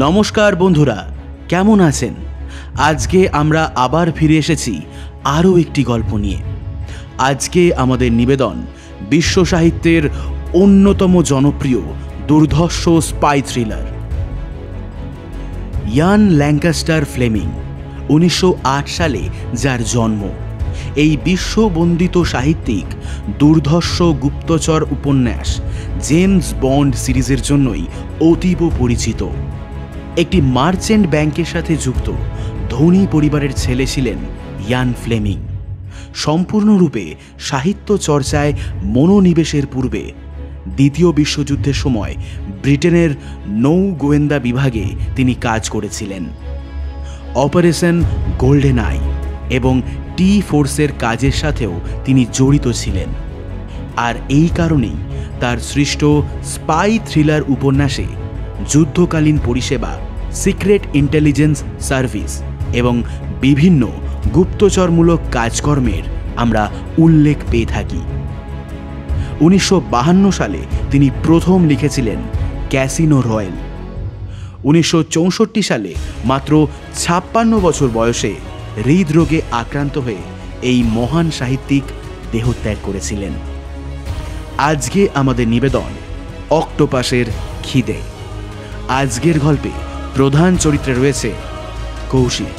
নমস্কার বন্ধুরা, কেমন আছেন? আজকে আমরা আবার ফিরে এসেছি আরও একটি গল্প নিয়ে। আজকে আমাদের নিবেদন বিশ্ব সাহিত্যের অন্যতম জনপ্রিয় দুর্ধর্ষ স্পাই থ্রিলার ইয়ান ল্যাঙ্কাস্টার ফ্লেমিং। 1908 সালে যার জন্ম, এই বিশ্ববন্দিত সাহিত্যিক দুর্ধর্ষ গুপ্তচর উপন্যাস জেমস বন্ড সিরিজের জন্যই অতীব পরিচিত। একটি মার্চেন্ট ব্যাংকের সাথে যুক্ত ধনী পরিবারের ছেলে ছিলেন ইয়ান ফ্লেমিং। সম্পূর্ণরূপে সাহিত্য চর্চায় মনোনিবেশের পূর্বে দ্বিতীয় বিশ্বযুদ্ধের সময় ব্রিটেনের নৌ গোয়েন্দা বিভাগে তিনি কাজ করেছিলেন। অপারেশন গোল্ডেন আই এবং টি ফোর্সের কাজের সাথেও তিনি জড়িত ছিলেন। আর এই কারণেই তার সৃষ্ট স্পাই থ্রিলার উপন্যাসে যুদ্ধকালীন পরিষেবা, সিক্রেট ইন্টেলিজেন্স সার্ভিস এবং বিভিন্ন গুপ্তচরমূলক কাজকর্মের আমরা উল্লেখ পেয়ে থাকি। 1952 সালে তিনি প্রথম লিখেছিলেন ক্যাসিনো রয়্যাল। 1964 সালে মাত্র 56 বছর বয়সে হৃদরোগে আক্রান্ত হয়ে এই মহান সাহিত্যিক দেহত্যাগ করেছিলেন। আজকে আমাদের নিবেদন অক্টোপাসের খিদে। আজকের গল্পে প্রধান চরিত্রে রয়েছে কৌশিক।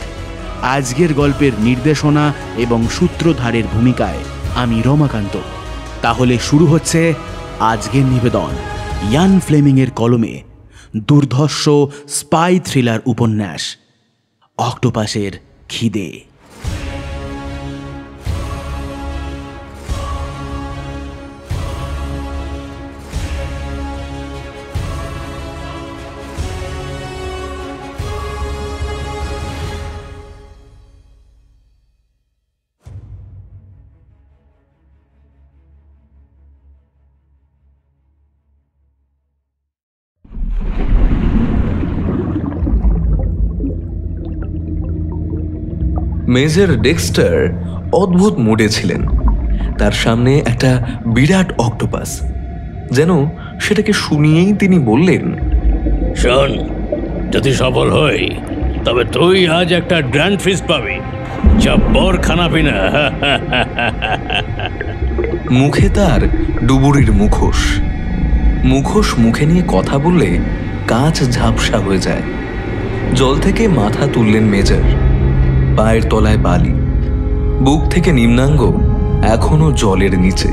আজকের গল্পের নির্দেশনা এবং সূত্রধারের ভূমিকায় আমি রমাকান্ত। তাহলে শুরু হচ্ছে আজকের নিবেদন ইয়ান ফ্লেমিংয়ের কলমে দুর্ধর্ষ স্পাই থ্রিলার উপন্যাস অক্টোপাসের খিদে। মেজর ডেক্সটার অদ্ভুত মুডে ছিলেন। তার সামনে একটা বিরাট অক্টোপাস, যেন সেটাকে শুনিয়েই তিনি বললেন, শোন, যদি সফল হই তবে তুই আজ একটা গ্র্যান্ড ফিস্ট পাবি, জব্বর খানা পিনা। মুখে তার ডুবুরির মুখোশ। মুখোশ মুখে নিয়ে কথা বললে কাঁচ ঝাপসা হয়ে যায়। জল থেকে মাথা তুললেন মেজর। পায়ের তলায় বালি, বুক থেকে নিম্নাঙ্গ এখনো জলের নিচে।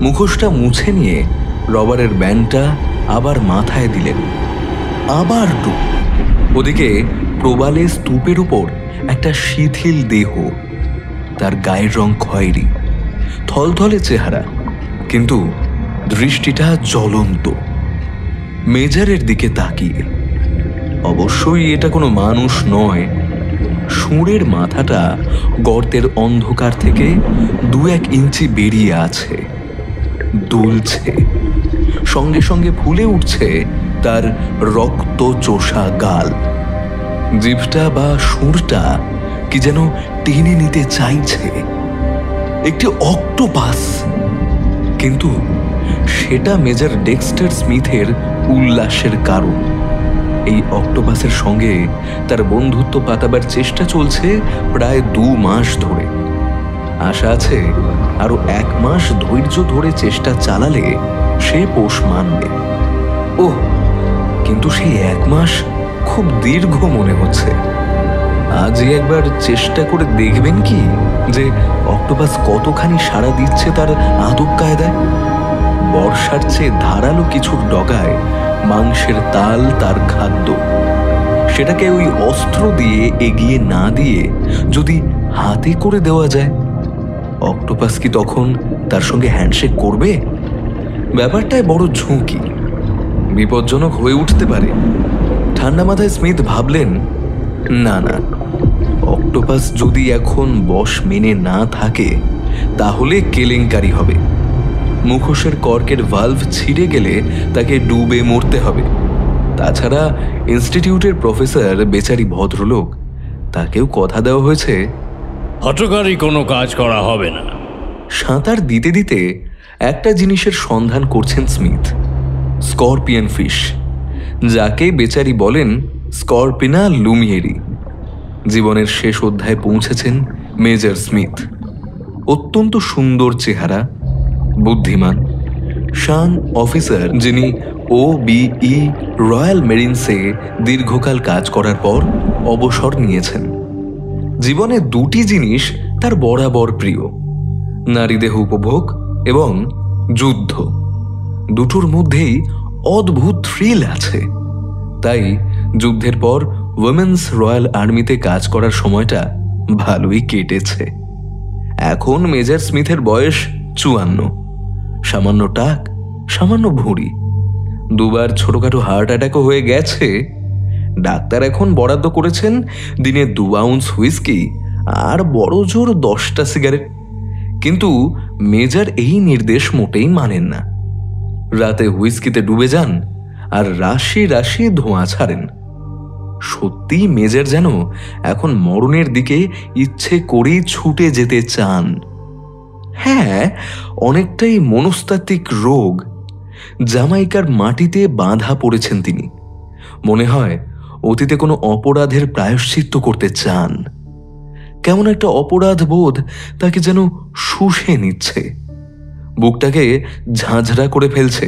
মুখোশটা মুছে নিয়ে রবারের ব্যান্ডটা আবার মাথায় দিলেন। আবার ডুব। ওদিকে প্রবালে স্তূপের উপর একটা শিথিল দেহ। তার গায়ের রং খয়েরি, থলথলে চেহারা, কিন্তু দৃষ্টিটা জ্বলন্ত। মেজরের দিকে তাকিয়ে, অবশ্যই এটা কোনো মানুষ নয়। শুঁড়ের মাথাটা গর্তের অন্ধকার থেকে 2-1 ইঞ্চি বেরিয়ে আছে, দুলছে। সঙ্গে সঙ্গে ফুলে উঠছে তার রক্ত চোষা গাল। জিভটা বা শুঁড়টা কি যেন টেনে নিতে চাইছে। একটি অক্টোপাস, কিন্তু সেটা মেজর ডেক্সটার স্মিথের উল্লাসের কারণ। এই অক্টোপাসের সঙ্গে তার বন্ধুত্ব পাতাবার চেষ্টা চলছে প্রায় 2 মাস ধরে। আশা আছে আরো 1 মাস ধৈর্য ধরে চেষ্টা চালালে সে পোষ মানবে। ওহ, কিন্তু সেই 1 মাস খুব দীর্ঘ মনে হচ্ছে। আজই একবার চেষ্টা করে দেখবেন কি যে অক্টোপাস কতখানি সাড়া দিচ্ছে তার আদব কায়দায়। বর্ষার চেয়ে ধারালো কিছুর ডগায় মাংসের তাল তার খাদ্য। সেটাকে ওই অস্ত্র দিয়ে এগিয়ে না দিয়ে যদি হাতে করে দেওয়া যায়, অক্টোপাস কি তখন তার সঙ্গে হ্যান্ডশেক করবে? ব্যাপারটায় বড় ঝুঁকি, বিপজ্জনক হয়ে উঠতে পারে। ঠান্ডা মাথায় স্মিথ ভাবলেন, না না, অক্টোপাস যদি এখন বশ মেনে না থাকে তাহলে কেলেঙ্কারি হবে। মুখোশের কর্কের ভালভ ছিঁড়ে গেলে তাকে ডুবে মরতে হবে। তাছাড়া ইনস্টিটিউটের প্রফেসর বেচারি ভদ্রলোক, তাকেও কথা দেওয়া হয়েছে হঠকারী কোনো কাজ করা হবে না। সাঁতার দিতে দিতে একটা জিনিসের সন্ধান করছেন স্মিথ, স্করপিয়ন ফিশ। যাকে বেচারি বলেন স্করপিনা লুমিয়েরি। জীবনের শেষ অধ্যায়ে পৌঁছেছেন মেজর স্মিথ। অত্যন্ত সুন্দর চেহারা, বুদ্ধিমান, শান অফিসার, যিনি OBE রয়্যাল মেরিনসে দীর্ঘকাল কাজ করার পর অবসর নিয়েছেন। জীবনে দুটি জিনিস তার বরাবর প্রিয়, নারীদেহ উপভোগ এবং যুদ্ধ। দুটোর মধ্যেই অদ্ভুত থ্রিল আছে। তাই যুদ্ধের পর উইমেন্স রয়্যাল আর্মিতে কাজ করার সময়টা ভালোই কেটেছে। এখন মেজর স্মিথের বয়স 54, সামান্য টাক, সামান্য ভুঁড়ি, দুবার ছোটখাটো হার্ট অ্যাটাকও হয়ে গেছে। ডাক্তার এখন বরাদ্দ করেছেন দিনে 2 আউন্স হুইস্কি আর বড় জোর 10টা সিগারেট। কিন্তু মেজর এই নির্দেশ মোটেই মানেন না। রাতে হুইস্কিতে ডুবে যান আর রাশি রাশি ধোঁয়া ছাড়েন। সত্যি মেজর যেন এখন মরণের দিকে ইচ্ছে করেই ছুটে যেতে চান। হ্যাঁ, অনেকটাই মনস্তাত্ত্বিক রোগ। জামাইকার মাটিতে বাঁধা পড়েছেন তিনি। মনে হয় অতীতে কোনো অপরাধের প্রায়শ্চিত্ত করতে চান। কেমন একটা অপরাধ বোধ তাকে যেন শুষে নিচ্ছে, বুকটাকে ঝাঁঝরা করে ফেলছে।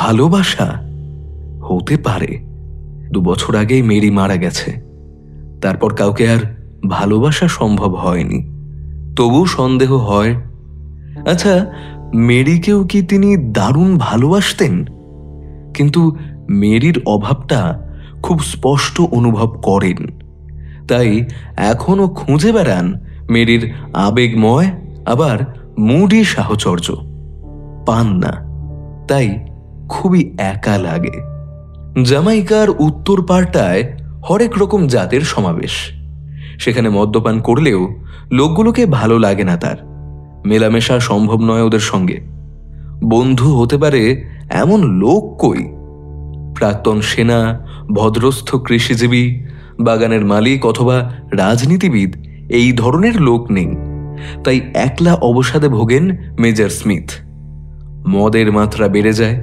ভালোবাসা হতে পারে। 2 বছর আগেই মেরি মারা গেছে। তারপর কাউকে আর ভালোবাসা সম্ভব হয়নি। তবু সন্দেহ হয়, আচ্ছা, মেরিকেও কি তিনি দারুণ ভালোবাসতেন? কিন্তু মেরির অভাবটা খুব স্পষ্ট অনুভব করেন। তাই এখনো খুঁজে বেড়ান মেরির আবেগময় আবার মুডি সাহচর্য। পান না, তাই খুবই একা লাগে। জামাইকার উত্তর পাড়টায় হরেক রকম জাতের সমাবেশ। সেখানে মদ্যপান করলেও লোকগুলোকে ভালো লাগে না তার। মেলামেশা সম্ভব নয় ওদের সঙ্গে। বন্ধু হতে পারে এমন লোক কই? প্রাক্তন সেনা, ভদ্রস্থ কৃষিজীবী, বাগানের মালিক অথবা রাজনীতিবিদ এই ধরনের লোক নেই। তাই একলা অবসাদে ভোগেন মেজর স্মিথ। মদের মাত্রা বেড়ে যায়,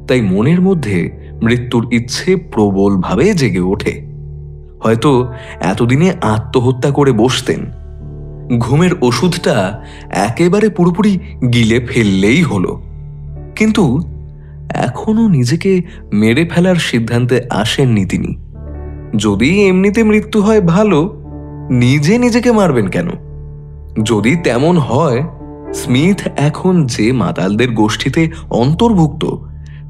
তাই মনের মধ্যে মৃত্যুর ইচ্ছে প্রবলভাবে জেগে ওঠে। হয়তো এতদিনে আত্মহত্যা করে বসতেন। ঘুমের ওষুধটা একেবারে পুরোপুরি গিলে ফেললেই হলো। কিন্তু এখনো নিজেকে মেরে ফেলার সিদ্ধান্তে আসেননি তিনি। যদি এমনিতে মৃত্যু হয় ভালো, নিজে নিজেকে মারবেন কেন? যদি তেমন হয়, স্মিথ এখন যে মাতালদের গোষ্ঠীতে অন্তর্ভুক্ত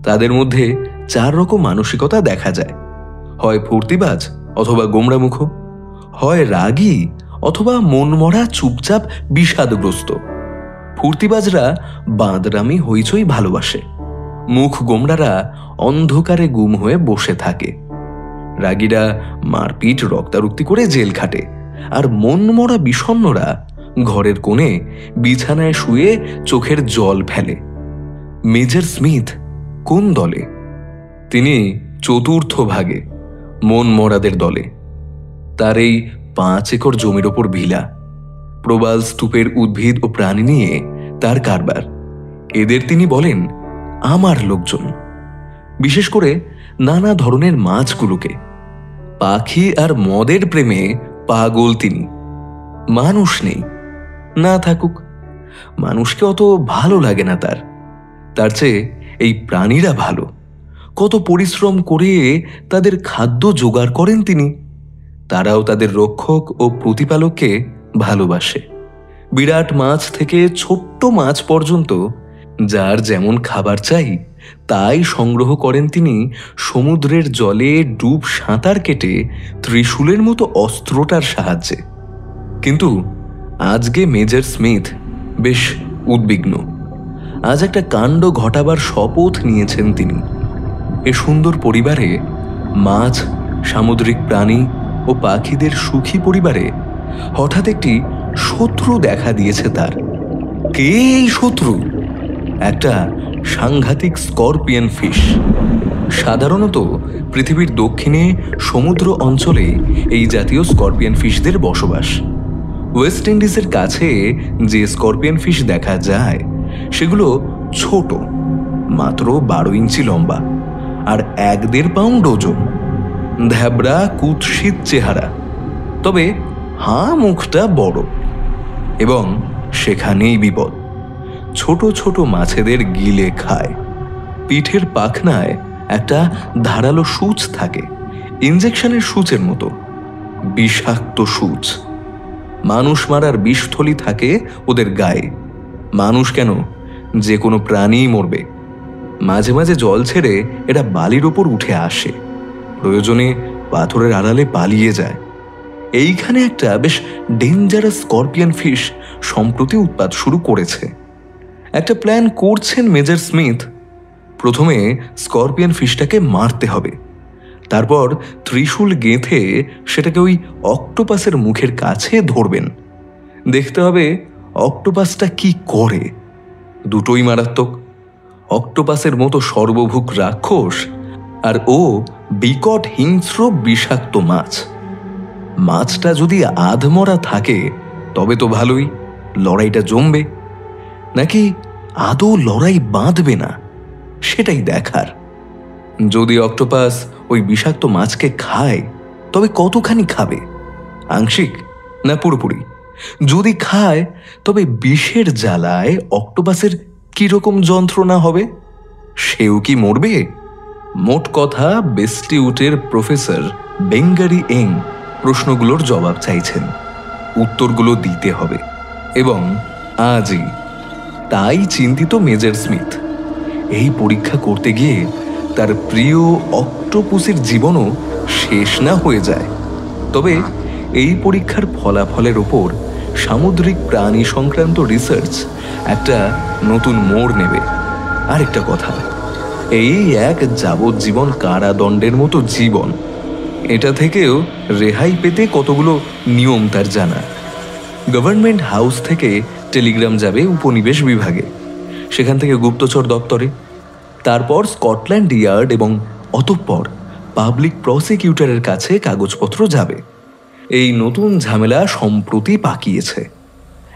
তাদের মধ্যে 4 রকম মানসিকতা দেখা যায়। হয় ফুর্তিবাজ অথবা গোমরামুখ, হয় রাগী অথবা মনমরা চুপচাপ বিষাদগ্রস্ত। ফুর্তিবাজরা বাঁদরামি হইচই ভালোবাসে, মুখ গোমরারা অন্ধকারে গুম হয়ে বসে থাকে। রাগীরা মারপিট রক্তারক্তি করে জেল খাটে, আর মনমরা বিষণ্ণরা ঘরের কোণে বিছানায় শুয়ে চোখের জল ফেলে। মেজর স্মিথ কোন দলে? তিনি 4র্থ ভাগে, মন মরাদের দলে। তার এই 5 একর জমির ওপর ভিলা, প্রবাল স্তূপের উদ্ভিদ ও প্রাণী নিয়ে তার কারবার। এদের তিনি বলেন আমার লোকজন। বিশেষ করে নানা ধরনের মাছগুলোকে। পাখি আর মদের প্রেমে পাগল তিনি। মানুষ নেই, না থাকুক, মানুষকে অত ভালো লাগে না তার। তার চেয়ে এই প্রাণীরা ভালো। কত পরিশ্রম করে তাদের খাদ্য জোগাড় করেন তিনি। তারাও তাদের রক্ষক ও প্রতিপালককে ভালোবাসে। বিরাট মাছ থেকে ছোট্ট মাছ পর্যন্ত যার যেমন খাবার চাই তাই সংগ্রহ করেন তিনি সমুদ্রের জলে ডুব সাঁতার কেটে ত্রিশূলের মতো অস্ত্রটার সাহায্যে। কিন্তু আজকে মেজর স্মিথ বেশ উদ্বিগ্ন। আজ একটা কাণ্ড ঘটাবার শপথ নিয়েছেন তিনি। এ সুন্দর পরিবারে, মাছ, সামুদ্রিক প্রাণী ও পাখিদের সুখী পরিবারে হঠাৎ একটি শত্রু দেখা দিয়েছে তার। কে এই শত্রু? একটা সাংঘাতিক স্করপিয়ন ফিশ। সাধারণত পৃথিবীর দক্ষিণে সমুদ্র অঞ্চলে এই জাতীয় স্করপিয়ন ফিশদের বসবাস। ওয়েস্ট ইন্ডিজের কাছে যে স্করপিয়ন ফিশ দেখা যায় সেগুলো ছোট, মাত্র 12 ইঞ্চি লম্বা, আর 1-1.5 পাউন্ড ওজন, ধ্যাবড়া কুৎসিত চেহারা, তবে হাঁ মুখটা বড়। এবং সেখানেই বিপদ, ছোট ছোট মাছেদের গিলে খায়। পিঠের পাখনায় একটা ধারালো সূচ থাকে, ইঞ্জেকশনের সূচের মতো, বিষাক্ত সূচ। মানুষ মারার বিষথলি থাকে ওদের গায়ে। মানুষ কেন, যে কোনো প্রাণী মরবে। মাঝে মাঝে জল ছেড়ে এরা বালির ওপর উঠে আসে, প্রয়োজনে পাথরের আড়ালে পালিয়ে যায়। এইখানে একটা বেশ ডেঞ্জারাস স্করপিয়ন ফিশ সম্প্রতি উৎপাত শুরু করেছে। একটা প্ল্যান করছেন মেজর স্মিথ। প্রথমে স্করপিয়ন ফিশটাকে মারতে হবে, তারপর ত্রিশূল গেঁথে সেটাকে ওই অক্টোপাসের মুখের কাছে ধরবেন। দেখতে হবে অক্টোপাসটা কি করে। দুটোই মারাত্মক, অক্টোপাসের মতো সর্বভুক রাক্ষস, আর ও বিকট হিংস্র বিষাক্ত মাছ। মাছটা যদি আধমরা থাকে তবে তো ভালোই, লড়াইটা জমবে। নাকি আদৌ লড়াই বাঁধবে না, সেটাই দেখার। যদি অক্টোপাস ওই বিষাক্ত মাছকে খায় তবে কতখানি খাবে, আংশিক না পুরোপুরি? যদি খায় তবে বিষের জ্বালায় অক্টোপাসের কিরকম যন্ত্রণা হবে? সেও কি মরবে? মোট কথা, বেস্টিউটের প্রফেসর বেঙ্গারি এং প্রশ্নগুলোর জবাব চাইছেন, উত্তরগুলো দিতে হবে, এবং আজই। তাই চিন্তিত মেজর স্মিথ। এই পরীক্ষা করতে গিয়ে তার প্রিয় অক্টোপাসের জীবনও শেষ না হয়ে যায়। তবে এই পরীক্ষার ফলাফলের ওপর সামুদ্রিক প্রাণী সংক্রান্ত রিসার্চ একটা নতুন মোড় নেবে। আরেকটা কথা, এই এক যাবজ্জীবন কারাদণ্ডের মতো জীবন, এটা থেকেও রেহাই পেতে কতগুলো নিয়ম তার জানা। গভর্নমেন্ট হাউস থেকে টেলিগ্রাম যাবে উপনিবেশ বিভাগে, সেখান থেকে গুপ্তচর দপ্তরে, তারপর স্কটল্যান্ড ইয়ার্ড এবং অতঃপর পাবলিক প্রসিকিউটরের কাছে কাগজপত্র যাবে। এই নতুন ঝামেলা সম্প্রতি পাকিয়েছে।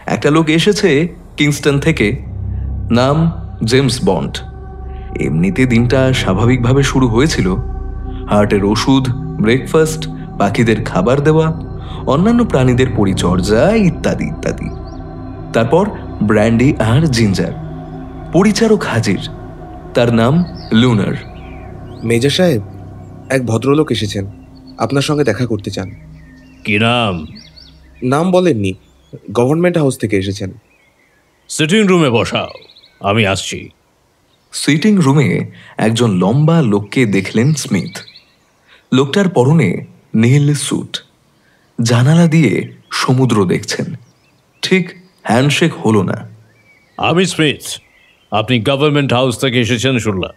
একটা লোক এসেছে কিংস্টন থেকে, নাম জেমস বন্ড। এমনিতে দিনটা স্বাভাবিকভাবে শুরু হয়েছিল। হার্টের ওষুধ, ব্রেকফাস্ট, পাখিদের খাবার দেওয়া, অন্যান্য প্রাণীদের পরিচর্যা ইত্যাদি ইত্যাদি। তারপর ব্র্যান্ডি আর জিঞ্জার। পরিচারক হাজির, তার নাম লুনার। মেজর সাহেব, এক ভদ্রলোক এসেছেন, আপনার সঙ্গে দেখা করতে চান। কি নাম? নাম বলেননি, গভর্নমেন্ট হাউস থেকে এসেছেন। সিটিং রুমে বসাও, আমি আসছি। সিটিং রুমে একজন লম্বা লোককে দেখলেন স্মিথ। লোকটার পরনে নীল স্যুট, জানালা দিয়ে সমুদ্র দেখছেন। ঠিক হ্যান্ডশেক হলো না। আমি স্মিথ, আপনি গভর্নমেন্ট হাউস থেকে এসেছেন শুনলাম।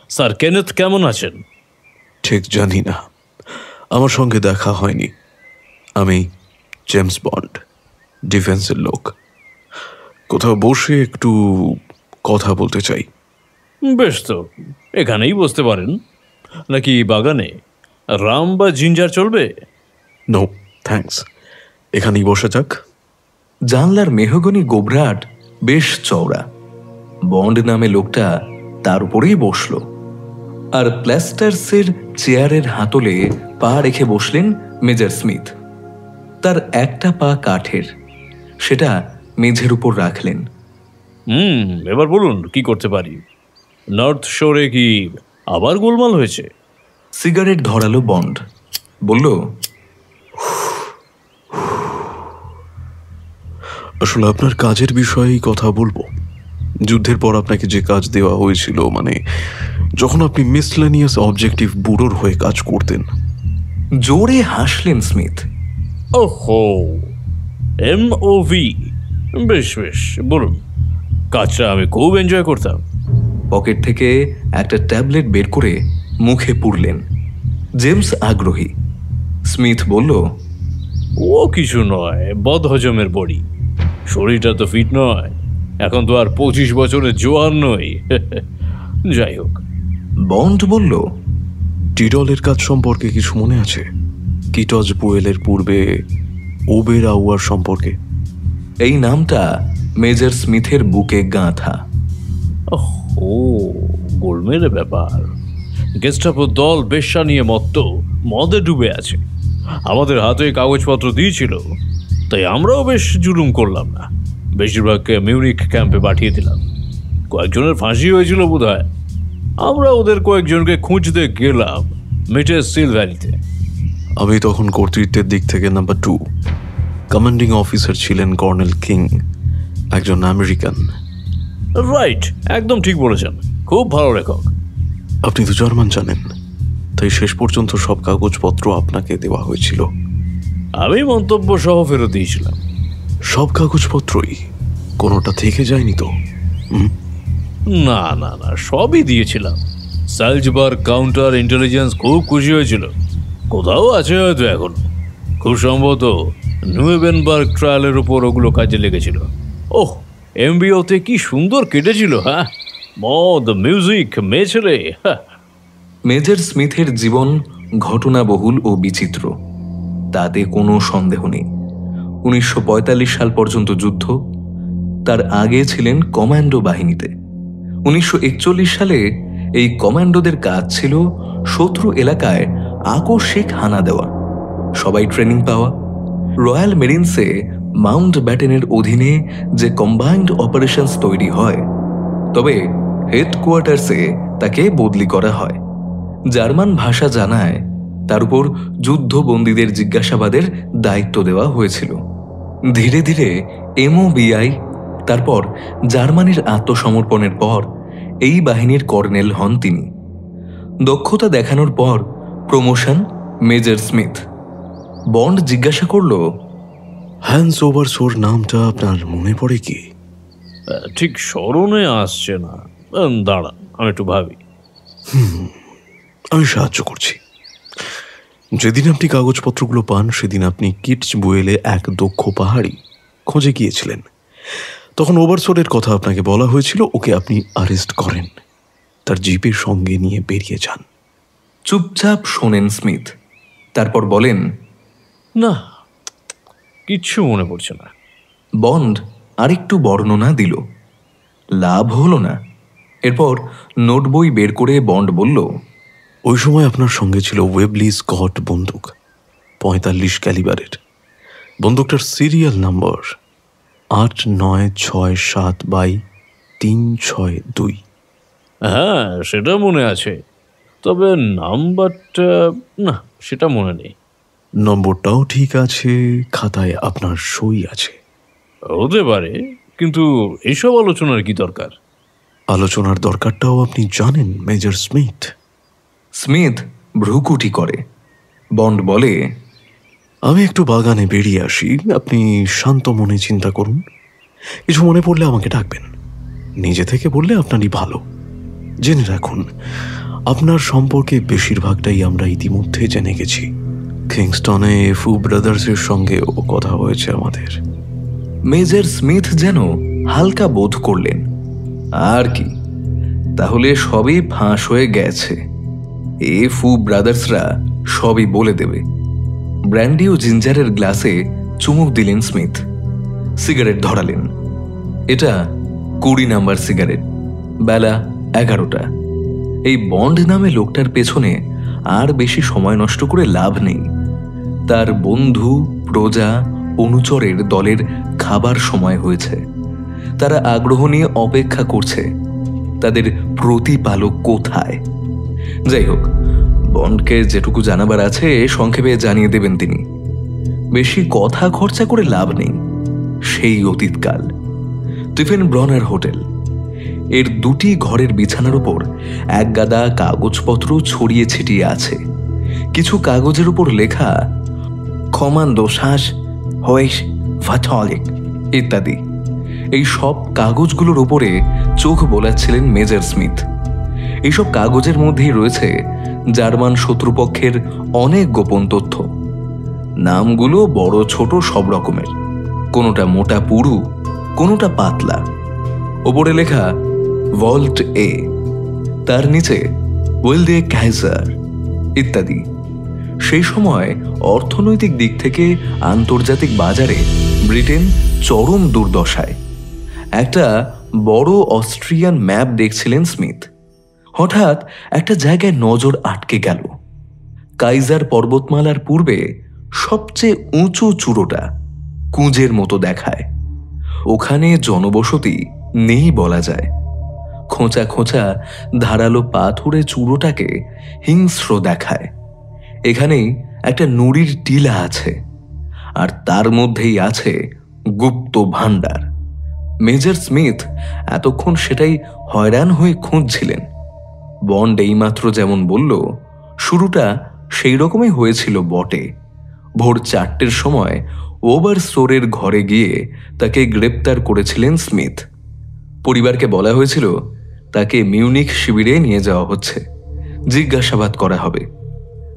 স্যার কেনেথ কেমন আছেন? ঠিক জানি না, আমার সঙ্গে দেখা হয়নি। আমি জেমস বন্ড, ডিফেন্সের লোক। কোথাও বসে একটু কথা বলতে চাই। বেশ, তো এখানেই বসতে পারেন, নাকি বাগানে? রাম বা জিঞ্জার চলবে? নো থ্যাঙ্কস, এখানেই বসে যাক। জানলার মেহগনি গোবরাট বেশ চওড়া। বন্ড নামে লোকটা তার উপরেই বসল, আর প্লাস্টার্সের চেয়ারের হাতলে পা রেখে বসলেন মেজর স্মিথ। তার একটা পা কাঠের, সেটা মেঝের উপর রাখলেন। এবার বলুন কি করতে পারি? নর্থ শোরে কি আবার গোলমাল হয়েছে? সিগারেট ধরালো বন্ড, বলল, আসলে আপনার কাজের বিষয়েই কথা বলবো। যুদ্ধের পর আপনাকে যে কাজ দেওয়া হয়েছিল, মানে যখন আপনি মিসলেনিয়াস অবজেক্টিভ ব্যুরোর হয়ে কাজ করতেন। জোরে হাসলেন স্মিথ। ওহো, MOV, বেশ বেশ, বলুন। কাজটা আমি খুব এনজয় করতাম। পকেট থেকে একটা ট্যাবলেট বের করে মুখে পুরলেন। জেমস আগ্রহী। স্মিথ বলল, ও কিছু নয়, বদহজমের বড়ি। শরীরটা তো ফিট নয়, এখন তো আর 25 বছরের জোয়ান নই। যাই হোক। বন্ড বলল, টিডলের কাজ সম্পর্কে কিছু মনে আছে? কিটজ বুয়েলের পূর্বে ওবেরাউয়ার সম্পর্কে? এই নামটা মেজর স্মিথের বুকে গাঁথা। ও গোলমেলে ব্যাপার। গেস্টাপোর দল বেশ্যা নিয়ে মদে ডুবে আছে। আমাদের হাতে কাগজপত্র দিয়েছিল, তাই আমরাও বেশ জুলুম করলাম না, বেশিরভাগকে মিউনিক ক্যাম্পে পাঠিয়ে দিলাম। কয়েকজনের ফাঁসি হয়েছিল বোধ হয়। আমরা ওদের কয়েকজনকে খুঁজতে গেলাম মিটের সিল ভ্যালিতে। আমি তখন কর্তৃত্বের দিক থেকে নাম্বার 2 কমান্ডিং অফিসার ছিলেন কর্নেল কিং, একজন আমেরিকান। রাইট, একদম ঠিক বলেছেন, খুব ভালো লেখক। আপনি তো জার্মান জানেন, তাই শেষ পর্যন্ত সব কাগজপত্র আপনাকে দেওয়া হয়েছিল। আমি মন্তব্য সহ ফেরত দিয়েছিলাম। সব কাগজপত্রই? কোনোটা থেকে যায়নি তো? না না না, সবই দিয়েছিলাম। সালজবার্গ কাউন্টার ইন্টেলিজেন্স খুব খুশি হয়েছিল। কোথাও আছে হয়তো এখন, খুব সম্ভবত নুয়েবেনবার্গ ট্রায়ালের উপর ওগুলো কাজে লেগেছিল। ওহ, এমবিওতে কি সুন্দর কেটেছিল। হ্যাঁ, মদ, মিউজিক, মেয়ে ছেলে। মেজর স্মিথের জীবন ঘটনাবহুল ও বিচিত্র, তাতে কোনো সন্দেহ নেই। 1945 সাল পর্যন্ত যুদ্ধ, তার আগে ছিলেন কমান্ডো বাহিনীতে। 1941 সালে এই কমান্ডোদের কাজ ছিল শত্রু এলাকায় আকস্মিক হানা দেওয়া, সবাই ট্রেনিং পাওয়া। রয়্যাল মেরিনসে মাউন্ট ব্যাটেনের অধীনে যে কম্বাইন্ড অপারেশনস তৈরি হয়, তবে হেডকোয়ার্টার্সে তাকে বদলি করা হয়। জার্মান ভাষা জানায় তার উপর যুদ্ধবন্দীদের জিজ্ঞাসাবাদের দায়িত্ব দেওয়া হয়েছিল। ধীরে ধীরে এমওবিআই, তারপর জার্মানির আত্মসমর্পণের পর এই বাহিনীর কর্নেল হন তিনি। দক্ষতা দেখানোর পর প্রমোশন মেজর স্মিথ। বন্ড জিজ্ঞাসা করল, হ্যান্স ওভারসোর নামটা আপনার মনে পড়ে কি? ঠিক স্মরণে আসছে না, দাঁড়ান আমি একটু ভাবি। আমি সাহায্য করছি। যেদিন আপনি কাগজপত্রগুলো পান সেদিন আপনি কিটসবুয়েলে এক দক্ষ পাহাড়ি খোঁজে গিয়েছিলেন। তখন ওভারসোরের কথা আপনাকে বলা হয়েছিল, ওকে আপনি অ্যারেস্ট করেন, তার জিপের সঙ্গে নিয়ে বেরিয়ে যান। চুপচাপ শোনেন স্মিথ, তারপর বলেন, না, কিচ্ছু মনে পড়ছে না। বন্ড আরেকটু বর্ণনা দিল, লাভ হলো না। এরপর নোটবই বের করে বন্ড বলল, ওই সময় আপনার সঙ্গে ছিল ওয়েবলি স্কট বন্দুক, 45 ক্যালিবারের। বন্দুকটার সিরিয়াল নাম্বার 8967/362। হ্যাঁ, সেটা মনে আছে, তবে নাম্বারটা না, সেটা মনে নেই। নম্বরটাও ঠিক আছে, খাতায় আপনার সই আছে। হতে পারে, কিন্তু এসব আলোচনার কি দরকার? আলোচনার দরকারটাও আপনি জানেন মেজর স্মিথ। স্মিথ ভ্রুকুটি করে। বন্ড বলে, আমি একটু বাগানে বেরিয়ে আসি, আপনি শান্ত মনে চিন্তা করুন। কিছু মনে পড়লে আমাকে ডাকবেন, নিজে থেকে বললে আপনারই ভালো। জেনে রাখুন, আপনার সম্পর্কে বেশিরভাগটাই আমরা ইতিমধ্যে জেনে গেছি। কিংস্টনে এফু ব্রাদার্সের সঙ্গেও কথা হয়েছে আমাদের। মেজর স্মিথ যেন হালকা বোধ করলেন। আর কি, তাহলে সবই ফাঁস হয়ে গেছে। এফু ব্রাদার্সরা সবই বলে দেবে। ব্র্যান্ডি ও জিঞ্জারের গ্লাসে চুমুক দিলেন স্মিথ, সিগারেট ধরালেন। এটা 20 নাম্বার সিগারেট, বেলা 11টা। এই বন্ড নামে লোকটার পেছনে আর বেশি সময় নষ্ট করে লাভ নেই। তার বন্ধু, প্রজা, অনুচরের দলের খাবার সময় হয়েছে। তারা আগ্রহ নিয়ে অপেক্ষা করছে, তাদের প্রতিপালক কোথায়। যাই হোক, বন্ডকে যেটুকু জানাবার আছে সংক্ষেপে জানিয়ে দেবেন তিনি। বেশি কথা খরচা করে লাভ নেই। সেই অতীতকাল, টিফেন ব্রনার হোটেল। এর 2টি ঘরের বিছানার উপর এক গাদা কাগজপত্র ছড়িয়ে ছিটিয়ে আছে। কিছু কাগজের উপর লেখা কমান্ডো শ্বাস হয়েস ভাটলিক ইত্যাদি। এই সব কাগজগুলোর উপরে চোখ বোলাচ্ছিলেন মেজর স্মিথ। এইসব কাগজের মধ্যেই রয়েছে জার্মান শত্রুপক্ষের অনেক গোপন তথ্য। নামগুলো বড় ছোট সব রকমের, কোনোটা মোটা পুরু, কোনোটা পাতলা। ওপরে লেখা ভল্ট এ, তার নিচে ওয়েলডে কাইজার ইত্যাদি। সেই সময় অর্থনৈতিক দিক থেকে আন্তর্জাতিক বাজারে ব্রিটেন চরম দুর্দশায়। একটা বড় অস্ট্রিয়ান ম্যাপ দেখছিলেন স্মিথ। হঠাৎ একটা জায়গায় নজর আটকে গেল। কাইজার পর্বতমালার পূর্বে সবচেয়ে উঁচু চূড়োটা কুঁজের মতো দেখায়। ওখানে জনবসতি নেই বলা যায়। খোঁচা খোঁচা ধারালো পাথুরে চূড়োটাকে হিংস্র দেখায়। এখানেই একটা নুড়ির টিলা আছে, আর তার মধ্যেই আছে গুপ্ত ভাণ্ডার। মেজর স্মিথ এতক্ষণ সেটাই হয়রান হয়ে খুঁজছিলেন। বন্ড এইমাত্র যেমন বলল, শুরুটা সেই রকমই হয়েছিল বটে। ভোর 4টের সময় ওভারসোরের ঘরে গিয়ে তাকে গ্রেপ্তার করেছিলেন স্মিথ। পরিবারকে বলা হয়েছিল তাকে মিউনিখ শিবিরে নিয়ে যাওয়া হচ্ছে, জিজ্ঞাসাবাদ করা হবে।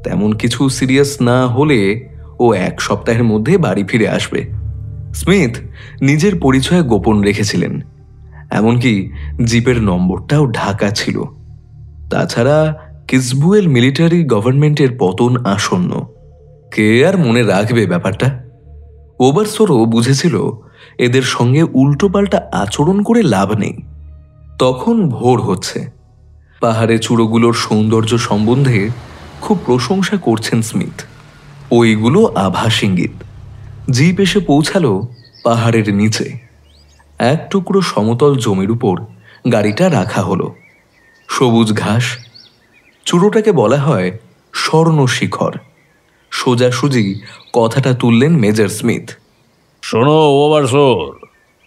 তেমন কিছু সিরিয়াস না হলে ও 1 সপ্তাহের মধ্যে বাড়ি ফিরে আসবে। স্মিথ নিজের পরিচয় গোপন রেখেছিলেন, এমনকি জিপের নম্বরটাও ঢাকা ছিল। তাছাড়া কিসবুয়েল মিলিটারি গভর্নমেন্টের পতন আসন্ন, কে আর মনে রাখবে ব্যাপারটা? ওভারসোরও বুঝেছিল এদের সঙ্গে উল্টোপাল্টা আচরণ করে লাভ নেই। তখন ভোর হচ্ছে। পাহাড়ে চূড়োগুলোর সৌন্দর্য সম্বন্ধে খুব প্রশংসা করছেন স্মিথ। ওইগুলো আভাস ইঙ্গিত। জিপ এসে পৌঁছালো পাহাড়ের নিচে। এক টুকরো সমতল জমির উপর গাড়িটা রাখা হলো। সবুজ ঘাস। চূড়োটাকে বলা হয় স্বর্ণ শিখর। সোজাসুজি কথাটা তুললেন মেজর স্মিথ। শোনো ওভারসোর,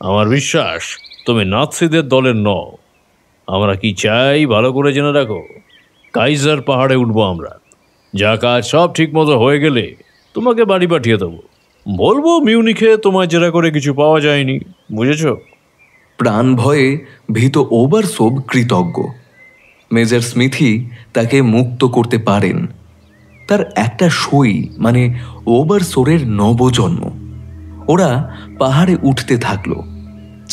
আমার বিশ্বাস তুমি নাৎসিদের দলের নও। আমরা কি চাই ভালো করে জেনে রাখো। কাইজার পাহাড়ে উঠবো আমরা। যা কাজ সব ঠিক মতো হয়ে গেলে তোমাকে বাড়ি পাঠিয়ে দেবো। বলবো মিউনিখে তোমায় জেরা করে কিছু পাওয়া যায়নি, বুঝেছ? প্রাণ ভয়ে ভীত ওভারসোব কৃতজ্ঞ। মেজর স্মিথই তাকে মুক্ত করতে পারেন। তার একটা সই মানে ওভারসোরের নবজন্ম। ওরা পাহাড়ে উঠতে থাকলো।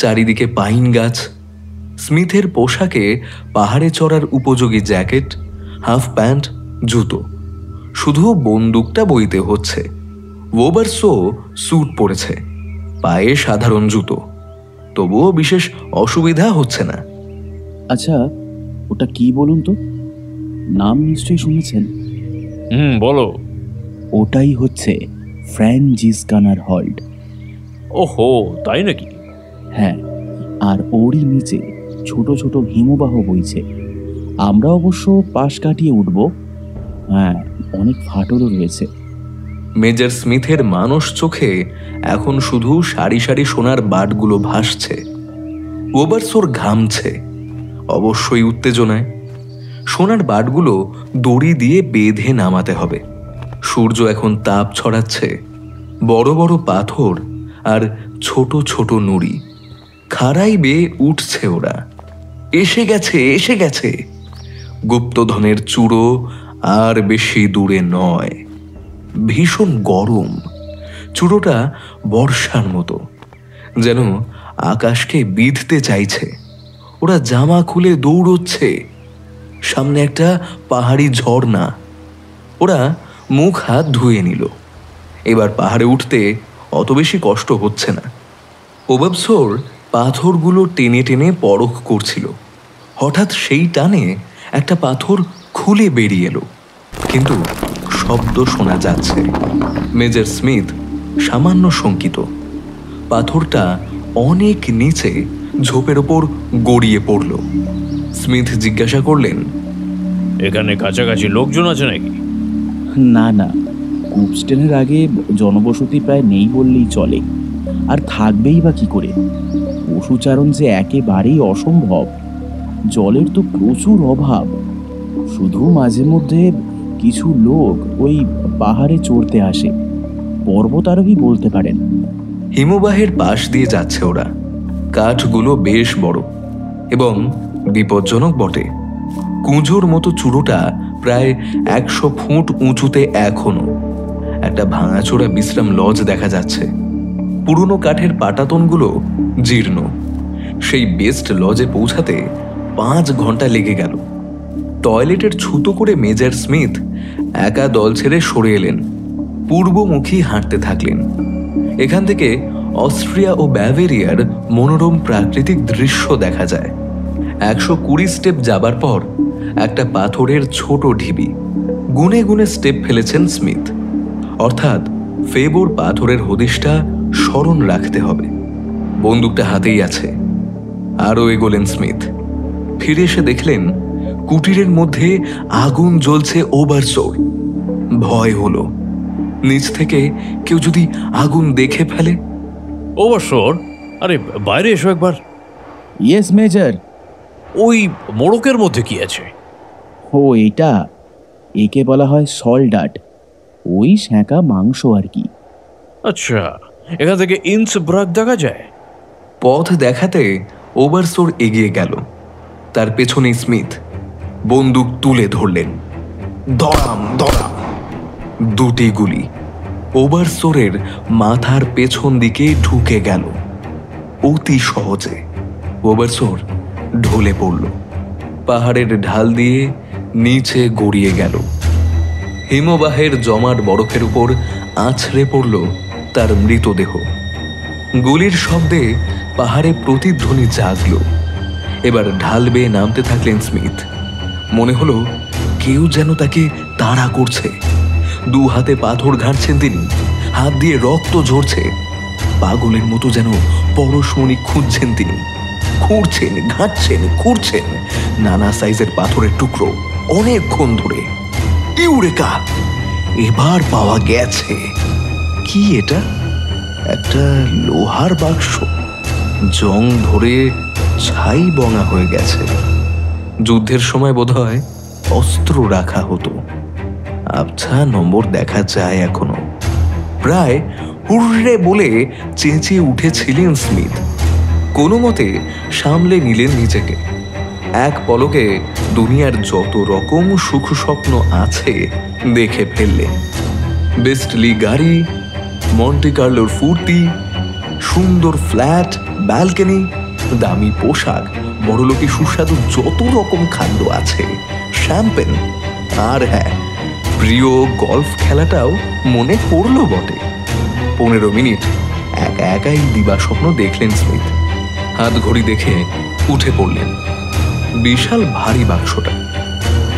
চারিদিকে পাইন গাছ। স্মিথের পোশাকে পাহাড়ে চড়ার উপযোগী জ্যাকেট, হাফ প্যান্ট, জুতো। শুধু বন্দুকটা বইতে হচ্ছে। ওভারসো স্যুট পরেছে, পায়ে সাধারণ জুতো। তবুও বিশেষ অসুবিধা হচ্ছে না। আচ্ছা, ওটা কি বলুন তো? নাম নিশ্চয়ই শুনেছেন। বলো। ওটাই হচ্ছে ফ্র্যাঞ্জিসকানার হল্ট। ওহো, তাই নাকি? হ্যাঁ, আর ওরই নিচে ছোট ছোট হিমবাহ বইছে। আমরা অবশ্য পাশ কাটিয়ে উঠব। হ্যাঁ, অনেক ফাটলও রয়েছে। মেজর স্মিথের মানস চোখে এখন শুধু সারি সারি সোনার বাটগুলো ভাসছে। ওভারসোর ঘামছে, অবশ্যই উত্তেজনায়। সোনার বাটগুলো দড়ি দিয়ে বেঁধে নামাতে হবে। সূর্য এখন তাপ ছড়াচ্ছে। বড় বড় পাথর আর ছোট ছোট নুড়ি খাড়াই বেয়ে উঠছে ওরা। এসে গেছে, এসে গেছে। গুপ্তধনের চূড়ো আর বেশি দূরে নয়। ভীষণ গরম। চূড়োটা বর্ষার মতো, যেন আকাশকে বিঁধতে চাইছে। ওরা জামা খুলে দৌড়চ্ছে। সামনে একটা পাহাড়ি ঝর্ণা। ওরা মুখ হাত ধুয়ে নিল। এবার পাহাড়ে উঠতে অত বেশি কষ্ট হচ্ছে না। ওভারসোর পাথরগুলো টেনে টেনে পরখ করছিল। হঠাৎ সেই টানে একটা পাথর খুলে বেরিয়ে এলো, কিন্তু শব্দ শোনা যাচ্ছে। মেজর স্মিথ সামান্য শঙ্কিত। পাথরটা অনেক নিচে ঝোপের ওপর গড়িয়ে পড়ল। স্মিথ জিজ্ঞাসা করলেন, এখানে কাছাকাছি লোকজন আছে নাকি? না না, কুপস্টেনের আগে জনবসতি প্রায় নেই বললেই চলে। আর থাকবেই বা কি করে? পশুচারণ যে একেবারেই অসম্ভব। জলের তো প্রচুর অভাব। শুধু মাঝে মধ্যে কিছু লোক ওই পাহাড়ে চড়তে আসে। পর্বতারোহী বলতে পারেন। হিমবাহের পাশ দিয়ে যাচ্ছে ওরা। কাঠগুলো বেশ বড় এবং বিপজ্জনক বটে। কুঁজোর মতো চূড়োটা প্রায় 100 ফুট উঁচুতে। এখনো একটা ভাঙাচোরা বিশ্রাম লজ দেখা যাচ্ছে। পুরনো কাঠের পাটাতনগুলো জীর্ণ। সেই বেস্ট লজে পৌঁছাতে 5 ঘন্টা লেগে গেল। টয়লেটের ছুতো করে মেজর স্মিথ একা দল ছেড়ে সরে এলেন। পূর্বমুখী হাঁটতে থাকলেন। এখান থেকে অস্ট্রিয়া ও ব্যাভেরিয়ার মনোরম প্রাকৃতিক দৃশ্য দেখা যায়। 120 স্টেপ যাবার পর একটা পাথরের ছোট ঢিবি। গুনে গুনে স্টেপ ফেলেছেন স্মিথ। অর্থাৎ ফেবোর পাথরের হদিশটা স্মরণ রাখতে হবে। বন্দুকটা হাতেই আছে। আরও এগোলেন স্মিথ। ফিরে এসে দেখলেন কুটিরের মধ্যে আগুন জ্বলছে ওভারসোর। ভয় হলো, নিচ থেকে কেউ যদি আগুন দেখে ফেলে। ওভারশোর, আরে বাইরে এসো একবার। Yes major. ওই মোড়কের মধ্যে কি আছে? ও এটা, একে বলা হয় সলডাট, ওই শ্যাঁকা মাংস আর কি। আচ্ছা, এখান থেকে ইন্সব্রাগ দেখা যায়? পথ দেখাতে ওভারসোর এগিয়ে গেল। তার পেছনে স্মিথ বন্দুক তুলে ধরলেন। দড়াম দড়াম, দুটি গুলি ওভারসোরের মাথার পেছন দিকে ঢুকে গেল অতি সহজে। ওভারসোর ঢলে পড়ল, পাহাড়ের ঢাল দিয়ে নিচে গড়িয়ে গেল। হিমবাহের জমাট বরফের উপর আছড়ে পড়ল তার মৃতদেহ। গুলির শব্দে পাহাড়ে প্রতিধ্বনি জাগল। এবার ঢাল বেয়ে নামতে থাকলেন স্মিথ। মনে হলো কেউ যেন তাকে তাড়া করছে। দু হাতে পাথর ঘাঁটছেন তিনি, হাত দিয়ে রক্ত ঝরছে। পাগলের মতো যেন পরশমণি খুঁজছেন তিনি। খুঁড়ছেন, ঘাঁটছেন, খুঁড়ছেন নানা সাইজের পাথরের টুকরো অনেকক্ষণ ধরে। ইউরেকা! এবার পাওয়া গেছে। কি এটা? একটা লোহার বাক্স, জং ধরে ছাই বঙা হয়ে গেছে। যুদ্ধের সময় বোধহয় অস্ত্র রাখা হতো। আবছা নম্বর দেখা যায় এখনো। প্রায় হুররে বলে চেঁচিয়ে উঠেছিলেন স্মিথ। কোনো মতে সামলে নিলেন নিজেকে। এক পলকে দুনিয়ার যত রকম সুখ স্বপ্ন আছে দেখে ফেললেন। বেস্টলি গাড়ি, মন্টি কার্লোর ফুর্তি, সুন্দর ফ্ল্যাট, ব্যালকনি, দামি পোশাক, বড়লোকি সুস্বাদু যত রকম খাদ্য আছে, শ্যাম্পেন, আর হ্যাঁ, প্রিয় গলফ খেলাটাও মনে পড়ল বটে। 15 মিনিট একা একাই দিবা স্বপ্ন দেখলেন স্মিথ। হাত ঘড়ি দেখে উঠে পড়লেন। বিশাল ভারী বাক্সটা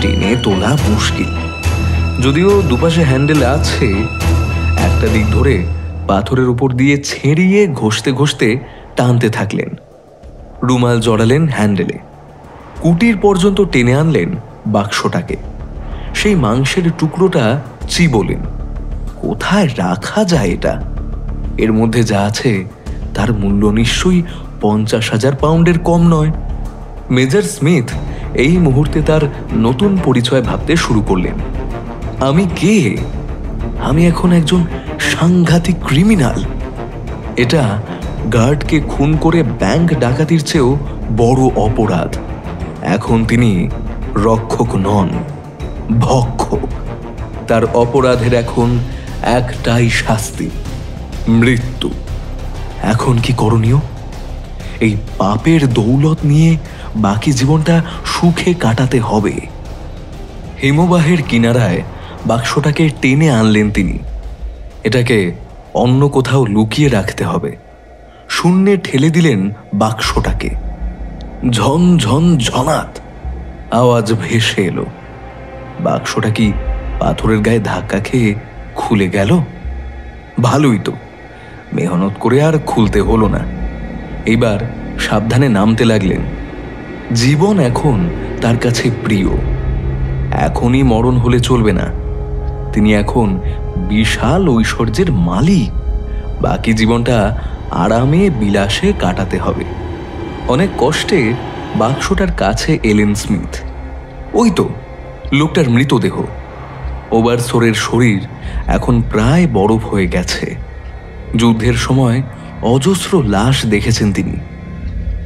টেনে তোলা মুশকিল, যদিও দুপাশে হ্যান্ডেল আছে। একটা দিক ধরে পাথরের উপর দিয়ে ছেড়িয়ে ঘষতে ঘষতে টানতে থাকলেন। রুমাল জড়ালেন হ্যান্ডেলে। কুটির পর্যন্ত টেনে আনলেন বাক্সটাকে। সেই মাংসের টুকরোটা চিবোলেন। কোথায় রাখা যায় এটা? এর মধ্যে যা আছে তার মূল্য নিশ্চয়ই 50,000 পাউন্ডের কম নয়। মেজর স্মিথ এই মুহূর্তে তার নতুন পরিচয় ভাবতে শুরু করলেন। আমি কে? আমি এখন একজন সাংঘাতিক ক্রিমিনাল। এটা গার্ডকে খুন করে ব্যাংক ডাকাতির চেয়েও বড় অপরাধ। এখন তিনি রক্ষক নন, ভক্ষক। তার অপরাধের এখন একটাই শাস্তি, মৃত্যু। এখন কি করণীয়? এই পাপের দৌলত নিয়ে বাকি জীবনটা সুখে কাটাতে হবে। হিমবাহের কিনারায় বাক্সটাকে টেনে আনলেন তিনি। এটাকে অন্য কোথাও লুকিয়ে রাখতে হবে। শূন্যে ঠেলে দিলেন বাক্সটাকে। ঝন ঝন ঝনাত আওয়াজ ভেসে এলো। বাক্সটা কি পাথরের গায়ে ধাক্কা খেয়ে খুলে গেল? ভালোই তো, মেহনত করে আর খুলতে হলো না। এইবার সাবধানে নামতে লাগলেন। জীবন এখন তার কাছে প্রিয়। এখনই মরণ হলে চলবে না। তিনি এখন বিশাল ঐশ্বর্যের মালিক। বাকি জীবনটা আরামে বিলাসে কাটাতে হবে। অনেক কষ্টে বাক্সটার কাছে এলেন স্মিথ। ওই তো লোকটার মৃতদেহ। ওভারসোরের শরীর এখন প্রায় বরফ হয়ে গেছে। যুদ্ধের সময় অজস্র লাশ দেখেছেন তিনি।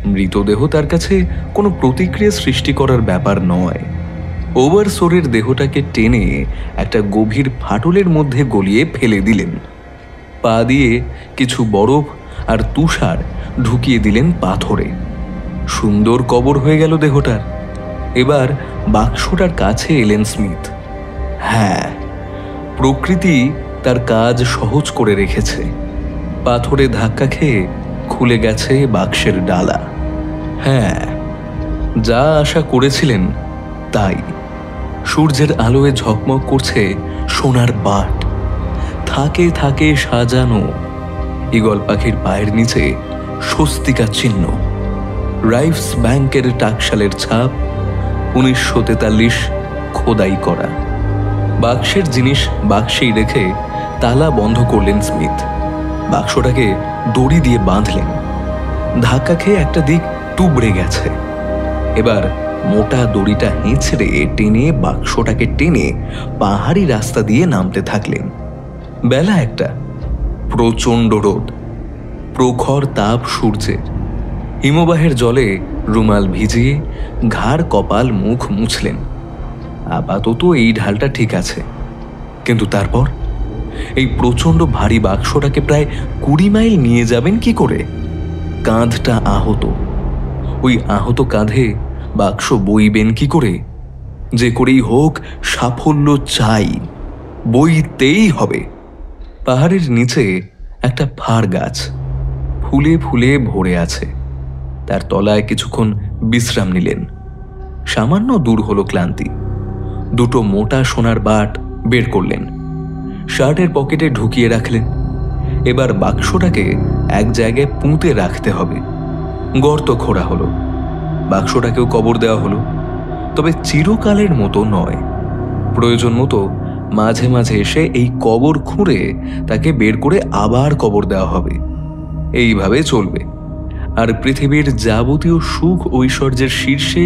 মৃতদেহ তার কাছে কোনো প্রতিক্রিয়া সৃষ্টি করার ব্যাপার নয়। ওভারসোরের দেহটাকে টেনে একটা গভীর ফাটলের মধ্যে গলিয়ে ফেলে দিলেন। পা দিয়ে কিছু বরফ আর তুষার ঢুকিয়ে দিলেন পাথরে। সুন্দর কবর হয়ে গেল দেহটার। এবার বাক্সটার কাছে এলেন স্মিথ। হ্যাঁ, প্রকৃতি তার কাজ সহজ করে রেখেছে। পাথরে ধাক্কা খেয়ে খুলে গেছে বাক্সের ডালা। হ্যাঁ, যা আশা করেছিলেন তাই সূর্যের আলোয় ঝকমক করছে সোনার বাট, থাকে থাকে সাজানো ঈগল পাখির পায়ের নিচে স্বস্তিকা চিহ্ন, রাইফস ব্যাংকের টাকশালের ছাপ, 1943 খোদাই করা। বাক্সের জিনিস বাক্সেই রেখে তালা বন্ধ করলেন স্মিথ। বাক্সটাকে দড়ি দিয়ে বাঁধলেন। ধাক্কা খেয়ে একটা দিক টুবড়ে গেছে। এবার মোটা দড়িটা হেঁচড়ে টেনে বাক্সটাকে টেনে পাহাড়ি রাস্তা দিয়ে নামতে থাকলেন। বেলা একটা, প্রচণ্ড রোদ, প্রখর তাপ সূর্যের। হিমবাহের জলে রুমাল ভিজিয়ে ঘাড় কপাল মুখ মুছলেন। আপাতত এই ঢালটা ঠিক আছে, কিন্তু তারপর এই প্রচণ্ড ভারী বাক্সটাকে প্রায় 20 মাইল নিয়ে যাবেন কি করে? কাঁধটা আহত, ওই আহত কাঁধে বাক্স বইবেন কি করে? যে করেই হোক সাফল্য চাই, বইতেই হবে। পাহাড়ের নিচে একটা ফার গাছ, ফুলে ফুলে ভরে আছে। তার তলায় কিছুক্ষণ বিশ্রাম নিলেন। সামান্য দূর হলো ক্লান্তি। দুটো মোটা সোনার বাট বের করলেন, শার্টের পকেটে ঢুকিয়ে রাখলেন। এবার বাক্সটাকে এক জায়গায় পুঁতে রাখতে হবে। গর্ত খোঁড়া হলো, বাক্সটাকেও কবর দেওয়া হলো, তবে চিরকালের মতো নয়। প্রয়োজন মতো মাঝে মাঝে এসে এই কবর খুঁড়ে তাকে বের করে আবার কবর দেওয়া হবে। এইভাবে চলবে। আর পৃথিবীর যাবতীয় সুখ ঐশ্বর্যের শীর্ষে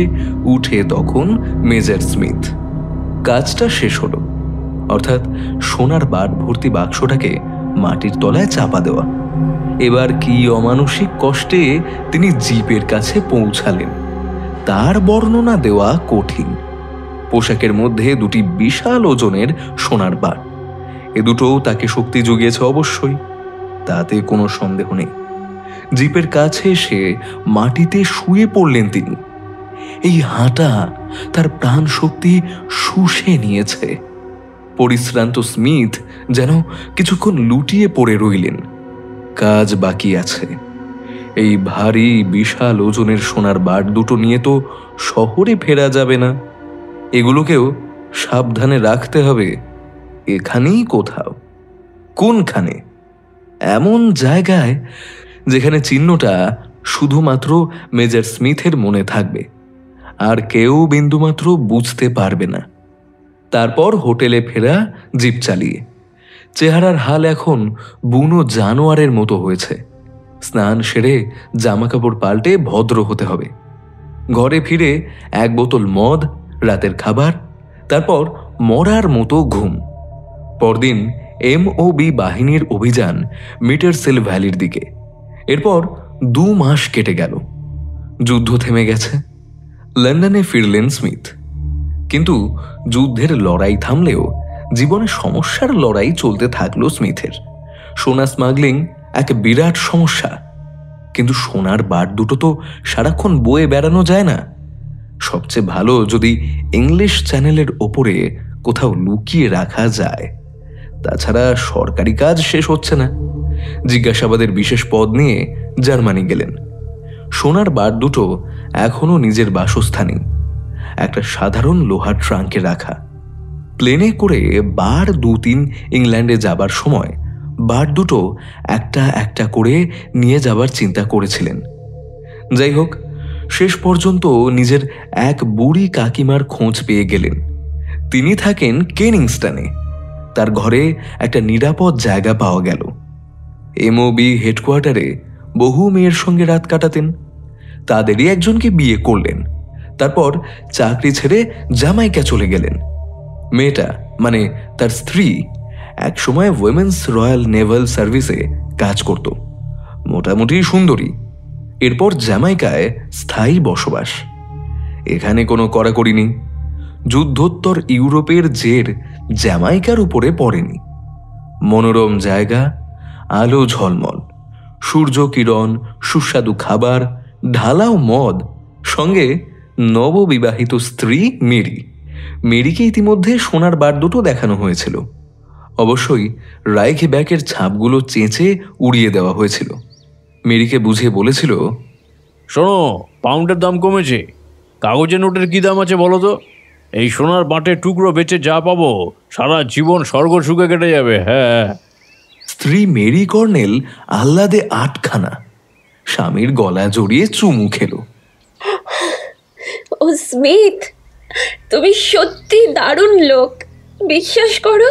উঠে তখন মেজর স্মিথ। কাজটা শেষ হলো, অর্থাৎ সোনার বাট ভর্তি বাক্সটাকে মাটির তলায় চাপা দেওয়া। এবার কি অমানসিক কষ্টে তিনি জিপের কাছে পৌঁছালেন তার বর্ণনা দেওয়া কঠিন। পোশাকের মধ্যে দুটি বিশাল ওজনের সোনার বাট, এ দুটোও তাকে শক্তি জুগিয়েছে অবশ্যই, তাতে কোনো সন্দেহ নেই। জিপের কাছে এসে মাটিতে শুয়ে পড়লেন তিনি। এই হাঁটা তার প্রাণ শক্তি শুষে নিয়েছে। পরিশ্রান্ত স্মিথ যেন কিছুক্ষণ লুটিয়ে পড়ে রইলেন। কাজ বাকি আছে। এই ভারী বিশাল ওজনের সোনার বাট দুটো নিয়ে তো শহরে ফেরা যাবে না, এগুলোকেও সাবধানে রাখতে হবে এখানেই কোথাও। কোনখানে? এমন জায়গায় যেখানে চিহ্নটা শুধুমাত্র মেজর স্মিথের মনে থাকবে, আর কেউ বিন্দুমাত্র বুঝতে পারবে না। তারপর হোটেলে ফেরা জিপ চালিয়ে। চেহারার হাল এখন বুনো জানোয়ারের মতো হয়েছে। স্নান সেরে জামাকাপড় পাল্টে ভদ্র হতে হবে। ঘরে ফিরে 1 বোতল মদ, রাতের খাবার, তারপর মরার মতো ঘুম। পরদিন MOB বাহিনীর অভিযান মিটারসেল ভ্যালির দিকে। এরপর 2 মাস কেটে গেল। যুদ্ধ থেমে গেছে। লন্ডনে ফিরলেন স্মিথ। কিন্তু যুদ্ধের লড়াই থামলেও জীবনে সমস্যার লড়াই চলতে থাকলো স্মিথের। সোনা স্মাগলিং এক বিরাট সমস্যা, কিন্তু সোনার বাট দুটো তো সারাক্ষণ বয়ে বেড়ানো যায় না। সবচেয়ে ভালো যদি ইংলিশ চ্যানেলের ওপরে কোথাও লুকিয়ে রাখা যায়। তাছাড়া সরকারি কাজ শেষ হচ্ছে না। জিজ্ঞাসাবাদের বিশেষ পদ নিয়ে জার্মানি গেলেন। সোনার বাট দুটো এখনো নিজের বাসস্থানে, একটা সাধারণ লোহার ট্রাঙ্কে রাখা। প্লেনে করে বার 2-3 ইংল্যান্ডে যাবার সময় বাট দুটো একটা একটা করে নিয়ে যাবার চিন্তা করেছিলেন। যাই হোক, শেষ পর্যন্ত নিজের এক বুড়ি কাকিমার খোঁজ পেয়ে গেলেন। তিনি থাকেন কেনিংস্টনে। তার ঘরে একটা নিরাপদ জায়গা পাওয়া গেল। MOB হেডকোয়ার্টারে বহু মেয়ের সঙ্গে রাত কাটাতেন। তাদেরই একজনকে বিয়ে করলেন। তারপর চাকরি ছেড়ে জামাইকা চলে গেলেন। মেয়েটা মানে তার স্ত্রী একসময় উইমেন্স রয়্যাল নেভাল সার্ভিসে কাজ করত, মোটামুটি সুন্দরী। এরপর জ্যামাইকায় স্থায়ী বসবাস। এখানে কোনো কড়াকড়ি নেই। যুদ্ধোত্তর ইউরোপের জের জ্যামাইকার উপরে পড়েনি। মনোরম জায়গা, আলো ঝলমল, সূর্য কিরণ, সুস্বাদু খাবার, ঢালাও মদ, সঙ্গে নববিবাহিত স্ত্রী মেরি। মেরিকে ইতিমধ্যে সোনার বার দুটো দেখানো হয়েছিল। অবশ্যই রাইখে ব্যাকের ছাপগুলো চেঁচে উড়িয়ে দেওয়া হয়েছিল। মেরিকে বুঝিয়ে বলেছিল, শোনো, পাউন্ডের দাম কমেছে, কাগজের নোটের কি দাম আছে বলো তো? এই সোনার বাটের টুকরো বেচে যা পাবো সারা জীবন স্বর্গ সুখে কেটে যাবে। হ্যাঁ। স্ত্রী মেরি কর্নেল আহ্লাদে আটখানা, স্বামীর গলা জড়িয়ে চুমু খেলো। ও স্মিথ, তুমি সত্যি দারুণ লোক। বিশ্বাস করো,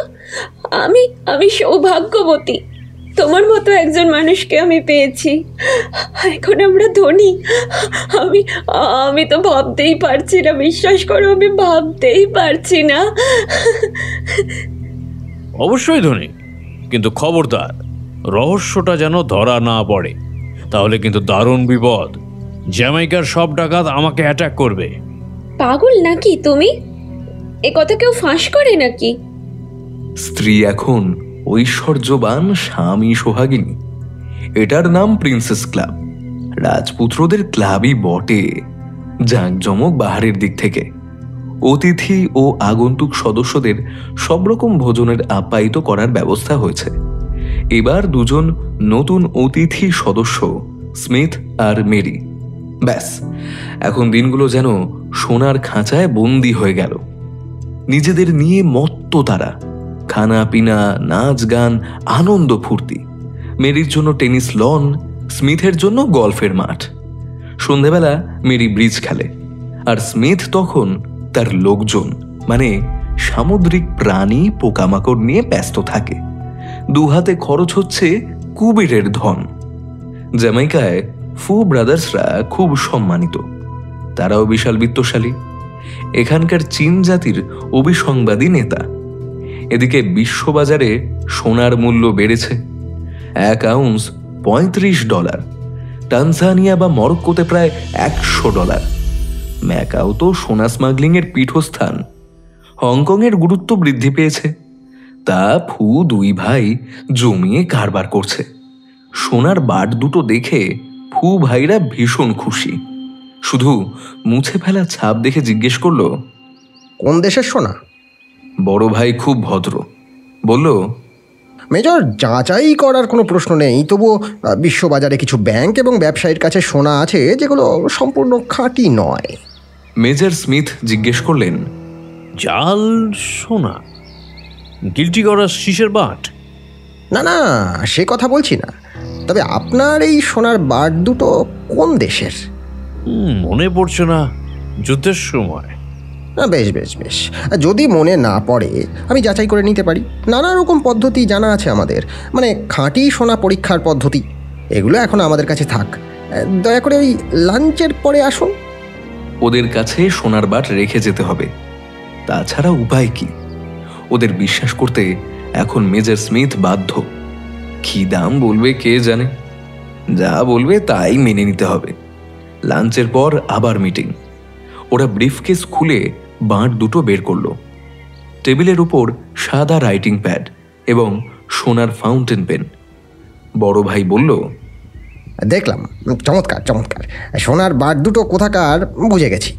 আমি সৌভাগ্যবতী। তোমার মতো একজন মানুষকে আমি পেয়েছি। এখন আমরা ধনী। আমি তো ভাবতেই পারছি না। বিশ্বাস করো, আমি ভাবতেই পারছি না। অবশ্যই ধনী, কিন্তু খবরদার রহস্যটা যেন ধরা না পড়ে, তাহলে কিন্তু দারুণ বিপদ। জ্যামাইকার সব ডাকাত আমাকে অ্যাটাক করবে। পাগল নাকি তুমি? এ কথা কেউ ফাঁস করে নাকি? স্ত্রী এখন ঐশ্বর্যবান স্বামী সোহাগিনী। এটার নাম প্রিন্সেস ক্লাব। রাজপুত্রদের ক্লাবই বটে। জাঁকজমক বাহারের দিক থেকে অতিথি ও আগন্তুক সদস্যদের সব রকম ভোজনের আপ্যায়িত করার ব্যবস্থা হয়েছে। এবার দুজন নতুন অতিথি সদস্য, স্মিথ আর মেরি। ব্যাস, এখন দিনগুলো যেন সোনার খাঁচায় বন্দি হয়ে গেল। নিজেদের নিয়ে মত্ত তারা। খানা পিনা, নাচ গান, আনন্দ ফুর্তি। মেরির জন্য টেনিস লন, স্মিথের জন্য গল্ফের মাঠ। সন্ধেবেলা মেরি ব্রিজ খেলে, আর স্মিথ তখন তার লোকজন মানে সামুদ্রিক প্রাণী পোকামাকড় নিয়ে ব্যস্ত থাকে। দুহাতে খরচ হচ্ছে কুবেরের ধন। জ্যামাইকায় ফু ব্রাদার্সরা খুব সম্মানিত। তারাও বিশাল বিত্তশালী, এখানকার চীন জাতির অভিসংবাদী নেতা। এদিকে বিশ্ববাজারে সোনার মূল্য বেড়েছে। 1 আউন্স $35, টানজানিয়া বা মরক্কোতে প্রায় $100। ম্যাকাও তো সোনা স্মাগলিংয়ের পীঠস্থান। হংকংয়ের গুরুত্ব বৃদ্ধি পেয়েছে। তা ফু দুই ভাই জমিয়ে কারবার করছে। সোনার বাট দুটো দেখে ফু ভাইরা ভীষণ খুশি। শুধু মুছে ফেলা ছাপ দেখে জিজ্ঞেস করলো, কোন দেশের সোনা? বড় ভাই খুব ভদ্র বলল, মেজর, যাচাই করার কোনো প্রশ্ন নেই, তবুও বিশ্ববাজারে কিছু ব্যাংক এবং ব্যবসায়ীর কাছে সোনা আছে যেগুলো সম্পূর্ণ খাঁটি নয়। মেজর স্মিথ জিজ্ঞেস করলেন, জাল সোনা? গিল্টি করা শীষের বাট? না না, সে কথা বলছি না। তবে আপনার এই সোনার বার দুটো কোন দেশের? মনে পড়ছে না। যুদ্ধের সময়। বেশ বেশ বেশ, যদি মনে না পড়ে আমি যাচাই করে নিতে পারি। নানা রকম পদ্ধতি জানা আছে আমাদের, মানে খাঁটি সোনা পরীক্ষার পদ্ধতি। এগুলো এখন আমাদের কাছে থাক। দয়া করে ওই লাঞ্চের পরে আসুন। ওদের কাছে সোনার বাট রেখে যেতে হবে, তাছাড়া উপায় কি? ওদের বিশ্বাস করতে এখন মেজর স্মিথ বাধ্য। কি দাম বলবে কে জানে, যা বলবে তাই মেনে নিতে হবে। লাঞ্চের পর আবার মিটিং। ওরা ব্রিফকেস খুলে বাঁট দুটো বের করলো। টেবিলের উপর সাদা রাইটিং প্যাড এবং সোনার ফাউন্টেন পেন। বড় ভাই বলল, দেখলাম, চমৎকার চমৎকার। সোনার বার দুটো কোথাকার বুঝে গেছি।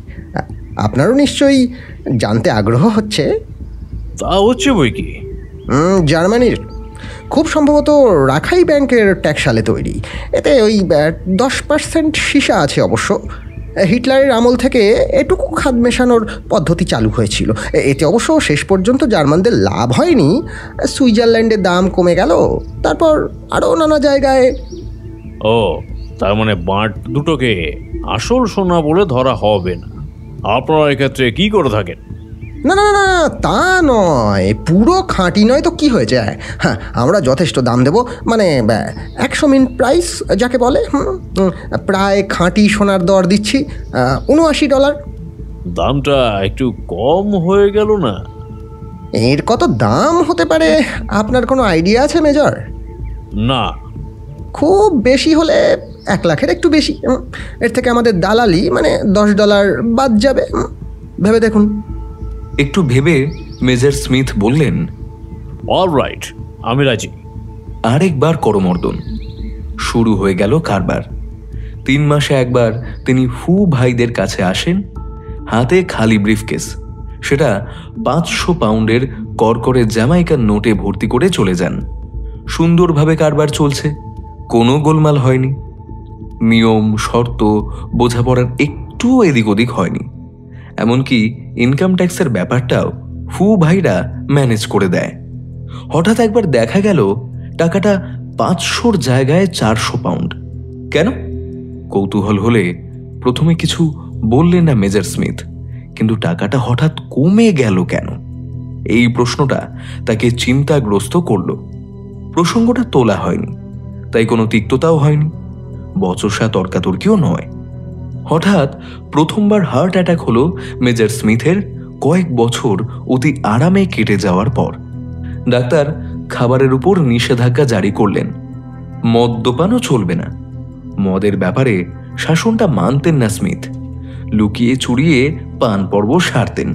আপনারও নিশ্চয়ই জানতে আগ্রহ হচ্ছে। তা হচ্ছে বই কি। জার্মানির, খুব সম্ভবত রাখাই ব্যাংকের ট্যাক্সালে তৈরি। এতে ওই 10% সীসা আছে অবশ্য। হিটলারের আমল থেকে এটুকু খাদ মেশানোর পদ্ধতি চালু হয়েছিল। এতে অবশ্য শেষ পর্যন্ত জার্মানদের লাভ হয়নি। সুইজারল্যান্ডের দাম কমে গেল, তারপর আরও নানা জায়গায়। ও, তার মানে বাঁট দুটোকে আসল সোনা বলে ধরা হবে না। আপনারা এক্ষেত্রে কি করে থাকেন? না না না, তা নয়। পুরো খাঁটি নয় তো কি হয়েছে? হ্যাঁ, আমরা যথেষ্ট দাম দেব, মানে 100 মিনিট প্রাইস যাকে বলে। প্রায় খাঁটি সোনার দর দিচ্ছি $79। দামটা একটু কম হয়ে গেল না? এর কত দাম হতে পারে আপনার কোনো আইডিয়া আছে মেজর? না। খুব বেশি হলে 1 লাখের একটু বেশি। এর থেকে আমাদের দালালি মানে $10 বাদ যাবে। ভেবে দেখুন। একটু ভেবে মেজর স্মিথ বললেন, অলরাইট, আমি রাজি। আরেকবার করমর্দন শুরু হয়ে গেল কারবার। 3 মাসে একবার তিনি ফু ভাইদের কাছে আসেন, হাতে খালি ব্রিফকেস। সেটা 500 পাউন্ডের করকরে জ্যামাইকার নোটে ভর্তি করে চলে যান। সুন্দরভাবে কারবার চলছে, কোনো গোলমাল হয়নি। নিয়ম, শর্ত, বোঝাপড়ার একটু এদিক ওদিক হয়নি। এমনকি ইনকাম ট্যাক্সের ব্যাপারটাও ফু ভাইরা ম্যানেজ করে দেয়। হঠাৎ একবার দেখা গেল টাকাটা 500-র জায়গায় 400 পাউন্ড। কেন? কৌতূহল হলে প্রথমে কিছু বললেন না মেজর স্মিথ, কিন্তু টাকাটা হঠাৎ কমে গেল কেন, এই প্রশ্নটা তাকে চিন্তাগ্রস্ত করল। প্রসঙ্গটা তোলা হয়নি, তাই কোনো তিক্ততাও হয়নি, বচসা তর্কাতর্কিও নয়। হঠাৎ প্রথমবার হার্ট অ্যাটাক হলো মেজর স্মিথের কয়েক বছর অতি আরামে কেটে যাওয়ার পর। ডাক্তার খাবারের উপর নিষেধাজ্ঞা জারি করলেন, মদ্যপানও চলবে না। মদের ব্যাপারে শাসনটা মানতেন না স্মিথ, লুকিয়ে চুরিয়ে পান পর্ব সারতেন।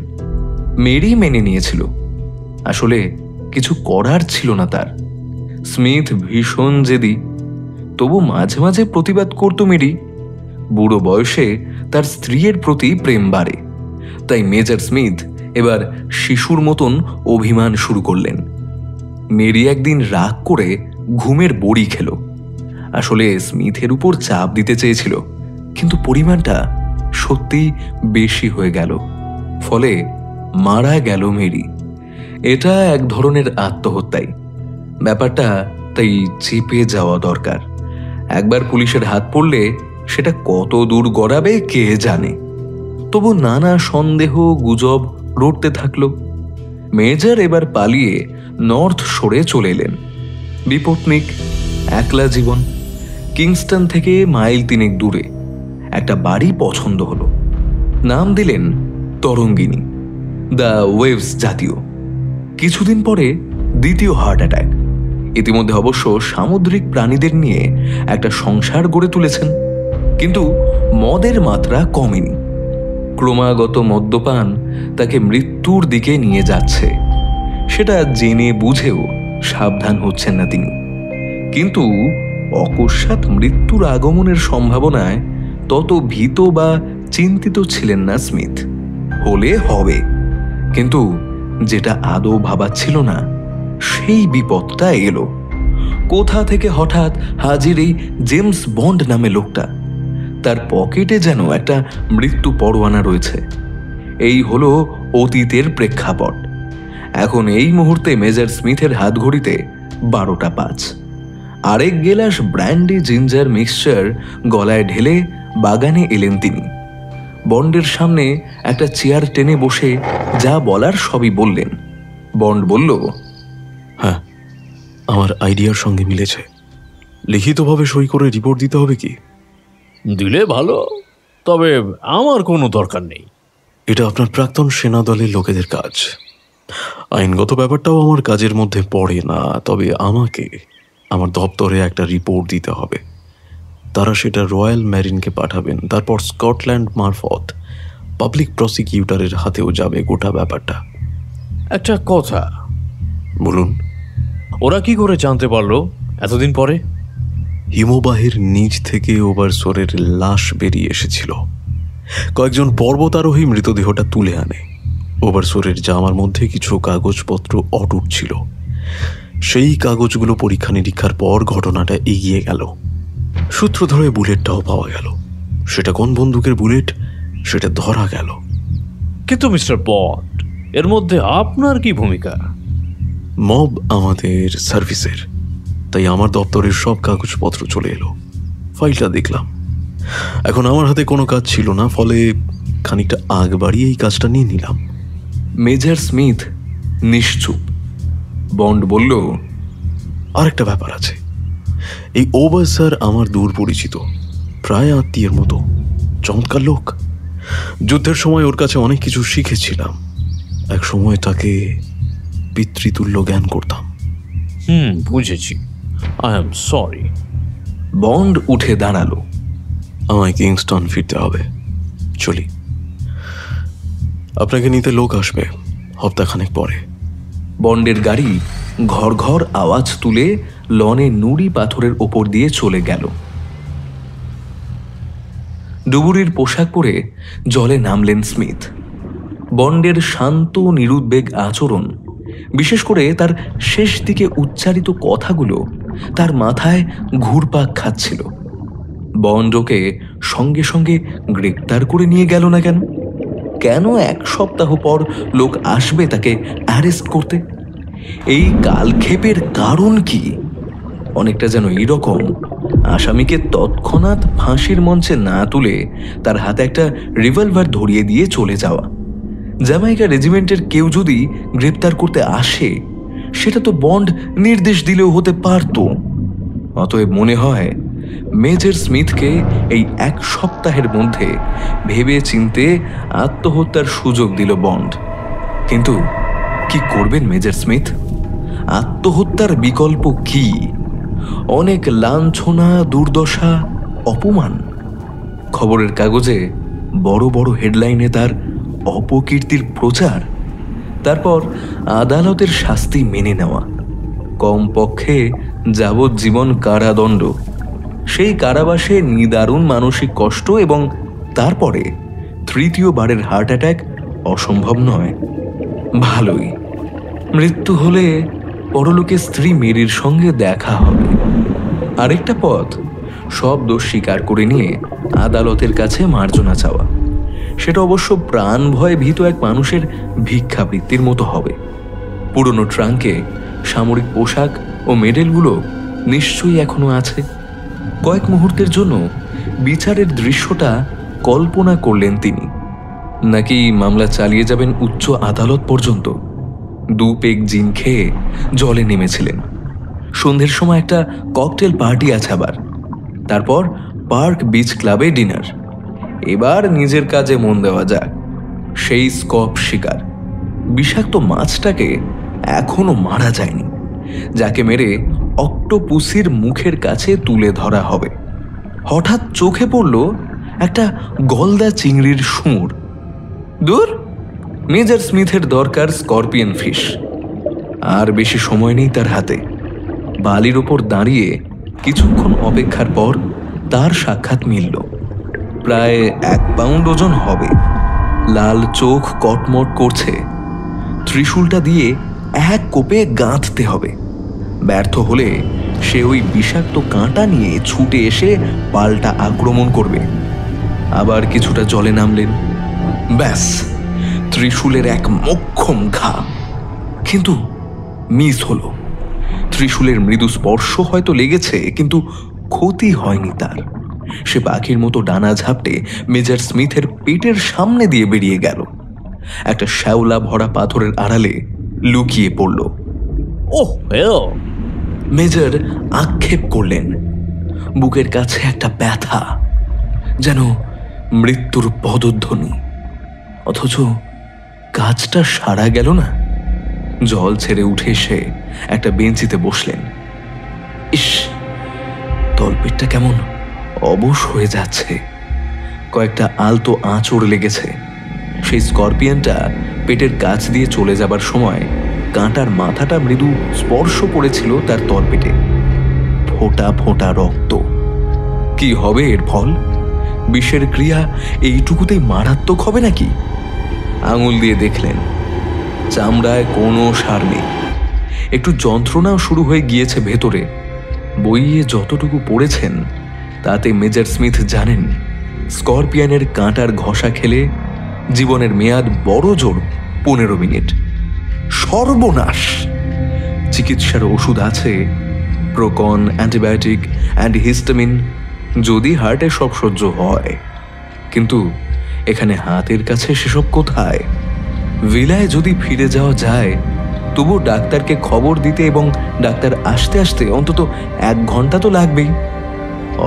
মেরি মেনে নিয়েছিল, আসলে কিছু করার ছিল না তার। স্মিথ ভীষণ জেদি, তবু মাঝে মাঝে প্রতিবাদ করত মেরি। বুড়ো বয়সে তার স্ত্রীর প্রতি প্রেম বাড়ে, তাই মেজর স্মিথ এবার শিশুর মতন অভিমান শুরু করলেন। মেরি একদিন রাগ করে ঘুমের বড়ি খেল। আসলে স্মিথের উপর চাপ দিতে চেয়েছিল, কিন্তু পরিমাণটা সত্যি বেশি হয়ে গেল, ফলে মারা গেল মেরি। এটা এক ধরনের আত্মহত্যাই। ব্যাপারটা তাই চেপে যাওয়া দরকার। একবার পুলিশের হাত পড়লে সেটা কত দূর গড়াবে কে জানে। তবু নানা সন্দেহ গুজব রটতে থাকলো। মেজর এবার পালিয়ে নর্থ শোরে চলে এলেন। বিপত্নিক, একলা জীবন। কিংস্টন থেকে মাইল 3 দূরে একটা বাড়ি পছন্দ হলো। নাম দিলেন তরঙ্গিনী, দ্য ওয়েভস জাতীয়। কিছুদিন পরে দ্বিতীয় হার্ট অ্যাটাক। ইতিমধ্যে অবশ্য সামুদ্রিক প্রাণীদের নিয়ে একটা সংসার গড়ে তুলেছেন, কিন্তু মদের মাত্রা কমেনি। ক্রমাগত মদ্যপান তাকে মৃত্যুর দিকে নিয়ে যাচ্ছে। সেটা জেনে বুঝেও সাবধান হচ্ছেন না তিনি। কিন্তু অকস্মাৎ মৃত্যুর আগমনের সম্ভাবনায় তত ভীত বা চিন্তিত ছিলেন না স্মিথ। হলে হবে, কিন্তু যেটা আদৌ ভাবাচ্ছিল না সেই বিপদটা এলো। কোথা থেকে হঠাৎ হাজির এই জেমস বন্ড নামে লোকটা। তার পকেটে যেন একটা মৃত্যু পরোয়ানা রয়েছে। এই হলো অতীতের প্রেক্ষাপট। এখন এই মুহূর্তে মেজর স্মিথের হাত ঘড়িতে 12টা 5। আরেক গেলাস ব্র্যান্ডি জিঞ্জার মিক্সচার গলায় ঢেলে বাগানে এলেন তিনি। বন্ডের সামনে একটা চেয়ার টেনে বসে যা বলার সবই বললেন। বন্ড বলল, হ্যাঁ, আমার আইডিয়ার সঙ্গে মিলেছে। লিখিতভাবে সই করে রিপোর্ট দিতে হবে কি? দিলে ভালো, তবে আমার কোনো দরকার নেই। এটা আপনার প্রাক্তন সেনা দলের লোকেদের কাজ। আইনগত ব্যাপারটাও আমার কাজের মধ্যে পড়ে না, তবে আমাকে আমার দপ্তরে একটা রিপোর্ট দিতে হবে। তারা সেটা রয়্যাল ম্যারিনকে পাঠাবেন, তারপর স্কটল্যান্ড মারফত পাবলিক প্রসিকিউটরের হাতেও যাবে গোটা ব্যাপারটা। একটা কথা বলুন। ওরা কি করে জানতে পারলো এতদিন পরে? হিমবাহের নিচ থেকে ওভারসোরের লাশ বেরিয়ে এসেছিল। কয়েকজন পর্বতারোহী মৃতদেহটা তুলে আনে। ওভারসোরের জামার মধ্যে কিছু কাগজপত্র অটুট ছিল। সেই কাগজগুলো পরীক্ষা নিরীক্ষার পর ঘটনাটা এগিয়ে গেল। সূত্র ধরে বুলেটটাও পাওয়া গেল। সেটা কোন বন্দুকের বুলেট সেটা ধরা গেল। কিন্তু মিস্টার বন্ড, এর মধ্যে আপনার কি ভূমিকা? মব আমাদের সার্ভিসের, তাই আমার দপ্তরের সব কাগজপত্র চলে এলো। ফাইলটা দেখলাম। এখন আমার হাতে কোনো কাজ ছিল না, ফলে খানিকটা আগ বাড়িয়ে এই কাজটা নিয়ে নিলাম। মেজর স্মিথ নিশ্চুপ। বন্ড বলল, আরেকটা ব্যাপার আছে। এই ওভার স্যার আমার দূর পরিচিত, প্রায় আত্মীয়ের মতো। চমৎকার লোক। যুদ্ধের সময় ওর কাছে অনেক কিছু শিখেছিলাম। এক সময় তাকে পিতৃতুল্য জ্ঞান করতাম। বুঝেছি। I am sorry. বন্ড উঠে দাঁড়ালো। আমায় কিংস্টন ফিরতে হবে, চলি। আপনাকে নিতে লোক আসবে সপ্তাহখানেক পরে। বন্ডের গাড়ি ঘর ঘর আওয়াজ তুলে লনে নুড়ি পাথরের ওপর দিয়ে চলে গেল। ডুবুরির পোশাক পরে জলে নামলেন স্মিথ। বন্ডের শান্ত নিরুদ্বেগ আচরণ, বিশেষ করে তার শেষ দিকে উচ্চারিত কথাগুলো তার মাথায় ঘুরপাক খাচ্ছিল। বন্ড ওকে সঙ্গে সঙ্গে গ্রেপ্তার করে নিয়ে গেল না কেন? কেন 1 সপ্তাহ পর লোক আসবে তাকে অ্যারেস্ট করতে? এই কালক্ষেপের কারণ কি? অনেকটা যেন এইরকম, আসামিকে তৎক্ষণাৎ ফাঁসির মঞ্চে না তুলে তার হাতে একটা রিভলভার ধরিয়ে দিয়ে চলে যাওয়া। জ্যামাইকা রেজিমেন্টের কেউ যদি গ্রেপ্তার করতে আসে, সেটা তো বন্ড নির্দেশ দিলেও হতে পারত। অতএব মনে হয় মেজর স্মিথকে এই 1 সপ্তাহের মধ্যে ভেবে চিনতে আত্মহত্যার সুযোগ দিল বন্ড। কিন্তু কি করবেন মেজর স্মিথ? আত্মহত্যার বিকল্প কি? অনেক লাঞ্ছনা, দুর্দশা, অপমান। খবরের কাগজে বড় বড় হেডলাইনে তার অপকীর্তির প্রচার, তারপর আদালতের শাস্তি মেনে নেওয়া, কমপক্ষে যাবজ্জীবন কারাদণ্ড, সেই কারাবাসে নিদারুণ মানসিক কষ্ট এবং তারপরে 3য়-বারের হার্ট অ্যাটাক অসম্ভব নয়। ভালোই, মৃত্যু হলে পরলোকে স্ত্রী মেরির সঙ্গে দেখা হবে। আরেকটা পথ, সব দোষ স্বীকার করে নিয়ে আদালতের কাছে মার্জনা চাওয়া। সেটা অবশ্য প্রাণ ভয়ে ভীত এক মানুষের ভিক্ষাবৃত্তির মতো হবে। পুরনো ট্রাঙ্কে সামরিক পোশাক ও মেডেলগুলো নিশ্চয়ই এখনো আছে। কয়েক মুহূর্তের জন্য বিচারের দৃশ্যটা কল্পনা করলেন তিনি। নাকি মামলা চালিয়ে যাবেন উচ্চ আদালত পর্যন্ত। 2 পেগ জিন খেয়ে জলে নেমেছিলেন। সন্ধ্যের সময় একটা ককটেল পার্টি আছে আবার, তারপর পার্ক বিচ ক্লাবে ডিনার। এবার নিজের কাজে মন দেওয়া যাক। সেই স্কপ শিকার, বিষাক্ত মাছটাকে এখনো মারা যায়নি, যাকে মেরে অক্টোপুসির মুখের কাছে তুলে ধরা হবে। হঠাৎ চোখে পড়ল একটা গলদা চিংড়ির সুর। দূর, মেজর স্মিথের দরকার স্করপিয়ন ফিশ। আর বেশি সময় নেই তার হাতে। বালির ওপর দাঁড়িয়ে কিছুক্ষণ অপেক্ষার পর তার সাক্ষাৎ মিলল। প্রায় 1 পাউন্ড ওজন হবে। লাল চোখ কটমট করছে। ত্রিশূলটা দিয়ে 1 কোপে গাঁথতে হবে। ব্যর্থ হলে সে ওই বিষাক্ত কাঁটা নিয়ে ছুটে এসে পাল্টা আক্রমণ করবে। আবার কিছুটা জলে নামলেন। ব্যাস, ত্রিশূলের এক মোক্ষম ঘা। কিন্তু মিস হলো। ত্রিশূলের মৃদু স্পর্শ হয়তো লেগেছে, কিন্তু ক্ষতি হয়নি তার। সে পাখির মতো ডানা ঝাপটে মেজর স্মিথের পেটের সামনে দিয়ে বেরিয়ে গেল। একটা শ্যাওলা ভরা পাথরের আড়ালে লুকিয়ে পড়ল। ওহ হেল! মেজর আক্ষেপ করলেন। বুকের কাছে একটা ব্যথা, যেন মৃত্যুর পদধ্বনি। অথচ কাজটা সারা গেল না। জল ছেড়ে উঠে এসে একটা বেঞ্চিতে বসলেন। ইস, তলপেটটা কেমন অবশ হয়ে যাচ্ছে। কয়েকটা আলতো আঁচড় লেগেছে। সেই স্করপিয়নটা পেটের কাছ দিয়ে চলে যাবার সময় কাঁটার মাথাটা মৃদু স্পর্শ করেছিল তার তলপেটে। ফোঁটা ফোঁটা রক্ত। কি হবে এর ফল? বিষের ক্রিয়া এইটুকুতেই মারাত্মক হবে নাকি? আঙুল দিয়ে দেখলেন, চামড়ায় কোনো সার নেই। একটু যন্ত্রণাও শুরু হয়ে গিয়েছে ভেতরে। বইয়ে যতটুকু পড়েছেন তাতে মেজর স্মিথ জানেন, স্করপিয়নের কাঁটার ঘষা খেলে জীবনের মেয়াদ বড় জোর 15 মিনিট। সর্বনাশ! চিকিৎসার ওষুধ আছে, প্রোকন, অ্যান্টিবায়োটিক, অ্যান্টিহিস্টামিন, যদি হার্টে সব সহ্য হয়। কিন্তু এখানে হাতের কাছে সেসব কোথায়? ভিলায় যদি ফিরে যাওয়া যায়, তবু ডাক্তারকে খবর দিতে এবং ডাক্তার আসতে আসতে অন্তত 1 ঘন্টা তো লাগবেই।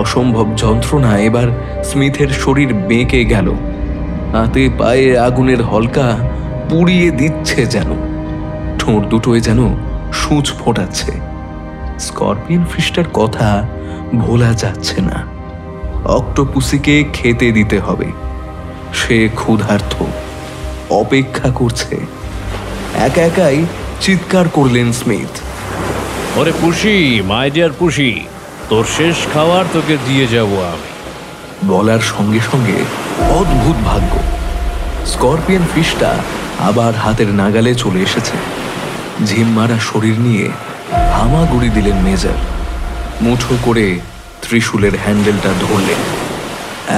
অসম্ভব যন্ত্রণা। এবার স্মিথের শরীর বেঁকে গেল। হাতে পায়ে আগুনের হলকা পুড়িয়ে দিচ্ছে যেন। ঠোঁট দুটোয় যেন সূচ ফোটাচ্ছে। স্করপিয়ন ফিশটার কথা ভোলা যাচ্ছে না। অক্টোপুসিকে খেতে দিতে হবে। সে ক্ষুধার্ত, অপেক্ষা করছে। একা একাই চিৎকার করলেন স্মিথ। ওরে পুষি, মাই ডিয়ার পুষি, তোর শেষ খাবার তোকে দিয়ে যাব আমি। বলার সঙ্গে সঙ্গে অদ্ভুত ভাগ্য, স্করপিয়ন ফিশটা আবার হাতের নাগালে চলে এসেছে। ঝিম মারা শরীর নিয়ে হামাগুড়ি দিলেন মেজর। মুঠো করে ত্রিশূলের হ্যান্ডেলটা ধরলেন।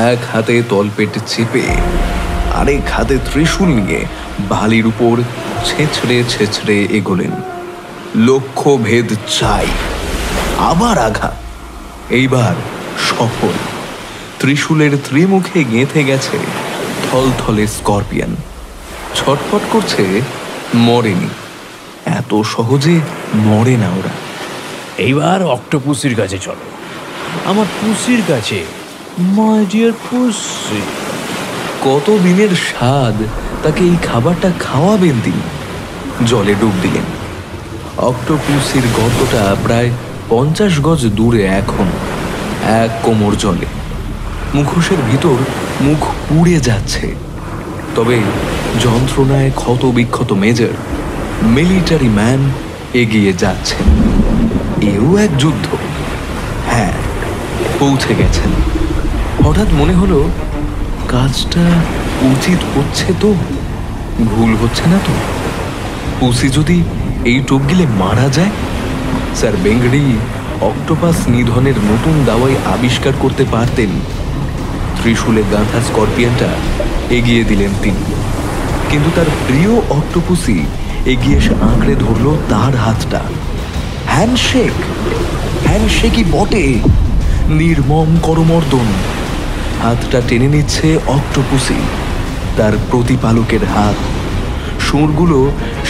1 হাতে তলপেট চেপে আরেক হাতে ত্রিশূল নিয়ে বালির উপর ছেঁচড়ে ছেঁচড়ে এগোলেন। লক্ষ্য ভেদ চাই। আবার আঘাত, এইবার সফল। ত্রিশূলের ত্রিমুখে গেঁথে গেছে থলথলে স্করপিয়ন। ছটফট করছে, মরেনি। এত সহজে মরে না ওরা। এইবার অক্টোপুসির কাছে চলো, আমার পুসির কাছে। My dear pussy. কত দিনের স্বাদ তাকে এই খাবারটা খাওয়াবেন তিনি। জলে ডুব দিলেন। অক্টোপুসির গর্তটা প্রায় 50 গজ দূরে এখন, এক কোমর জলে। মুখোশের ভিতর মুখ পুড়ে যাচ্ছে। তবে যন্ত্রণায় ক্ষত বিক্ষত মেজর, মিলিটারি ম্যান এগিয়ে যাচ্ছেন। এও এক যুদ্ধ। হ্যাঁ, পৌঁছে গেছেন। হঠাৎ মনে হলো, কাজটা উচিত হচ্ছে তো, ভুল হচ্ছে না তো? পুসি যদি এই টোপ গিলে মারা যায়? স্যার বেঙ্গড়ি অক্টোপাস নিধনের নতুন দাওয়াই আবিষ্কার করতে পারতেন। ত্রিশূলে গাঁথা স্করপিয়নটা এগিয়ে দিলেন তিনি। কিন্তু তার প্রিয় অক্টোপুসি এগিয়ে এসে আঁকড়ে ধরল তার হাতটা। হ্যান্ডশেক, হ্যান্ডশেকই বটে। নির্মম করমর্দন। হাতটা টেনে নিচ্ছে অক্টোপুসি, তার প্রতিপালকের হাত। সুরগুলো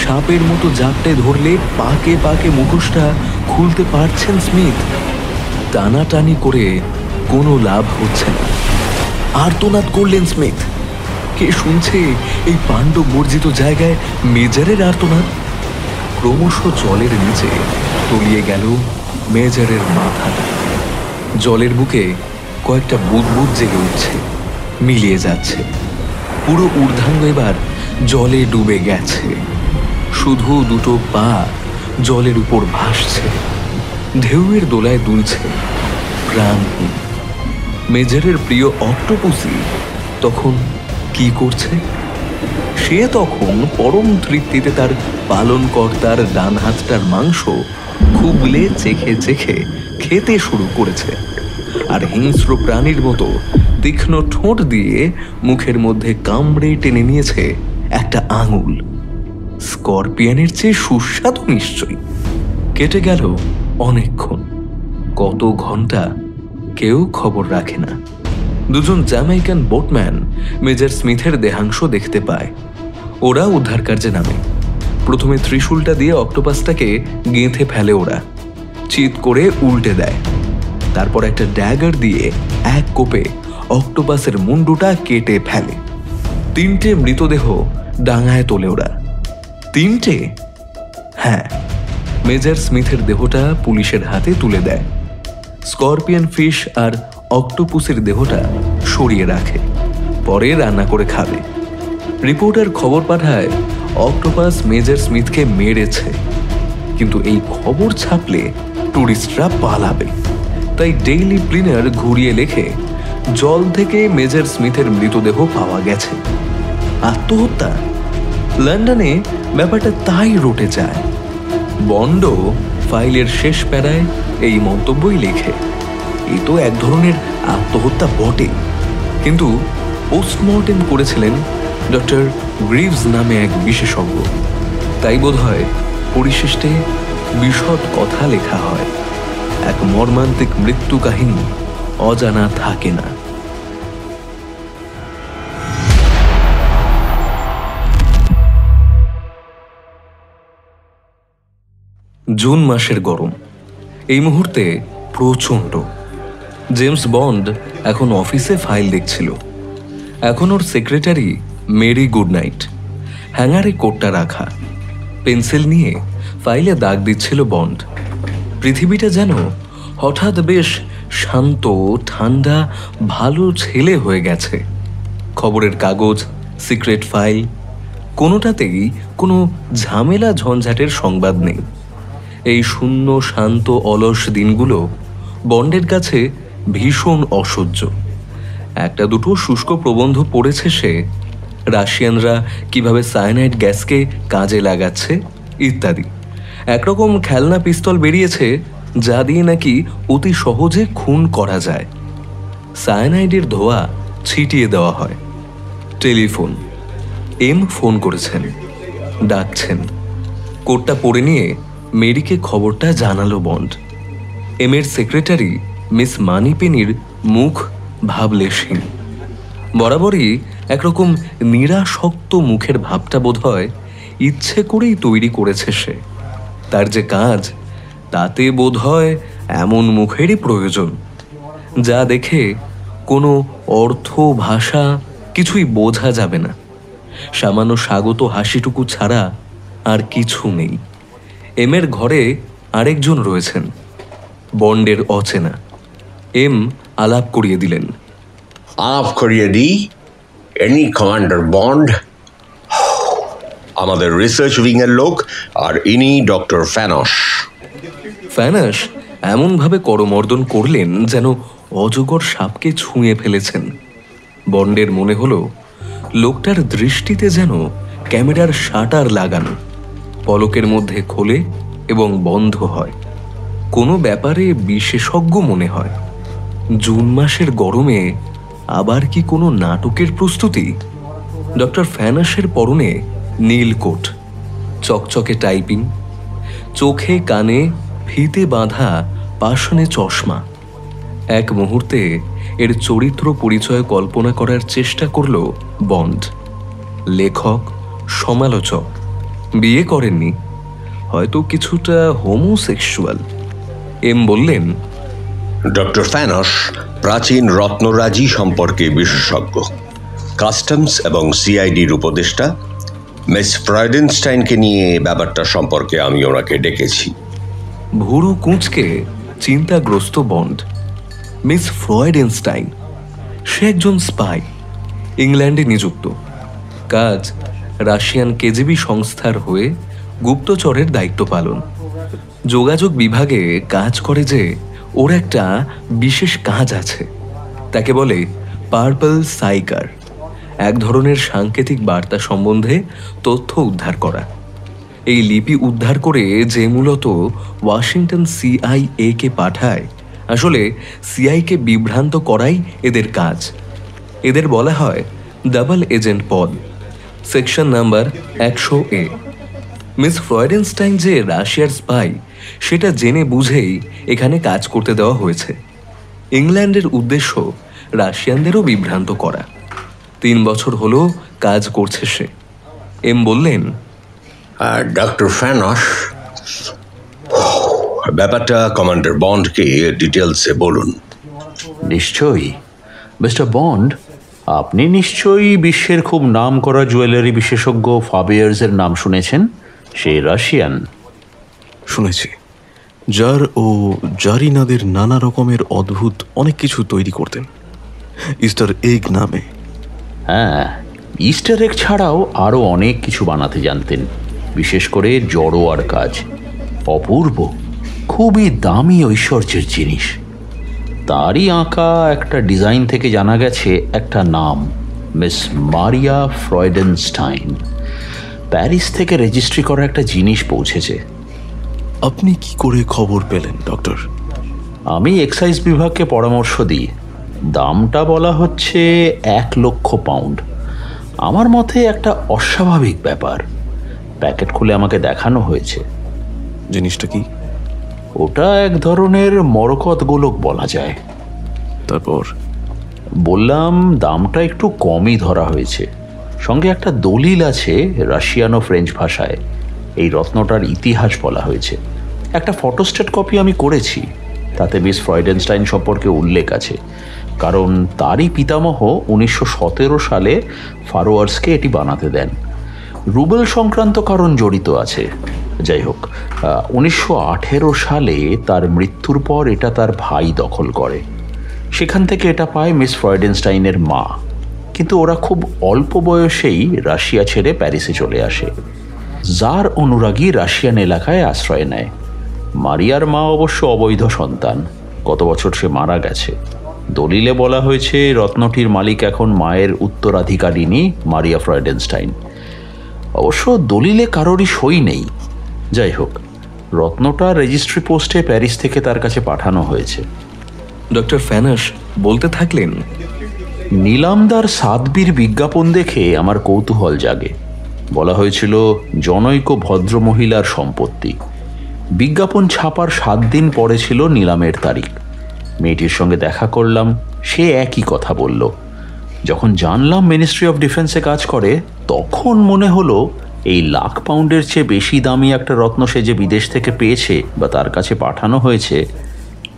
সাপের মতো জাপটে ধরলে পাকে পাকে মুখোশটা খুলতে পারছেন স্মিথ। টানাটানি করে কোনো লাভ হচ্ছে না। আর্তনাদ করলেন স্মিথ। কে শুনছে এই পাণ্ডব বর্জিত জায়গায় মেজরের আর্তনাদ? ক্রমশ জলের নিচে তলিয়ে গেল মেজরের মাথাটা। জলের বুকে কয়েকটা বুদবুদ জেগে উঠছে, মিলিয়ে যাচ্ছে। পুরো ঊর্ধ্বাঙ্গ এবার জলে ডুবে গেছে। শুধু দুটো পা জলের উপর ভাসছে, ঢেউয়ের দোলায় দুলছে, প্রাণহীন। মেজরের প্রিয় অক্টোপুসি তখন কি করছে? সে তখন পরম তৃপ্তিতে তার পালনকর্তার ডান হাতটার মাংস খুবলে চেখে চেখে খেতে শুরু করেছে। আর হিংস্র প্রাণীর মতো তীক্ষ্ণ ঠোঁট দিয়ে মুখের মধ্যে কামড়ে টেনে নিয়েছে একটা আঙুল। স্করপিয়নের চেয়ে সুস্বাদু নিশ্চয়ই। কেটে গেল অনেকক্ষণ, কত ঘন্টা কেউ খবর রাখে না। দুজন জ্যামাইকান বোটম্যান মেজর স্মিথের দেহাংশ দেখতে পায়। ওরা উদ্ধার কার্যে নামে। প্রথমে ত্রিশূলটা দিয়ে অক্টোপাসটাকে গেঁথে ফেলে ওরা, চিৎ করে উল্টে দেয়। তারপর একটা ড্যাগার দিয়ে এক কোপে অক্টোপাসের মুন্ডুটা কেটে ফেলে। 3টে মৃতদেহ ডাঙায় তোলে ওরা। 3টে? হ্যাঁ, মেজর স্মিথের দেহটা পুলিশের হাতে তুলে দেয়। স্করপিয়ন ফিশ আর অক্টোপুসের দেহটা সরিয়ে রাখে, পরে রান্না করে খাবে। রিপোর্টার খবর পাঠায় অক্টোপাস মেজর স্মিথকে মেরেছে। কিন্তু এই খবর ছাপলে টুরিস্টরা পালাবে। তাই ডেইলি প্রিনার ঘুরিয়ে লেখে, জল থেকে মেজর স্মিথের মৃতদেহ পাওয়া গেছে। আত্মহত্যা? লন্ডনে ব্যাপারটা তাই রটে যায়। বন্ড ফাইলের শেষ প্যারায় এই মন্তব্যই লেখে। এ তো এক ধরনের আত্মহত্যা বটে, কিন্তু পোস্টমর্টেম করেছিলেন ডক্টর গ্রিভস নামে এক বিশেষজ্ঞ। তাই বোধ হয় পরিশেষ্টে বিশদ কথা লেখা হয়। এক মর্মান্তিক মৃত্যু কাহিনী অজানা থাকে না। জুন মাসের গরম এই মুহূর্তে প্রচণ্ড। জেমস বন্ড এখন অফিসে ফাইল দেখছিল। এখন ওর সেক্রেটারি মেরি গুডনাইট হ্যাঙ্গারে কোটটা রাখা। পেন্সিল নিয়ে ফাইলে দাগ দিচ্ছিল বন্ড। পৃথিবীটা যেন হঠাৎ বেশ শান্ত, ঠান্ডা, ভালো ছেলে হয়ে গেছে। খবরের কাগজ, সিক্রেট ফাইল, কোনোটাতেই কোনো ঝামেলা ঝঞ্ঝাটের সংবাদ নেই। এই শূন্য, শান্ত, অলস দিনগুলো বন্ডের কাছে ভীষণ অসহ্য। একটা দুটো শুষ্ক প্রবন্ধ পড়েছে সে, রাশিয়ানরা কিভাবে সায়ানাইড গ্যাসকে কাজে লাগাচ্ছে ইত্যাদি। একরকম খেলনা পিস্তল বেরিয়েছে যা দিয়ে নাকি অতি সহজে খুন করা যায়। সায়ানাইডের ধোঁয়া ছিটিয়ে দেওয়া হয়। টেলিফোন। এম ফোন করেছেন, ডাকছেন। কোডটা পড়ে নিয়ে মেরিকে খবরটা জানালো বন্ড। এম এর সেক্রেটারি মিস মানিপেনির মুখ ভাবলেশহীন। বরাবরই একরকম নিরাসক্ত মুখের ভাবটা বোধ হয় ইচ্ছে করেই তৈরি করেছে সে। তার যে কাজ, তাতে বোধ হয় এমন মুখেরই প্রয়োজন, যা দেখে কোনো অর্থ ভাষা কিছুই বোঝা যাবে না। সামান্য স্বাগত হাসিটুকু ছাড়া আর কিছু নেই। এম এর ঘরে আরেকজন রয়েছেন, বন্ডের অচেনা। এম আলাপ করিয়ে দিলেন। আলাপ করিয়ে দিই। এনি কমান্ডার বন্ড, আমাদের রিসার্চ উইংয়ের লোক, আর ইনি ডক্টর ফ্যানস। ফ্যানাস এমনভাবে করমর্দন করলেন যেন অজগর সাপকে ছুঁয়ে ফেলেছেন। বন্ডের মনে হলো লোকটার দৃষ্টিতে যেন ক্যামেরার শাটার লাগানো, পলকের মধ্যে খোলে এবং বন্ধ হয়। কোনো ব্যাপারে বিশেষজ্ঞ মনে হয়। জুন মাসের গরমে আবার কি কোনো নাটকের প্রস্তুতি? ডক্টর ফ্যানাসের পরনে নীল কোট, চকচকে টাইপিং, চোখে কানে ফিতে বাঁধা পাশনে চশমা। এক মুহূর্তে এর চরিত্র পরিচয় কল্পনা করার চেষ্টা করল বন্ড। লেখক, সমালোচক, বিয়ে করেননি, হয়তো কিছুটা হোমোসেক্সুয়াল। এম বললেন, ডক্টর ফ্যানস প্রাচীন রত্নরাজি সম্পর্কে বিশেষজ্ঞ, কাস্টমস এবং সিআইডির উপদেষ্টা। মিস ফ্রয়েডেনস্টাইনকে নিয়ে ব্যাপারটা সম্পর্কে আমি ওনাকে ডেকেছি। ভুরু কুঁচকে চিন্তাগ্রস্ত বন্ড। মিস ফ্রয়েডেনস্টাইন, সে একজন স্পাই, ইংল্যান্ডে নিযুক্ত। কাজ রাশিয়ান কেজিবি সংস্থার হয়ে গুপ্তচরের দায়িত্ব পালন। যোগাযোগ বিভাগে কাজ করে যে ওর একটা বিশেষ কাজ আছে, তাকে বলে পার্পল সাইকার। এক ধরনের সাংকেতিক বার্তা সম্বন্ধে তথ্য উদ্ধার করা। এই লিপি উদ্ধার করে যে মূলত ওয়াশিংটন সিআইএ কে পাঠায়, আসলে সিআইকে বিভ্রান্ত করাই এদের কাজ। এদের বলা হয় ডাবল এজেন্ট পদ, সেকশন নাম্বার 100A। মিস ফ্রয়েডেনস্টাইন যে রাশিয়ার স্পাই, সেটা জেনে বুঝেই এখানে কাজ করতে দেওয়া হয়েছে। ইংল্যান্ডের উদ্দেশ্য রাশিয়ানদেরও বিভ্রান্ত করা। 3 বছর হলো কাজ করছে সে। এম বললেন, ডক্টর ফ্যানস, ব্যাপারটা কমান্ডার বন্ডকে ডিটেলসে বলুন। নিশ্চয়ই মিস্টার বন্ড, আপনি নিশ্চয়ই বিশ্বের খুব নাম করা জুয়েলারি বিশেষজ্ঞ ফাবিয়ার্সের নাম শুনেছেন। সে রাশিয়ান। শুনেছি, যার ও জারিনাদের নানা রকমের অদ্ভুত অনেক কিছু তৈরি করতেন ইস্টার এগ নামে। হ্যাঁ, ইস্টার এগ ছাড়াও আরও অনেক কিছু বানাতে জানতেন, বিশেষ করে জড়োয়ার কাজ। অপূর্ব, খুবই দামি ঐশ্বর্যের জিনিস। তারই আঁকা একটা ডিজাইন থেকে জানা গেছে একটা নাম, মিস মারিয়া ফ্রয়েডেনস্টাইন। প্যারিস থেকে রেজিস্ট্রি করা একটা জিনিস পৌঁছেছে। আপনি কি করে খবর পেলেন ডক্টর? আমি এক্সাইজ বিভাগকে পরামর্শ দিই। দামটা বলা হচ্ছে 1 লক্ষ পাউন্ড। আমার মতে একটা অস্বাভাবিক ব্যাপার। প্যাকেট খুলে আমাকে দেখানো হয়েছে। জিনিসটা কি? ওটা এক ধরনের মরকত গোলক বলা যায়। তারপর বললাম দামটা একটু কমই ধরা হয়েছে। সঙ্গে একটা দলিল আছে রাশিয়ান ও ফ্রেঞ্চ ভাষায়। এই রত্নটার ইতিহাস বলা হয়েছে। একটা ফটোস্টেট কপি আমি করেছি, তাতে মিস ফ্রয়েডেনস্টাইন সম্পর্কে উল্লেখ আছে, কারণ তারই পিতামহ 1917 সালে ফারোয়ার্সকে এটি বানাতে দেন। রুবেল সংক্রান্ত কারণ জড়িত আছে। যাই হোক, 1918 সালে তার মৃত্যুর পর এটা তার ভাই দখল করে। সেখান থেকে এটা পায় মিস ফ্রয়েডেনস্টাইনের মা। কিন্তু ওরা খুব অল্প বয়সেই রাশিয়া ছেড়ে প্যারিসে চলে আসে। জার অনুরাগী রাশিয়ান এলাকায় আশ্রয় নেয়। মারিয়ার মা অবশ্য অবৈধ সন্তান। গত বছর সে মারা গেছে। দলিলে বলা হয়েছে রত্নটির মালিক এখন মায়ের উত্তরাধিকারিণী মারিয়া ফ্রয়েডেনস্টাইন। অবশ্য দলিলে কারোরই সই নেই। যাই হোক, রত্নটা রেজিস্ট্রি পোস্টে প্যারিস থেকে তার কাছে পাঠানো হয়েছে। ডক্টর ফ্যানাস বলতে থাকলেন, নিলামদার সাদবির বিজ্ঞাপন দেখে আমার কৌতূহল জাগে। বলা হয়েছিল জনৈক ভদ্রমহিলার সম্পত্তি। বিজ্ঞাপন ছাপার 7 দিন পরে ছিল নিলামের তারিখ। মেয়েটির সঙ্গে দেখা করলাম, সে একই কথা বলল। যখন জানলাম মিনিস্ট্রি অফ ডিফেন্সে কাজ করে, তখন মনে হলো এই লাখ পাউন্ডের চেয়ে বেশি দামি একটা রত্ন সে যে বিদেশ থেকে পেয়েছে বা তার কাছে পাঠানো হয়েছে,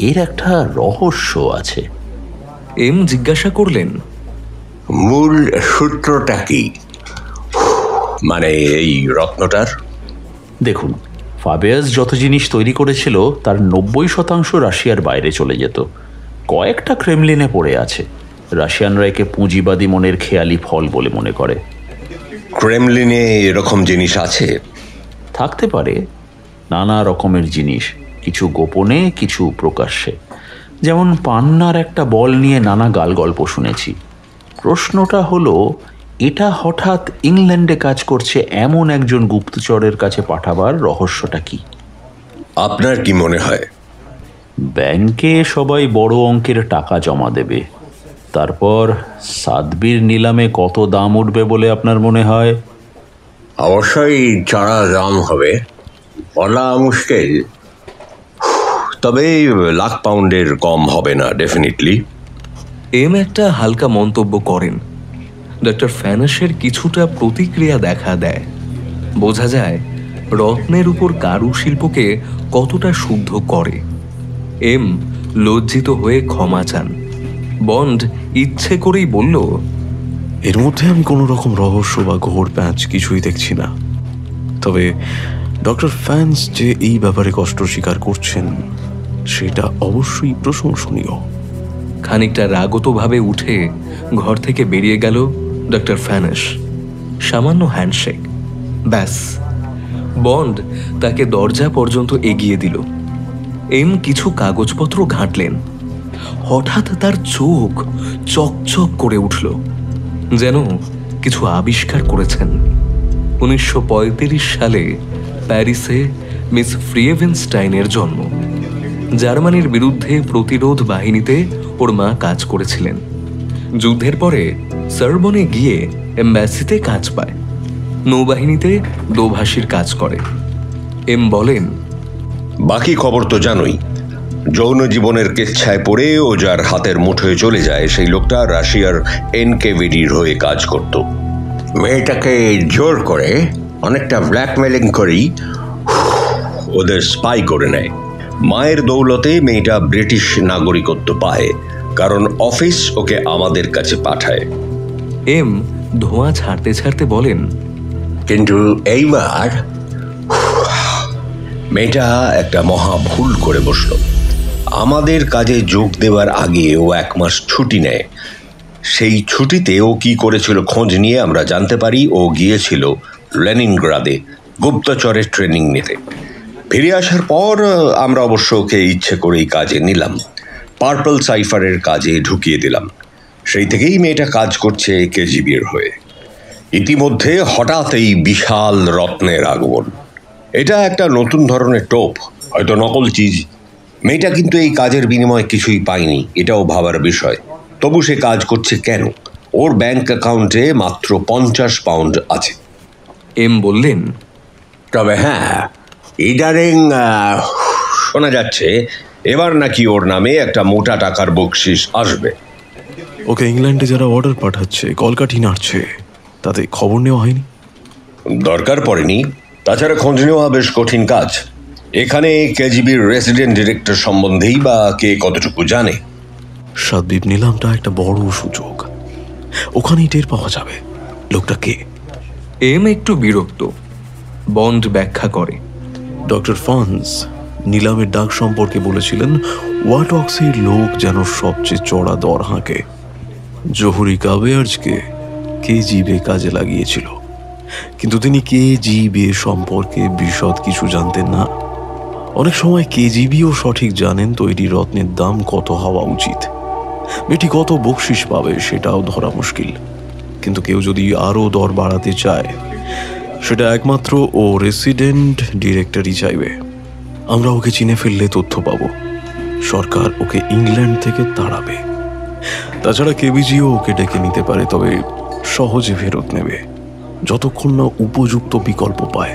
এর একটা রহস্য আছে। এম জিজ্ঞাসা করলেন, মূল সূত্রটা কি, মানে এই রত্নটার? দেখুন, ফাবিয়াস যত জিনিস তৈরি করেছিল তার 90% রাশিয়ার বাইরে চলে যেত। কয়েকটা ক্রেমলিনে পড়ে আছে। রাশিয়ানরা একে পুঁজিবাদী মনের খেয়ালি ফল বলে মনে করে। ক্রেমলিনে এরকম জিনিস আছে? থাকতে পারে, নানা রকমের জিনিস, কিছু গোপনে, কিছু প্রকাশ্যে। যেমন পান্নার একটা বল নিয়ে নানা গালগল্প শুনেছি। প্রশ্নটা হলো, এটা হঠাৎ ইংল্যান্ডে কাজ করছে এমন একজন গুপ্তচরের কাছে পাঠাবার রহস্যটা কি? আপনার কি মনে হয়? ব্যাংকে সবাই বড় অঙ্কের টাকা জমা দেবে, তারপর সাদবির নিলামে কত দাম উঠবে বলে আপনার মনে হয়? অবশ্যই চড়া দাম হবে, বলা মুশকিল, তবে লাখ পাউন্ডের কম হবে না ডেফিনেটলি। এম একটা হালকা মন্তব্য করেন। ডক্টর ফ্যানাসের কিছুটা প্রতিক্রিয়া দেখা দেয়। বোঝা যায় রত্নের উপর কারুশিল্পকে কতটা শুদ্ধ করে। এম লজ্জিত হয়ে ক্ষমা চান। বন্ড ইচ্ছে করেই বলল, এর মধ্যে আমি কোনো রকম রহস্য বা ঘোর প্যাঁচ কিছুই দেখছি না। তবে ডক্টর ফ্যান্স যে এই ব্যাপারে কষ্ট স্বীকার করছেন, সেটা অবশ্যই প্রশংসনীয়। খানিকটা রাগতভাবে উঠে ঘর থেকে বেরিয়ে গেল ডক্টর ফ্যানাস। সামান্য হ্যান্ডশেক, ব্যাস। বন্ড তাকে দরজা পর্যন্ত এগিয়ে দিল। এম কিছু কাগজপত্র ঘাঁটলেন। হঠাৎ তার চোখ চকচক করে উঠল, যেন কিছু আবিষ্কার করেছেন। 1935 সালে প্যারিসে মিস ফ্রিয়েভেনস্টাইনের জন্ম। জার্মানির বিরুদ্ধে প্রতিরোধ বাহিনীতে ওর মা কাজ করেছিলেন। যুদ্ধের পরে সার্বনে গিয়ে এম্বাসিতে কাজ পায়। নৌবাহিনীতে দোভাষীর কাজ করে। এম বলেন, বাকি খবর তো জানোই। যৌন জীবনের কেচ্ছায় পড়ে ও যার হাতের মুঠোয় চলে যায়, সেই লোকটা রাশিয়ার এনকেভিডির হয়ে কাজ করত। মেয়েটাকে জোর করে, অনেকটা ব্ল্যাকমেলিং করেই ওদের স্পাই করে নেয়। মায়ের দৌলতে মেয়েটা ব্রিটিশ নাগরিকত্ব পায়, কারণ অফিস ওকে আমাদের কাছে পাঠায়। এম ধোঁয়া ছাড়তে ছাড়তে বলেন, কিন্তু এইবার মেয়েটা একটা মহা ভুল করে বসল। আমাদের কাজে যোগ দেওয়ার আগে ও 1 মাস ছুটি নেয়। সেই ছুটিতে ও কি করেছিল খোঁজ নিয়ে আমরা জানতে পারি ও গিয়েছিল লেনিনগ্রাদে গুপ্তচরের ট্রেনিং নিতে। ফিরে আসার পর আমরা অবশ্য ওকে ইচ্ছে করেই কাজে নিলাম, পার্পল সাইফারের কাজে ঢুকিয়ে দিলাম। সেই থেকেই মেয়েটা কাজ করছে কেজিবির হয়ে। ইতিমধ্যে হঠাৎ এই বিশাল রত্নের আগমন। এটা একটা নতুন ধরনের টোপ, হয়তো নকল চিজ। মেয়েটা কিন্তু এই কাজের বিনিময়ে কিছুই পায়নি, এটাও ভাবার বিষয়। তবু সে কাজ করছে কেন? ওর ব্যাংক অ্যাকাউন্টে মাত্র 50 পাউন্ড আছে। এম বললেন, তবে হ্যাঁ, ইদারিং শোনা যাচ্ছে এবার নাকি ওর নামে একটা মোটা টাকার বকশিস আসবে। ওকে ইংল্যান্ডে যারা অর্ডার পাঠাচ্ছে, কলকাঠি নাড়ছে, তাতে খবর নেওয়া হয়নি? দরকার পড়েনি। তাছাড়া খোঁজ নেওয়া বেশ কঠিন কাজ। এখানে কেজিবির রেসিডেন্ট ডিরেক্টর সম্বন্ধেই বা কে কতটুকু জানে? সাদবিব নিলামটা একটা বড় সুযোগ, ওখানেই টের পাওয়া যাবে লোকটা কে। এম একটু বিরক্ত। বন্ড ব্যাখ্যা করে, ডক্টর ফন্স নিলামের ডাক সম্পর্কে বলেছিলেন ওয়াটক্সের লোক যেন সবচেয়ে চড়া দর হাঁকে। জহুরি কাবেয়ার্জকে কেজিবে কাজে লাগিয়েছিল, কিন্তু তিনি কেজিবে সম্পর্কে বিশদ কিছু জানতেন না। অনেক সময় কেজিবিও সঠিক জানেন তৈরি রত্নের দাম কত হওয়া উচিত, মেয়েটি কত বকশিস পাবে সেটাও ধরা মুশকিল। কিন্তু কেউ যদি আরও দর বাড়াতে চায়, সেটা একমাত্র ও রেসিডেন্ট ডিরেক্টরই চাইবে। আমরা ওকে চিনে ফেললে তথ্য পাবো, সরকার ওকে ইংল্যান্ড থেকে তাড়াবে। তাছাড়া কেবিজিও ওকে ডেকে নিতে পারে, তবে সহজে ফেরত নেবে যতক্ষণ না উপযুক্ত বিকল্প পায়।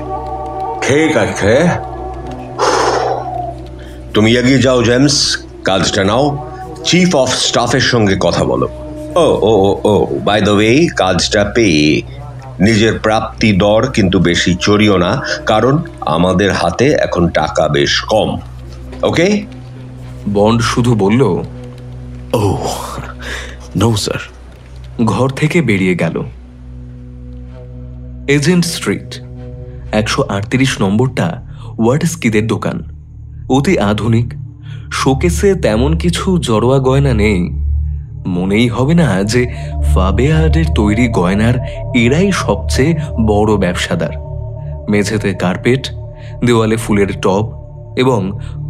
ঠিক আছে, তুমি এগিয়ে যাও জেমস, কাজটা নাও। চিফ অফ স্টাফের সঙ্গে কথা বলো। ও ও ও বাই দ্য ওয়ে, কাজটা পেয়ে নিজের প্রাপ্তি দর কিন্তু বেশি চড়িও না, কারণ আমাদের হাতে এখন টাকা বেশ কম। ওকে? বন্ড শুধু বলল, ও নো স্যার। ঘর থেকে বেরিয়ে গেল। এজেন্ট স্ট্রিট 138 নম্বরটা ওয়াটস্কিদের দোকান। অতি আধুনিক, শোকেসে তেমন কিছু জড়োয়া গয়না নেই। মনেই হবে না যে ফাবেয়ার্ডের তৈরি গয়নার এরাই সবচেয়ে বড় ব্যবসাদার। মেঝেতে কার্পেট, দেওয়ালে ফুলের টব এবং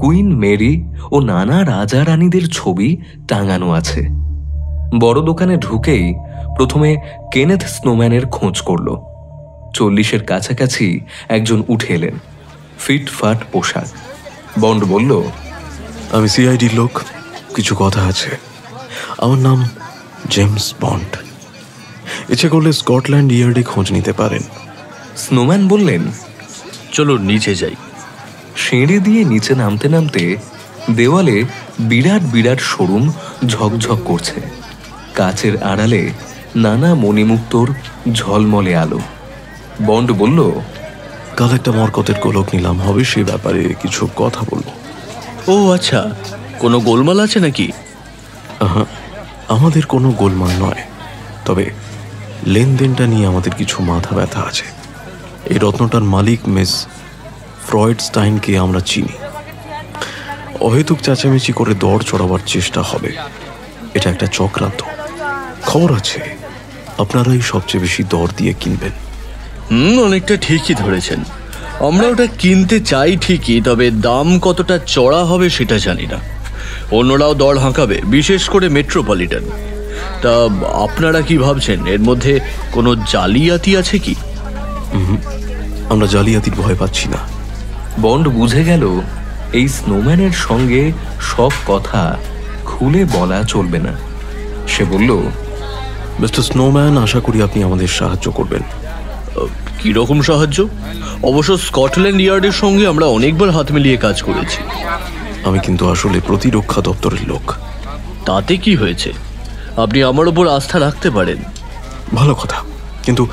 কুইন মেরি ও নানা রাজা রানীদের ছবি টাঙানো আছে। বড় দোকানে ঢুকেই প্রথমে কেনেথ স্নোম্যানের খোঁজ করল। 40-এর কাছাকাছি একজন উঠে এলেন, ফিটফাট পোশাক। বন্ড বলল, আমি সিআইডির লোক, কিছু কথা আছে। আমার নাম জেমস বন্ড। ইচ্ছে করলে স্কটল্যান্ড ইয়ার্ডে খোঁজ নিতে পারেন। স্নোম্যান বললেন, চলো নিচে যাই। সিঁড়ি দিয়ে নিচে নামতে নামতে দেওয়ালে বিরাট বিরাট শোরুম ঝকঝক করছে। কাচের আড়ালে নানা মণিমুক্তোর ঝলমলে আলো। বন্ড বলল, কাল একটা মরকতের গোলক নিলাম হবে, সে ব্যাপারে কিছু কথা বলবো। ও আচ্ছা, কোনো গোলমাল আছে নাকি? আমাদের কোনো গোলমাল নয়, তবে লেনদেনটা নিয়ে আমাদের কিছু মাথা ব্যথা আছে। এই রত্নটার মালিক মিস ফ্রয়েডস্টাইনকে আমরা চিনি। অহেতুক চেঁচামেচি করে দর চড়াবার চেষ্টা হবে, এটা একটা চক্রান্ত। খবর আছে আপনারাই সবচেয়ে বেশি দর দিয়ে কিনবেন। অনেকটা ঠিকই ধরেছেন। আমরা ওটা কিনতে চাই ঠিকই, তবে দাম কতটা চড়া হবে সেটা জানি না। অন্যরাও দর হাঁকাবে, বিশেষ করে মেট্রোপলিটন। তা আপনারা কি ভাবছেন, এর মধ্যে কোনো জালিয়াতি আছে কি? আমরা জালিয়াতির ভয় পাচ্ছি না। বন্ড বুঝে গেল এই স্নোম্যানের সঙ্গে সব কথা খুলে বলা চলবে না। সে বলল, মিস্টার স্নোম্যান, আশা করি আপনি আমাদের সাহায্য করবেন। কিরকম সাহায্য? অবশ্য স্কটল্যান্ড ইয়ার্ডের সঙ্গে আমরা অনেকবার হাত মিলিয়ে কাজ করেছি। আমি কিন্তু আসলে প্রতিরক্ষা দপ্তরের লোক। তাতে কি হয়েছে? আপনি আমার ওপর আস্থা রাখতে পারেন। ভালো কথা, কিন্তু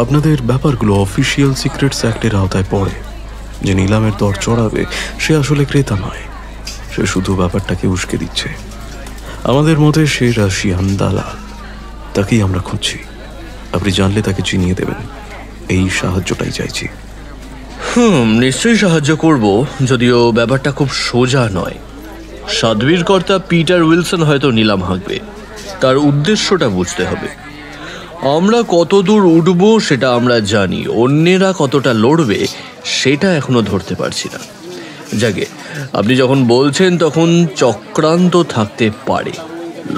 আপনাদের ব্যাপারগুলো অফিসিয়াল সিক্রেটস অ্যাক্টের আওতায় পড়ে। যে নিলামের দর চড়াবে সে আসলে ক্রেতা নয়, সে শুধু ব্যাপারটাকে উস্কে দিচ্ছে। আমাদের মতে সে রাশিয়ান দালাল, তাকেই আমরা খুঁজছি। আপনি জানলে তাকে চিনিয়ে দেবেন, এই সাহায্যটাই চাইছি। নিশ্চয়ই সাহায্য করব, যদিও ব্যাপারটা খুব সোজা নয়। সাধ্বীর কর্তা পিটার উইলসন হয়তো নিলাম হাঁকবে, তার উদ্দেশ্যটা বুঝতে হবে। আমরা কত দূর উঠবো সেটা আমরা জানি, অন্যেরা কতটা লড়বে সেটা এখনো ধরতে পারছি না। যাকে আপনি যখন বলছেন তখন চক্রান্ত থাকতে পারে।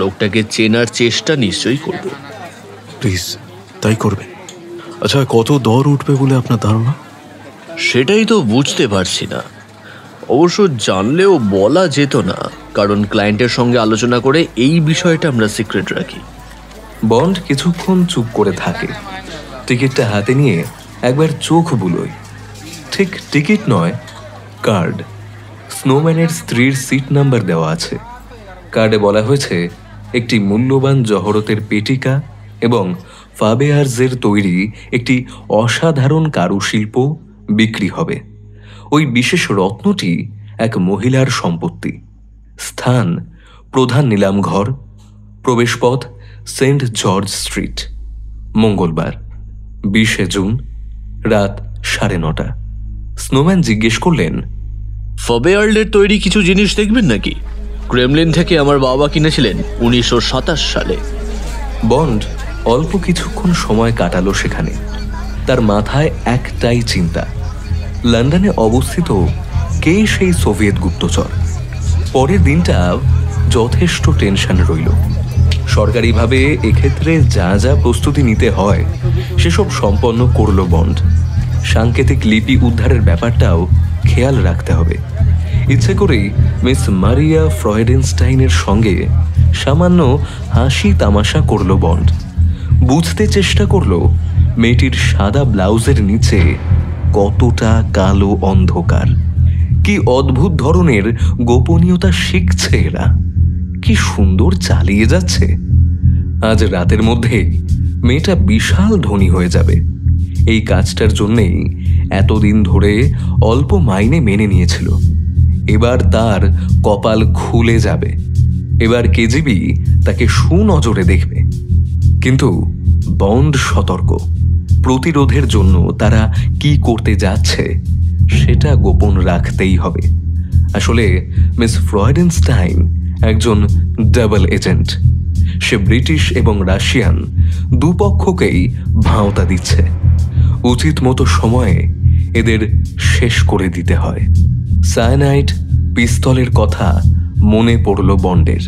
লোকটাকে চেনার চেষ্টা নিশ্চয়ই করব। প্লিজ তাই করবেন। আচ্ছা, কত দর উঠবে বলে আপনার ধারণা? সেটাই তো বুঝতে পারছি না। অবশ্য জানলেও বলা যেত না, কারণ ক্লায়েন্টের সঙ্গে আলোচনা করে এই বিষয়টা আমরা সিক্রেট রাখি। বন্ড কিছুক্ষণ চুপ করে থাকে। টিকিটটা হাতে নিয়ে একবার চোখ বুলোয়। ঠিক টিকিট নয়, কার্ড। স্নোম্যানের স্ত্রীর সিট নাম্বার দেওয়া আছে। কার্ডে বলা হয়েছে একটি মূল্যবান জহরতের পেটিকা এবং ফাবেয়ার্সের তৈরি একটি অসাধারণ কারুশিল্প বিক্রি হবে। ওই বিশেষ রত্নটি এক মহিলার সম্পত্তি। স্থান প্রধান নিলামঘর, প্রবেশপথ সেন্ট জর্জ স্ট্রিট। মঙ্গলবার 20 জুন রাত 9:30। স্নোম্যান জিজ্ঞেস করলেন, ফাবেয়ার্ডের তৈরি কিছু জিনিস দেখবেন নাকি? ক্রেমলিন থেকে আমার বাবা কিনেছিলেন 1927 সালে। বন্ড অল্প কিছুক্ষণ সময় কাটালো সেখানে। তার মাথায় একটাই চিন্তা, লন্ডনে অবস্থিত কে সেই সোভিয়েত গুপ্তচর। পরের দিনটা যথেষ্ট টেনশন রইল। সরকারিভাবে এক্ষেত্রে যা যা প্রস্তুতি নিতে হয় সেসব সম্পন্ন করল বন্ড। সাংকেতিক লিপি উদ্ধারের ব্যাপারটাও খেয়াল রাখতে হবে। ইচ্ছে করেই মিস মারিয়া ফ্রয়েডেনস্টাইনের সঙ্গে সামান্য হাসি তামাশা করলো বন্ড। বুঝতে চেষ্টা করলো মেয়েটির সাদা ব্লাউজের নিচে কতটা কালো অন্ধকার। কি অদ্ভুত ধরনের গোপনীয়তা শিখছে এরা, কি সুন্দর চালিয়ে যাচ্ছে। আজ রাতের মধ্যে মেয়েটা বিশাল ধনী হয়ে যাবে। এই কাজটার জন্যেই এতদিন ধরে অল্প মাইনে মেনে নিয়েছিল। এবার তার কপাল খুলে যাবে। এবার কেজিবি তাকে সুনজরে দেখবে। কিন্তু বন্ড সতর্ক, প্রতিরোধের জন্য তারা কি করতে যাচ্ছে সেটা গোপন রাখতেই হবে। আসলে মিস ফ্রয়েডেনস্টাইন একজন ডাবল এজেন্ট। সে ব্রিটিশ এবং রাশিয়ান দুপক্ষকেই ভাঁওতা দিচ্ছে। উচিত মতো সময়ে এদের শেষ করে দিতে হয়। সায়ানাইড পিস্তলের কথা মনে পড়ল বন্ডের।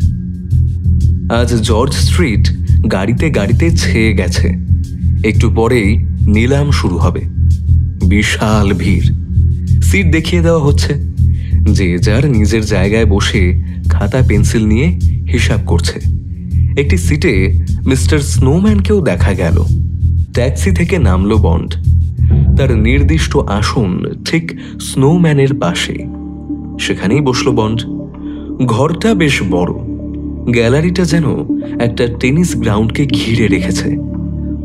আজ জর্জ স্ট্রিট গাড়িতে গাড়িতে ছেয়ে গেছে। একটু পরেই নিলাম শুরু হবে। বিশাল ভিড়। সিট দেখিয়ে দেওয়া হচ্ছে। যে যার নিজের জায়গায় বসে খাতা পেন্সিল নিয়ে হিসাব করছে। একটি সিটে মিস্টার স্নোম্যানকেও দেখা গেল। ট্যাক্সি থেকে নামলো বন্ড। তার নির্দিষ্ট আসন ঠিক স্নোম্যানের পাশে। সেখানেই বসলো বন্ড। ঘরটা বেশ বড়। গ্যালারিটা যেন একটা টেনিস গ্রাউন্ডকে ঘিরে রেখেছে।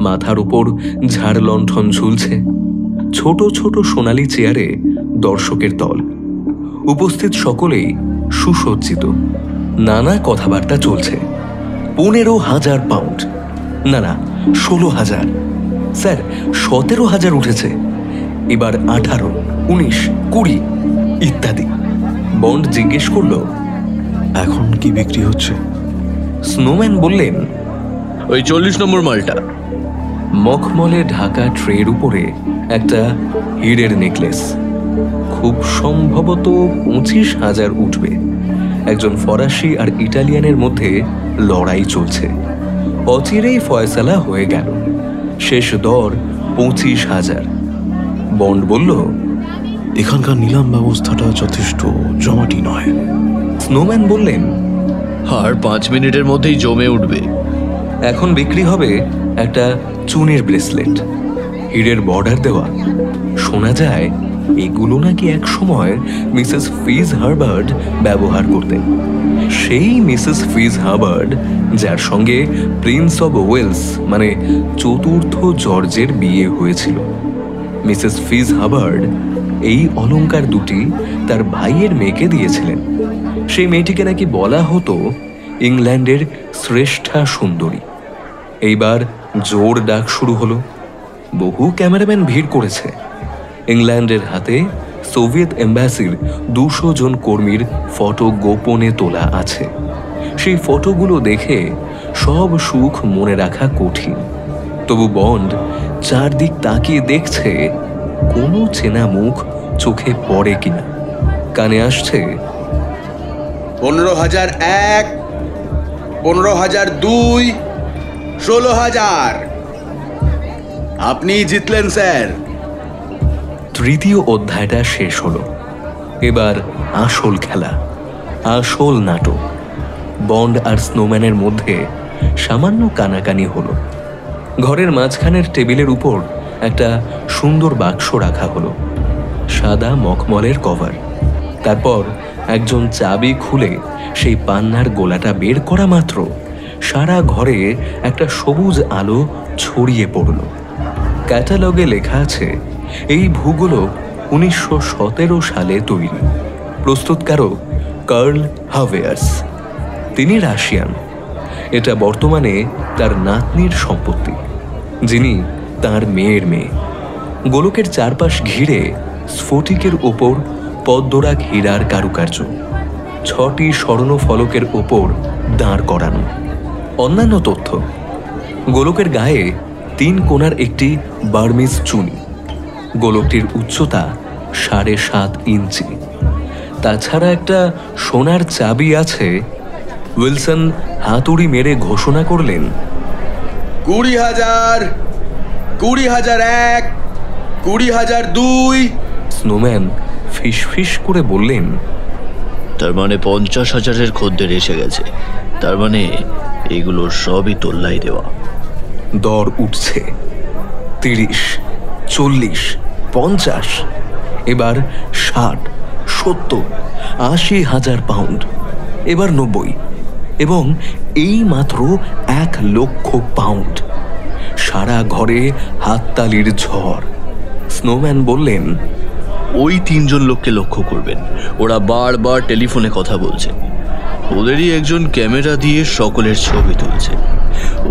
মাথার উপর ঝাড় লণ্ঠন ঝুলছে। ছোট ছোট সোনালি চেয়ারে দর্শকের দল। উপস্থিত সকলেই সুসজ্জিত। নানা কথাবার্তা চলছে। 15,000 পাউন্ড, না না 16,000, স্যার 17,000 উঠেছে, এবার 18, 19, 20 ইত্যাদি। বন্ড জিজ্ঞেস করল, এখন কি বিক্রি হচ্ছে? স্নোম্যান বললেন, ওই 40 নম্বর মালটা। মখমলে ঢাকা ট্রের উপরে একটা হীরের নেকলেস। খুব সম্ভবত 25,000 উঠবে। একজন ফরাসি আর ইটালিয়ানের মধ্যে লড়াই চলছে। অচিরেই ফয়সালা হয়ে গেল। শেষ দর 25,000। বন্ড বলল, এখানকার নিলাম ব্যবস্থাটা যথেষ্ট জমাটি নয়। স্নোম্যান বললেন, আর 5 মিনিটের মধ্যেই জমে উঠবে। এখন বিক্রি হবে একটা চুনের ব্রেসলেট, হীরের বর্ডার দেওয়া। শোনা যায় এগুলো নাকি এক সময় মিসেস ফিজ হার্বার্ড ব্যবহার করতেন। সেই মিসেস ফিজ হার্বার্ড যার সঙ্গে প্রিন্স অব ওয়েলস মানে চতুর্থ জর্জের বিয়ে হয়েছিল। মিসেস ফিজ হার্বার্ড এই অলংকার দুটি তার ভাইয়ের মেয়েকে দিয়েছিলেন। সেই মেয়েটিকে নাকি বলা হতো ইংল্যান্ডের শ্রেষ্ঠা সুন্দরী। এইবার জোর ডাক শুরু হলো। বহু ক্যামেরাম্যান ভিড় করেছে। ইংল্যান্ডের হাতে সোভিয়েত এম্বাসির 200 জন কর্মীর ফটো গোপনে তোলা আছে। সেই ফটোগুলো দেখে সব সুখ মনে রাখা কঠিন। তবু বন্ড চারদিক তাকিয়ে দেখছে কোনো চেনা মুখ চোখে পড়ে কিনা। কানে আসছে 15,001, 15,002, 16,000। আপনি জিতলেন স্যার। তৃতীয় অধ্যায়টা শেষ হলো। এবার আসল খেলা, আসল নাটক। বন্ড আর স্নোম্যানের মধ্যে সামান্য কানাকানি হলো। ঘরের মাঝখানের টেবিলের উপর একটা সুন্দর বাক্স রাখা হলো, সাদা মখমলের কভার। তারপর একজন চাবি খুলে সেই পান্নার গোলাটা বের করা মাত্র সারা ঘরে একটা সবুজ আলো ছড়িয়ে পড়ল। ক্যাটালগে লেখা আছে, এই ভূগোলক 1917 সালে তৈরি। প্রস্তুতকারক কার্ল হাভেয়ার্স। তিনি রাশিয়ান। এটা বর্তমানে তার নাতনির সম্পত্তি, যিনি তার মেয়ের মেয়ে। গোলকের চারপাশ ঘিরে স্ফটিকের ওপর পদ্মরাগ হীরার কারুকার্য, 6টি স্বর্ণ ফলকের ওপর দাঁড় করানো। অন্যান্য তথ্য, গোলকের গায়ে 3 কোণার একটি বার্মিজ চুনি। গোলকটির উচ্চতা 7.5 ইঞ্চি। তাছাড়া একটা সোনার চাবি আছে। উইলসন হাতুড়ি মেরে ঘোষণা করলেন, 20,000, 20,001, 20,002। স্নোম্যান ফিস ফিস করে বললেন, তার মানে 50,000-এর খদ্দের এসে গেছে। তার মানে এগুলো সবই তোল্লাই দেওয়া। দর উঠছে 30, 40, 50, এবার 60, 70, 80,000 পাউন্ড, এবার 90, এবং এই মাত্র 1 লক্ষ পাউন্ড। সারা ঘরে হাততালির ঝড়। স্নোম্যান বললেন, ওই 3 জন লোককে লক্ষ্য করবেন, ওরা বারবার টেলিফোনে কথা বলছে। ওদেরই একজন ক্যামেরা দিয়ে সকলের ছবি তুলছে।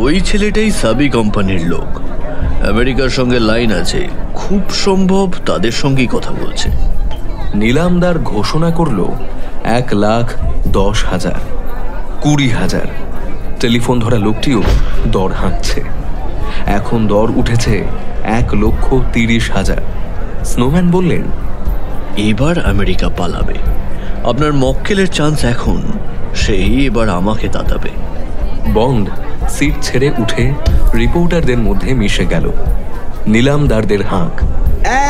ওই ছেলেটাই সাবি কোম্পানির লোক, আমেরিকার সঙ্গে লাইন আছে, খুব সম্ভব তাদের সঙ্গেই কথা বলছে। নিলামদার ঘোষণা করল 1,10,000, 20,000। টেলিফোন ধরা লোকটিও দর হাঁকছে। এখন দর উঠেছে 1,30,000। স্নোম্যান বললেন, এবার আমেরিকা পালাবে। আপনার মক্কেলের চান্স এখন, সেই এবার আমাকে তাতাবে। বন্ড সিট ছেড়ে উঠে রিপোর্টারদের মধ্যে মিশে গেল। নিলামদারদের হাঁক,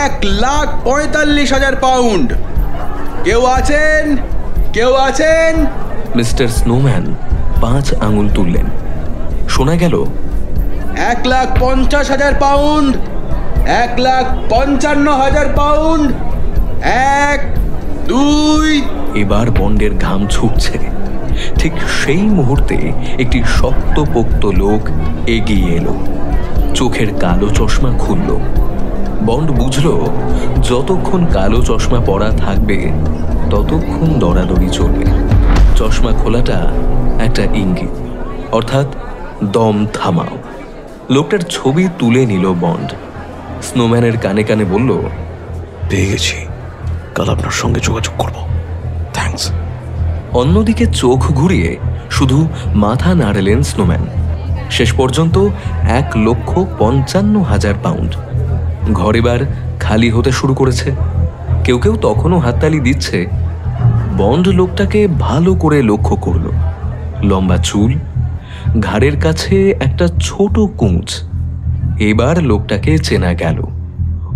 1,45,000 পাউন্ড। কেউ আছেন? কেউ আছেন? মিস্টার স্নোম্যান 5 আঙুল তুললেন। শোনা গেল, 1,50,000 পাউন্ড, 1,55,000 পাউন্ড, 1, 2। এবার বন্ডের ঘাম ছুটছে। ঠিক সেই মুহূর্তে একটি শক্তপোক্ত লোক এগিয়ে এলো। চোখের কালো চশমা খুলল। বন্ড বুঝল, যতক্ষণ কালো চশমা পরা থাকবে ততক্ষণ দরাদরি চলবে। চশমা খোলাটা একটা ইঙ্গিত, অর্থাৎ দম থামাও। লোকটার ছবি তুলে নিল বন্ড। স্নোম্যানের কানে কানে বলল, পেয়ে গেছি, কাল আপনার সঙ্গে যোগাযোগ করব। থ্যাঙ্কস। অন্যদিকে চোখ ঘুরিয়ে শুধু মাথা নাড়লেন স্নোম্যান। শেষ পর্যন্ত 1,55,000 পাউন্ড। ঘর এবার খালি হতে শুরু করেছে। কেউ কেউ তখনও হাততালি দিচ্ছে। বন্ড লোকটাকে ভালো করে লক্ষ্য করল। লম্বা চুল, ঘাড়ের কাছে একটা ছোট কুঁচ। এবার লোকটাকে চেনা গেল।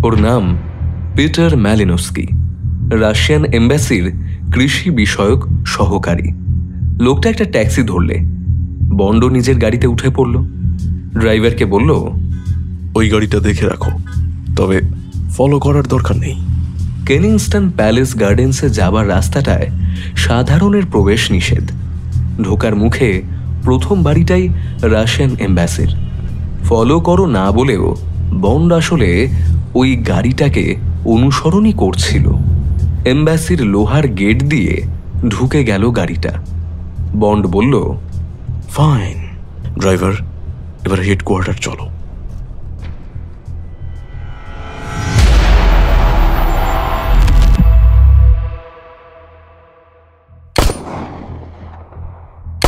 ওর নাম পিটার ম্যালিনস্কি, রাশিয়ান এম্বাসির কৃষি বিষয়ক সহকারী। লোকটা একটা ট্যাক্সি ধরলে। বন্ড নিজের গাড়িতে উঠে পড়ল। ড্রাইভারকে বলল, ওই গাড়িটা দেখে রাখো, তবে ফলো করার দরকার নেই। কেনিংস্টন প্যালেস গার্ডেন্সে যাবার রাস্তাটায় সাধারণের প্রবেশ নিষেধ। ঢোকার মুখে প্রথম বাড়িটাই রাশিয়ান এম্বাসির। ফলো করো না বলেও বন্ড আসলে ওই গাড়িটাকে অনুসরণই করছিল। এম্বাসির লোহার গেট দিয়ে ঢুকে গেল গাড়িটা। বন্ড বলল, ফাইন ড্রাইভার, এবার হেডকোয়ার্টার চলো।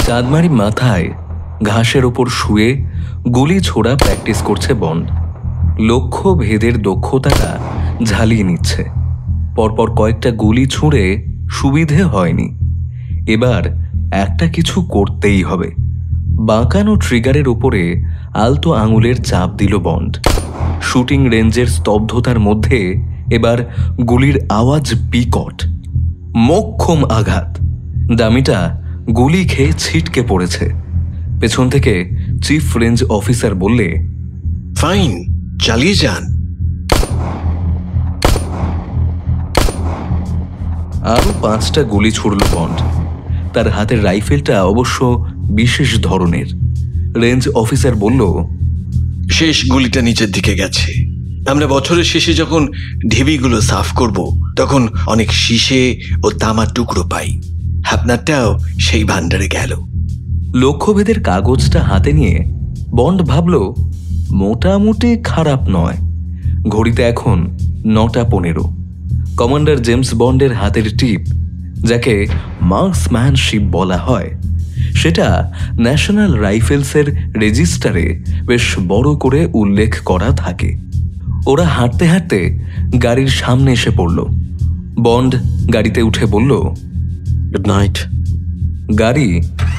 চাঁদমারি মাথায় ঘাসের ওপর শুয়ে গুলি ছোড়া প্র্যাকটিস করছে বন্ড। লক্ষ্য ভেদের দক্ষতাটা ঝালিয়ে নিচ্ছে। পরপর কয়েকটা গুলি ছুঁড়ে সুবিধে হয়নি। এবার একটা কিছু করতেই হবে। বাঁকানো ট্রিগারের উপরে আলতো আঙুলের চাপ দিল বন্ড। শুটিং রেঞ্জের স্তব্ধতার মধ্যে এবার গুলির আওয়াজ বিকট, মোক্ষম আঘাত। ডামিটা গুলি খেয়ে ছিটকে পড়েছে। পেছন থেকে চিফ রেঞ্জ অফিসার বললে, ফাইন, চালিয়ে যান। আরো 5টা গুলি ছুড়ল বন্ড। তার হাতের রাইফেলটা অবশ্য বিশেষ ধরনের। রেঞ্জ অফিসার বলল, শেষ গুলিটা নিচের দিকে গেছে। আমরা বছরের শেষে যখন ঢিবিগুলো সাফ করব, তখন অনেক শীষে ও তামার টুকরো পাই। আপনারটাও সেই ভান্ডারে গেল। লক্ষ্যভেদের কাগজটা হাতে নিয়ে বন্ড ভাবল, মোটামুটি খারাপ নয়। ঘড়িতে এখন 9:15। কমান্ডার জেমস বন্ডের হাতের টিপ, যাকে মার্কসম্যানশিপ বলা হয়, সেটা ন্যাশনাল রাইফেলসের রেজিস্টারে বেশ বড় করে উল্লেখ করা থাকে। ওরা হাঁটতে হাঁটতে গাড়ির সামনে এসে পড়ল। বন্ড গাড়িতে উঠে বলল, গুড নাইট। গাড়ি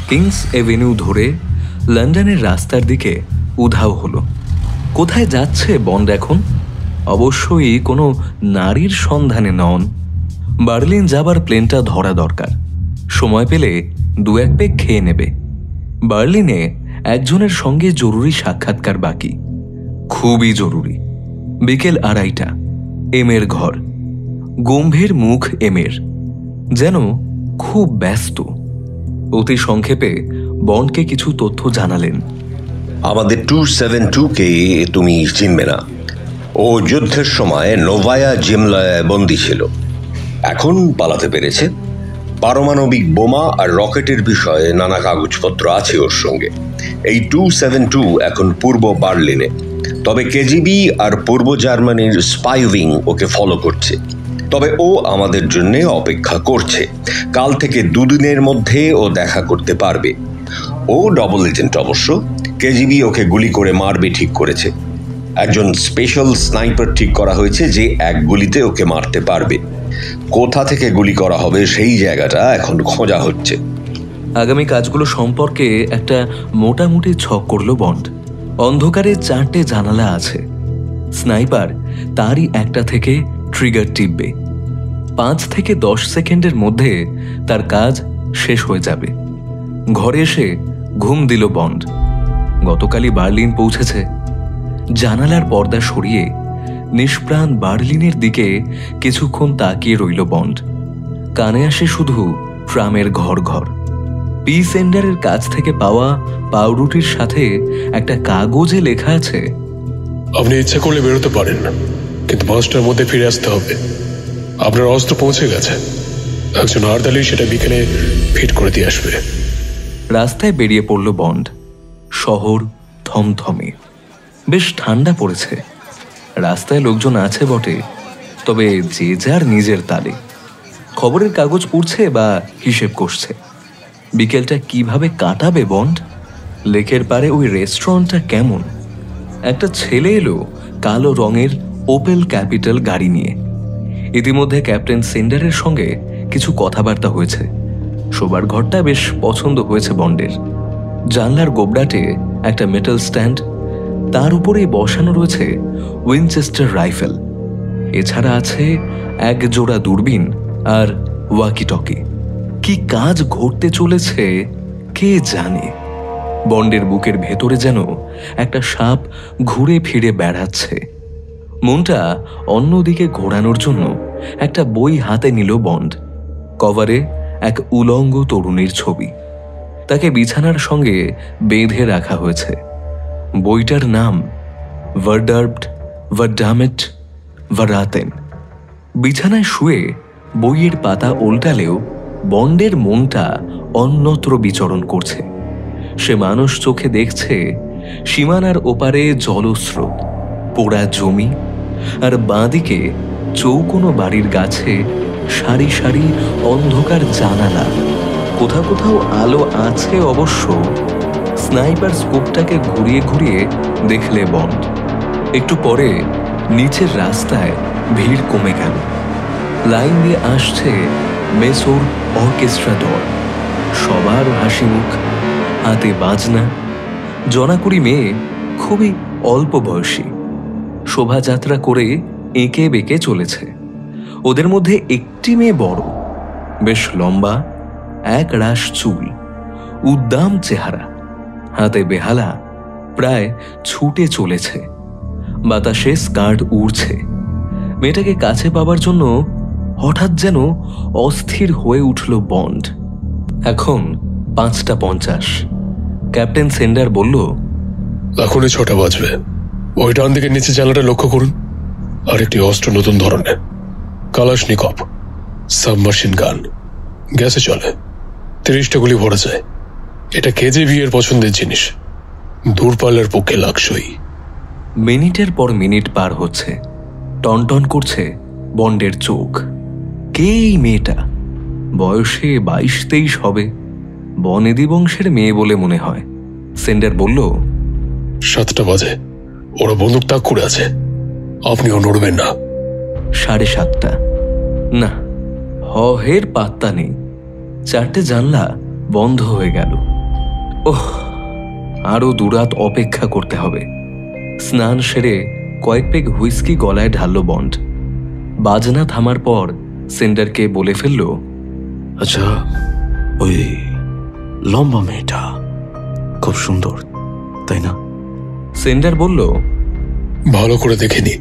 কিংস এভিনিউ ধরে লন্ডনের রাস্তার দিকে উধাও হলো। কোথায় যাচ্ছে বন্ড এখন? অবশ্যই কোনো নারীর সন্ধানে নন। বার্লিন যাবার প্লেনটা ধরা দরকার। সময় পেলে 2-1 পেগ খেয়ে নেবে। বার্লিনে একজনের সঙ্গে জরুরি সাক্ষাৎকার বাকি, খুবই জরুরি। বিকেল 2:30, এমের ঘর। গম্ভীর মুখ এমের, যেন খুব ব্যস্ত। অতি সংক্ষেপে বন্ডকে কিছু তথ্য জানালেন। আমাদের 272-কে তুমি চিনবে না। ও যুদ্ধের সময় নোভায়া জিমলায় বন্দী ছিল, এখন পালাতে পেরেছে। পারমাণবিক বোমা আর রকেটের বিষয়ে নানা কাগজপত্র আছে ওর সঙ্গে। এই 272 এখন পূর্ব বার্লিনে, তবে কেজিবি আর পূর্ব জার্মানির স্পাই উইং ওকে ফলো করছে। তবে ও আমাদের জন্য অপেক্ষা করছে। কাল থেকে 2 দিনের মধ্যে ও দেখা করতে পারবে। ও ডবল এজেন্ট অবশ্য। কেজিবি ওকে গুলি করে মারবে ঠিক করেছে। একজন স্পেশাল স্নাইপার ঠিক করা হয়েছে যে এক গুলিতে ওকে মারতে পারবে। কোথা থেকে গুলি করা হবে সেই জায়গাটা এখন খোঁজা হচ্ছে। আগামী কাজগুলো সম্পর্কে একটা মোটামুটি ছক করল বন্ড। অন্ধকারে 4টে জানালা আছে। স্নাইপার তারই একটা থেকে ট্রিগার টিপবে। 5 থেকে 10 সেকেন্ডের মধ্যে তার কাজ শেষ হয়ে যাবে। ঘরে এসে ঘুম দিল বন্ড। গতকালই বার্লিন পৌঁছেছে। জানালার পর্দা সরিয়ে নিষ্প্রাণ বার্লিনের দিকে কিছুক্ষণ তাকিয়ে রইল বন্ড। কানে আসে শুধু ট্রামের ঘর ঘর। পি সেন্ডারের কাছ থেকে পাওয়া পাউরুটির সাথে একটা কাগজে লেখা আছে, আপনি ইচ্ছা করলে বেরোতে পারেন না, কিন্তু 5টার মধ্যে ফিরে আসতে হবে। আপনার অস্ত্র পৌঁছে গেছে। একজন আর্দালি সেটা বিকেলে ফিট করে দিয়ে আসবে। রাস্তায় বেরিয়ে পড়ল বন্ড। শহর থমথমে, বেশ ঠান্ডা পড়েছে। রাস্তায় লোকজন আছে বটে, তবে যে যার নিজের তালে। খবরের কাগজ পড়ছে বা হিসেব করছে। বিকেলটা কিভাবে কাটাবে বন্ড? লেকের পারে ওই রেস্টুরেন্টটা কেমন? একটা ছেলে এলো কালো রঙের ওপেল ক্যাপিটাল গাড়ি নিয়ে। ইতিমধ্যে ক্যাপ্টেন সেন্ডারের সঙ্গে কিছু কথাবার্তা হয়েছে। শোবার ঘরটা বেশ পছন্দ হয়েছে বন্ডের। জানলার গোবড়াটে একটা মেটাল স্ট্যান্ড, তার উপরেই বসানো রয়েছে উইনচেস্টার রাইফেল। এছাড়া আছে 1 জোড়া দূরবীন আর ওয়াকিটকি। কি কাজ ঘটতে চলেছে কে জানে। বন্ডের বুকের ভেতরে যেন একটা সাপ ঘুরে ফিরে বেড়াচ্ছে। মনটা অন্যদিকে ঘোরানোর জন্য একটা বই হাতে নিল বন্ড। কভারে এক উলঙ্গ তরুণীর ছবি। তাকে বিছানার সঙ্গে বেঁধে রাখা হয়েছে। বইটার নাম ভার্ডার্বড ভার্ডামেট ভারাতেন। বিছানায় শুয়ে বইয়ের পাতা উল্টালেও বন্ডের মনটা অন্যত্র বিচরণ করছে। সে মানুষ চোখে দেখছে সীমানার ওপারে জলস্রোত, পোড়া জমি, আর বাঁদিকে চৌকোনো বাড়ির গাছে সারি সারি অন্ধকার জানালা। কোথাও কোথাও আলো আছে অবশ্য। স্নাইপার স্কোপটাকে ঘুরিয়ে ঘুরিয়ে দেখলে বন্ড। একটু পরে নিচের রাস্তায় ভিড় কমে গেল। লাইন দিয়ে আসছে মেসোর অর্কেস্ট্রা দল। সবার হাসি মুখ, হাতে বাজনা। জনাকুড়ি মেয়ে, খুবই অল্প বয়সী। শোভাযাত্রা করে এঁকে বেঁকে চলেছে। ওদের মধ্যে একটি মেয়ে বড়, বেশ লম্বা, এক রাশ চুল, উদ্দাম চেহারা, হাতে বেহালা, প্রায় ছুটে চলেছে। বাতাসে স্কার্ট উড়ছে। মেয়েটাকে কাছে পাবার জন্য হঠাৎ যেন অস্থির হয়ে উঠল বন্ড। এখন 5:50। ক্যাপ্টেন সেন্ডার বলল, এখনই 6টা বাজবে। ওই ডান দিকে নিচে জানলাটা লক্ষ্য করুন। আর একটি অস্ত্র নতুন ধরনের, কালাশনিকভ সাবমার্শিন গান। গ্যাসে চলে, 30টা গুলি ভরা যায়। এটা কেজিবি এর পছন্দের জিনিস, দূরপাল্লার পক্ষে লাগসই। মিনিটের পর মিনিট পার হচ্ছে। টনটন করছে বন্ডের চোখ। কে এই মেয়েটা? বয়সে 22-23 হবে। বনেদি বংশের মেয়ে বলে মনে হয়। সেন্ডার বলল, 7টা বাজে, ওরা বন্দুক তাক করে আছে। আপনিও নড়বেন না। 7:30। না, হের পাত্তা নেই। 4টে জানলা বন্ধ হয়ে গেল। ওহ, আরো দুরাত অপেক্ষা করতে হবে। স্নান সেরে কয়েক পেগ হুইস্কি গলায় ঢালল বন্ড। বাজনা থামার পর সেন্ডারকে বলে ফেলল, আচ্ছা, ওই লম্বা মেয়েটা খুব সুন্দর, তাই না? সেন্ডার বলল, ভালো করে দেখে নি।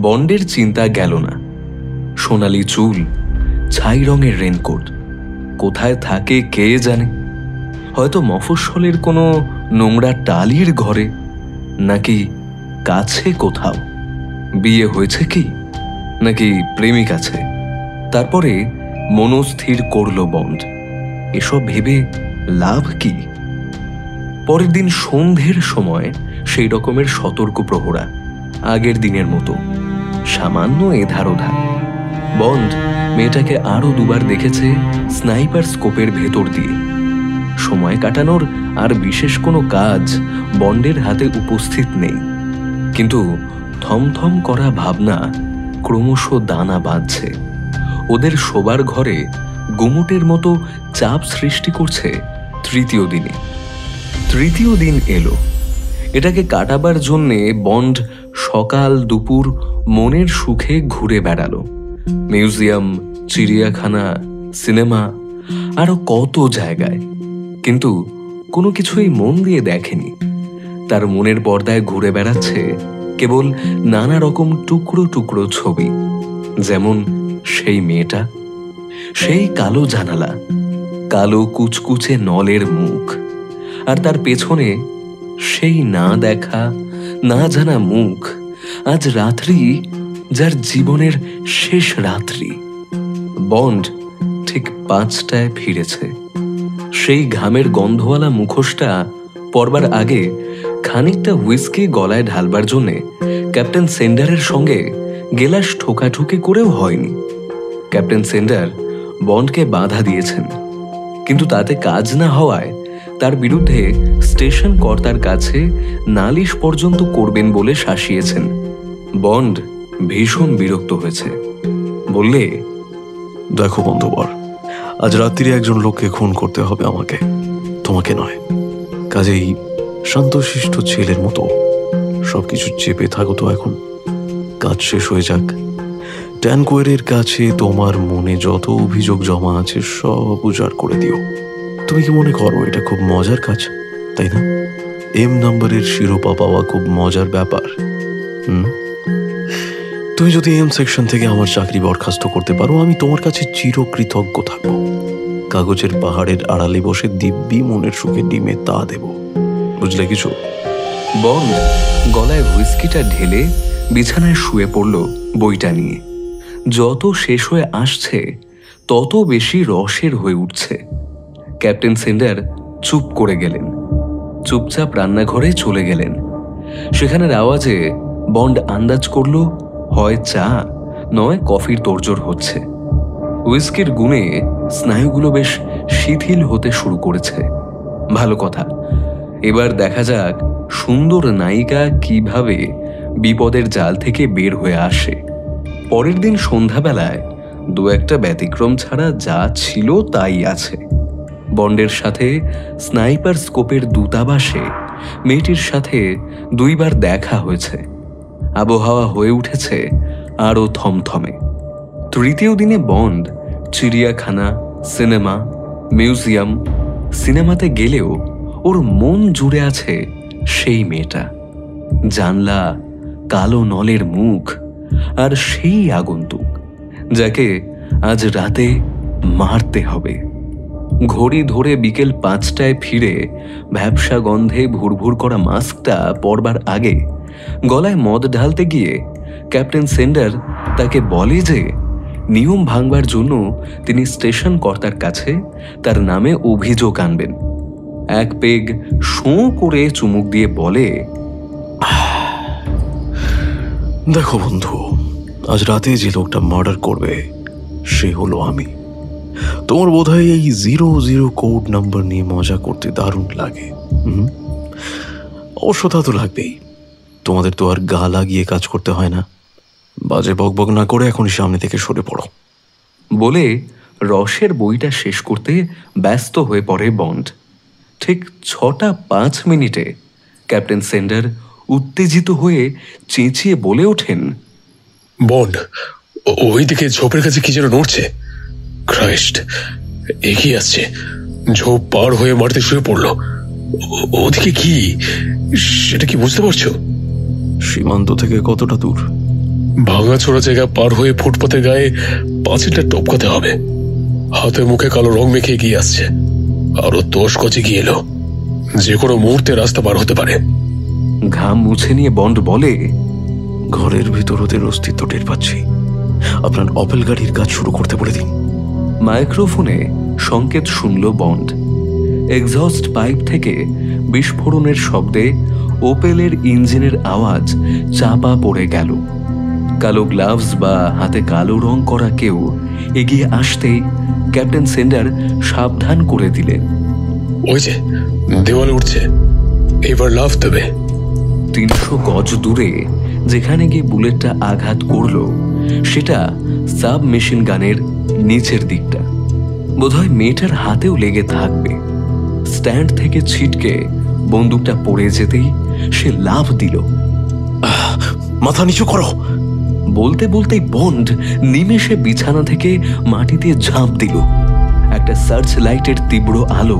বন্ডের চিন্তা গেল না। সোনালি চুল, ছাই রঙের রেনকোট, কোথায় থাকে কে জানে। হয়তো মফস্বলের কোনো নোংরা টালির ঘরে, নাকি কাছে কোথাও। বিয়ে হয়েছে কি, নাকি প্রেমিক আছে? তারপরে মনস্থির করল বন্ড, এসব ভেবে লাভ কি। পরের দিন সন্ধ্যের সময় সেই রকমের সতর্ক প্রহরা, আগের দিনের মতো, সামান্য এধার ওধার। বন্ড মেয়েটাকে আরো দুবার দেখেছে স্নাইপার স্কোপের ভেতর দিয়ে। সময় কাটানোর আর বিশেষ কোনো কাজ বন্ডের হাতে উপস্থিত নেই, কিন্তু থমথম করা ভাবনা ক্রমশ দানা বাঁধছে। ওদের শোবার ঘরে গুমুটের মতো চাপ সৃষ্টি করছে তৃতীয় দিনে। তৃতীয় দিন এলো। এটাকে কাটাবার জন্যে বন্ড সকাল দুপুর মনের সুখে ঘুরে বেড়ালো। মিউজিয়াম, চিড়িয়াখানা, সিনেমা, আরো কত জায়গায়, কিন্তু কোনো কিছুই মন দিয়ে দেখেনি। তার মনের পর্দায় ঘুরে বেড়াচ্ছে কেবল নানা রকম টুকরো টুকরো ছবি, যেমন সেই মেয়েটা, সেই কালো জানালা, কালো কুচকুচে নলের মুখ, আর তার পেছনে সেই না দেখা না জানা মুখ। আজ রাত্রি যার জীবনের শেষ রাত্রি। বন্ড ঠিক 5টায় ফিরেছে। সেই ঘামের গন্ধওয়ালা মুখোশটা পরবার আগে খানিকটা হুইস্কি গলায় ঢালবার জন্যে ক্যাপ্টেন সেন্ডারের সঙ্গে গেলাস ঠোকাঠুকি করেও হয়নি। ক্যাপ্টেন সেন্ডার বন্ডকে বাধা দিয়েছেন, কিন্তু তাতে কাজ না হওয়ায় তার বিরুদ্ধে স্টেশন কর্তার কাছে নালিশ পর্যন্ত করবেন বলে শাসিয়েছেন। বন্ড ভীষণ বিরক্ত হয়েছে। বললে, দেখো বন্ধুবর, আজ রাত্রিরে একজন লোককে খুন করতে হবে আমাকে, তোমাকে নয়। কাজেই শান্তশিষ্ট ছেলের মতো সবকিছু চেপে থাকো তো। এখন কাজ শেষ হয়ে যাক। ট্যানকোয়ারের কাছে তোমার মনে যত অভিযোগ জমা আছে সব উজাড় করে দিও। তুমি কি মনে করো এটা খুব মজার কাজ, তাই না? এম নাম্বারের শিরোপা পাওয়া খুব মজার ব্যাপার। তুমি যদি এম সেকশন থেকে আমার চাকরি বরখাস্ত করতে পারো, আমি তোমার কাছে চিরকৃতজ্ঞ থাকবো। কাগজের পাহাড়ের আড়ালে বসে দিব্যি মনের সুখে ডিমে তা দেব, বুঝলে কিছু? বন্ড গলায় হুইস্কিটা ঢেলে বিছানায় শুয়ে পড়ল বইটা নিয়ে। যত শেষ হয়ে আসছে তত বেশি রসের হয়ে উঠছে। ক্যাপ্টেন সেন্ডার চুপ করে গেলেন, চুপচাপ রান্নাঘরে চলে গেলেন। সেখানের আওয়াজে বন্ড আন্দাজ করল হয় চা নয় কফির তোড়জোড় হচ্ছে। হুইস্কির গুণে স্নায়ুগুলো বেশ শিথিল হতে শুরু করেছে। ভালো কথা, এবার দেখা যাক সুন্দর নায়িকা কিভাবে বিপদের জাল থেকে বের হয়ে আসে। পরের দিন সন্ধ্যাবেলায় দু একটা ব্যতিক্রম ছাড়া যা ছিল তাই আছে। বন্ডের সাথে স্নাইপার স্কোপের দূতাবাসে মেয়েটির সাথে 2 বার দেখা হয়েছে। আবহাওয়া হয়ে উঠেছে আরও থমথমে। তৃতীয় দিনে বন্ড চিড়িয়াখানা, সিনেমা, মিউজিয়াম, সিনেমাতে গেলেও ওর মন জুড়ে আছে সেই মেয়েটা, জানলা, কালো নলের মুখ, আর সেই আগন্তুক যাকে আজ রাতে মারতে হবে। ঘড়ি ধরে বিকেল 5টায় ফিরে ভ্যাপসা গন্ধে ভুরভুর করা মাস্কটা পরবার আগে গলায় মদ ঢালতে গিয়ে ক্যাপ্টেন সেন্ডার তাকে বলে যে নিয়ম ভাঙবার জন্য তিনি স্টেশন কর্তার কাছে তার নামে অভিযোগ আনবেন। এক পেগ শোঁ করে চুমুক দিয়ে বলে, দেখো বন্ধু, আজ রাতে যে লোকটা মার্ডার করবে সে হলো আমি। তোমার বোধহয় এই 00 কোড নাম্বার নিয়ে মজা করতে দারুণ লাগে। অবশ্য তা তো লাগবেই, তোমাদের তো আর গা লাগিয়ে কাজ করতে হয় না। বাজে বকবক না করে এখনই সামনে থেকে সরে পড়ো। বলে রসের বইটা শেষ করতে ব্যস্ত হয়ে পড়ে বন্ড। ঠিক 6:05 ক্যাপ্টেন সেন্ডার উত্তেজিত হয়ে চেঁচিয়ে বলে ওঠেন, বন্ড, ওইদিকে ঝোপের কাছে কি যেন নড়ছে। ক্রাইস্ট, এগিয়ে আসছে। ঝোপ পার হয়ে মারতে শুয়ে পড়লো। ওদিকে কি সেটা কি বুঝতে পারছো? সীমান্ত থেকে কতটা দূর? ভাঙাচোরা জায়গা পার হয়ে ফুটপাতের গায়ে পাঁচিলটা টপকাতে হবে। হাতে মুখে কালো রং মেখে এগিয়ে আসছে, আরো 10 গজ এগিয়ে এলো। যে কোনো মুহূর্তে রাস্তা পার হতে পারে। ঘাম মুছে নিয়ে বন্ড বলে, ঘরের ভিতর ওদের অস্তিত্ব টের পাচ্ছি। আপনার অপেল গাড়ির কাজ শুরু করতে বলে দিন। মাইক্রোফোনে সংকেত শুনল বন্ড। এক্সহস্ট পাইপ থেকে বিস্ফোরণের শব্দে ওপেলের ইঞ্জিনের আওয়াজ চাপা পড়ে গেল। কালো গ্লাভস বা হাতে কালো রং করা কেউ এগিয়ে আসতেই ক্যাপ্টেন সেন্ডার সাবধান করে দিলেন। ওই যে দেওয়ালে উঠছে, এবার লাফ দেবে। 300 গজ দূরে যেখানে গিয়ে বুলেটটা আঘাত করল সেটা সাব মেশিন গানের নিচের দিকটা। বোধহয় মেয়েটার হাতেও লেগে থাকবে। স্ট্যান্ড থেকে ছিটকে বন্দুকটা পড়ে যেতেই সে লাফ দিল। মাথা নিচু করো। বলতে বলতেই বন্ড নিমেষে বিছানা থেকে মাটিতে ঝাঁপ দিল। একটা সার্চ লাইটের তীব্র আলো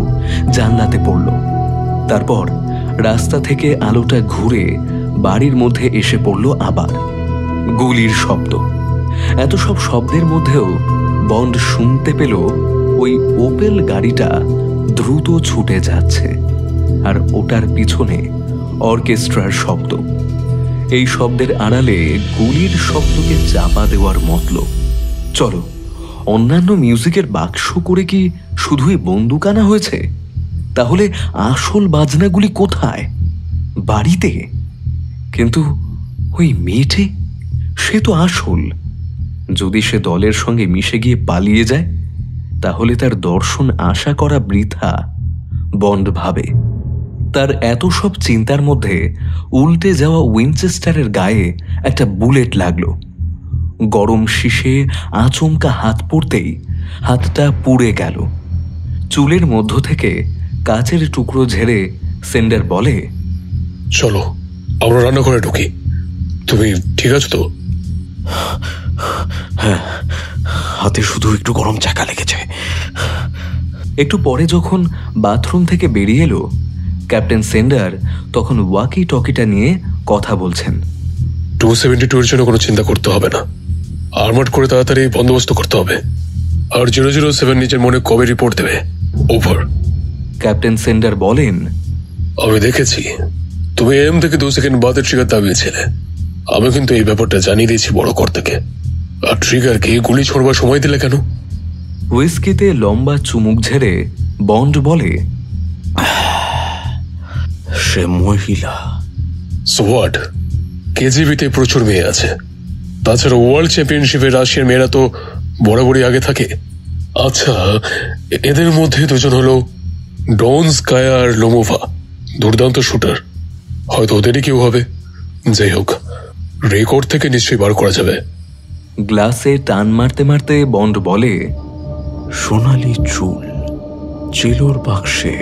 জানলাতে পড়ল। তারপর রাস্তা থেকে আলোটা ঘুরে বাড়ির মধ্যে এসে পড়ল আবার। গুলির শব্দ। এত সব শব্দের মধ্যেও বন্ড শুনতে পেল ওই ওপেল গাড়িটা দ্রুত ছুটে যাচ্ছে, আর ওটার পিছনে অর্কেস্ট্রার শব্দ। এই শব্দের আড়ালে গুলির শব্দকে চাপা দেওয়ার মতলব। চলো, অন্যান্য মিউজিকের বাক্স করে কি শুধুই বন্দুক আনা হয়েছে? তাহলে আসল বাজনাগুলি কোথায়? বাড়িতে। কিন্তু ওই মেয়েটি, সে তো আসল। যদি সে দলের সঙ্গে মিশে গিয়ে পালিয়ে যায় তাহলে তার দর্শন আশা করা বৃথা, বন্ড ভাবে। তার এত সব চিন্তার মধ্যে উল্টে যাওয়া উইনচেস্টারের গায়ে একটা বুলেট লাগলো। গরম শীষে আচমকা হাত পড়তেই হাতটা পুড়ে গেল। চুলের মধ্য থেকে কাচের টুকরো ঝেড়ে সেন্ডার বলে, চলো আমরা রান্নাঘরে ঢুকি। তুমি ঠিক আছো তো? হ্যাঁ, হাতে শুধু একটু গরম চাকা লেগেছে। একটু পরে যখন বাথরুম থেকে বেরিয়ে এলো, ক্যাপ্টেন সেন্ডার তখন ওয়াকি টকিটা নিয়ে কথা বলছেন। 272 এর জন্য কোনো চিন্তা করতে হবে না। আর্মার্ড করে তাড়াতাড়ি বন্দোবস্ত করতে হবে। আর 007 নিজের মনে কবে রিপোর্ট দেবে? ওভার। ক্যাপ্টেন সেন্ডার বলেন, আমি দেখেছি তুমি এম থেকে 2 সেকেন্ড বাদে ট্রিগার দাবিয়েছিলে। আমি কিন্তু এই ব্যাপারটা জানিয়ে দিয়েছি বড় কর্তাকে। আর ট্রিগারকে গুলি ছোড়বার সময় দিলে কেন? হুইস্কিতে লম্বা চুমুক ঝেড়ে বন্ড বলে, সে মহিলা। সোয়াট, কেজিবিতে প্রচুর মেয়ে আছে। তাছাড়া ওয়ার্ল্ড চ্যাম্পিয়নশিপে রাশিয়ার মেয়েরা তো বরাবরই আগে থাকে। আচ্ছা, এদের মধ্যে দুজন হলো ডনস্কায়া আর লোমোভা, দুর্দান্ত শুটার। হয়তো ওদেরই কেউ হবে। যাই হোক, রেকর্ড থেকে নিশ্চয়ই বার করা যাবে। গ্লাসে টান মারতে মারতে বন্ড বলে, সোনালি চুল, চিলোর বাক্সে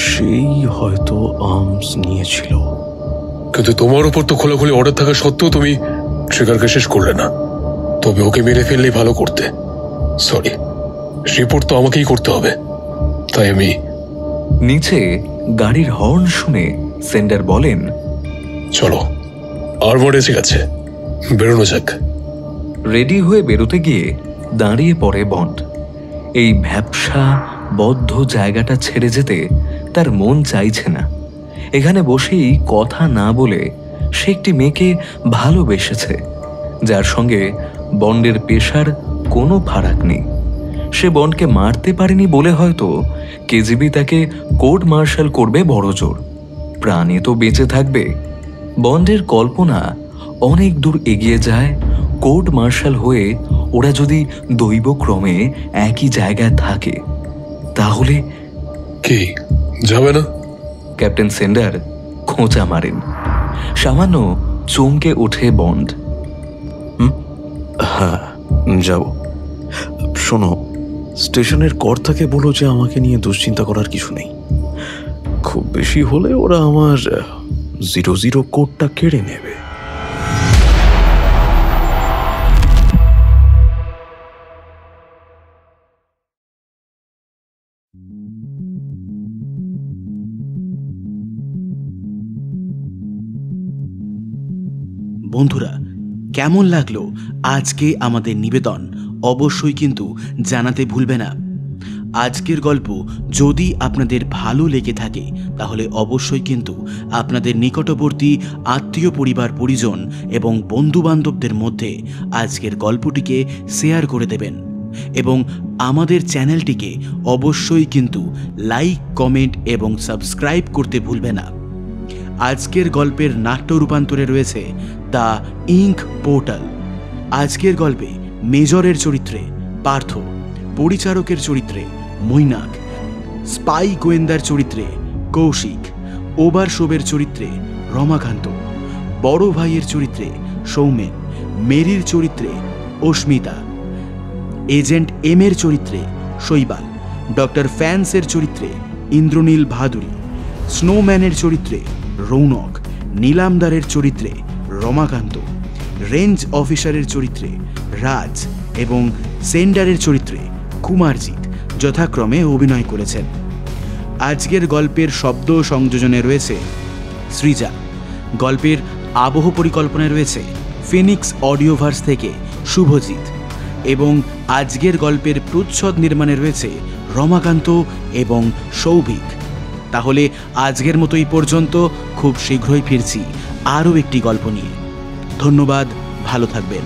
সেই হয়তো আর্মস নিয়েছিল। কিন্তু তোমার উপর তো খোলাখুলি অর্ডার থাকা সত্ত্বেও তুমি ট্রিগারকে শেষ করলে না। তবে ওকে মেরে ফেললেই ভালো করতে। সরি, রিপোর্ট তো আমাকেই করতে হবে, তাই আমি। নিচে গাড়ির হর্ন শুনে সেন্ডার বলেন, চলো, আর্মার্ড এসে গেছে, বেরোনো যাক। রেডি হয়ে বেরোতে গিয়ে দাঁড়িয়ে পড়ে বন্ড। এই ভ্যাপসা বদ্ধ জায়গাটা ছেড়ে যেতে তার মন চাইছে না। এখানে বসেই কথা না বলে সে একটি মেয়েকে ভালোবেসেছে, যার সঙ্গে বন্ডের পেশার কোনো ফারাক নেই। সে বন্ডকে মারতে পারেনি বলে হয়তো কেজিবি তাকে কোর্ট মার্শাল করবে বড় জোর। প্রাণে তো বেঁচে থাকবে। বন্ডের কল্পনা অনেক দূর এগিয়ে যায়। কোর্ট মার্শাল হয়ে ওরা যদি দৈবক্রমে একই জায়গায় থাকে তাহলে কি যাবে না? ক্যাপ্টেন সেন্ডার খোঁচা মারেন। সামান্য চমকে ওঠে বন্ড। হ্যাঁ, যাব। শোনো, স্টেশনের কর্তাকে বলো যে আমাকে নিয়ে দুশ্চিন্তা করার কিছু নেই। খুব বেশি হলে ওরা আমার 00 কোডটা কেড়ে নেবে। বন্ধুরা, কেমন লাগলো আজকে আমাদের নিবেদন অবশ্যই কিন্তু জানাতে ভুলবে না। আজকের গল্প যদি আপনাদের ভালো লেগে থাকে তাহলে অবশ্যই কিন্তু আপনাদের নিকটবর্তী আত্মীয় পরিবার পরিজন এবং বন্ধুবান্ধবদের মধ্যে আজকের গল্পটিকে শেয়ার করে দেবেন এবং আমাদের চ্যানেলটিকে অবশ্যই কিন্তু লাইক, কমেন্ট এবং সাবস্ক্রাইব করতে ভুলবে না। আজকের গল্পের নাট্য রূপান্তরে রয়েছে দ্য ইঙ্ক পোর্টাল। আজকের গল্পে মেজরের চরিত্রে পার্থ, পরিচারকের চরিত্রে মৈনাক, স্পাই গোয়েন্দার চরিত্রে কৌশিক, ওভারশোবের চরিত্রে রমাকান্ত, বড় ভাইয়ের চরিত্রে সৌমেন, মেরির চরিত্রে অস্মিতা, এজেন্ট এম এর চরিত্রে শৈবাল, ডক্টর ফ্যান্সের চরিত্রে ইন্দ্রনীল ভাদুরী, স্নোম্যানের চরিত্রে রৌনক, নীলামদারের চরিত্রে রমাকান্ত, রেঞ্জ অফিসারের চরিত্রে রাজ এবং সেন্ডারের চরিত্রে কুমারজিৎ যথাক্রমে অভিনয় করেছেন। আজকের গল্পের শব্দ সংযোজনে রয়েছে সৃজা। গল্পের আবহ পরিকল্পনায় রয়েছে ফিনিক্স অডিওভার্স থেকে শুভজিৎ এবং আজকের গল্পের প্রচ্ছদ নির্মাণে রয়েছে রমাকান্ত এবং সৌভিক। তাহলে আজকের মতো এই পর্যন্ত, খুব শীঘ্রই ফিরছি আরও একটি গল্প নিয়ে। ধন্যবাদ, ভালো থাকবেন।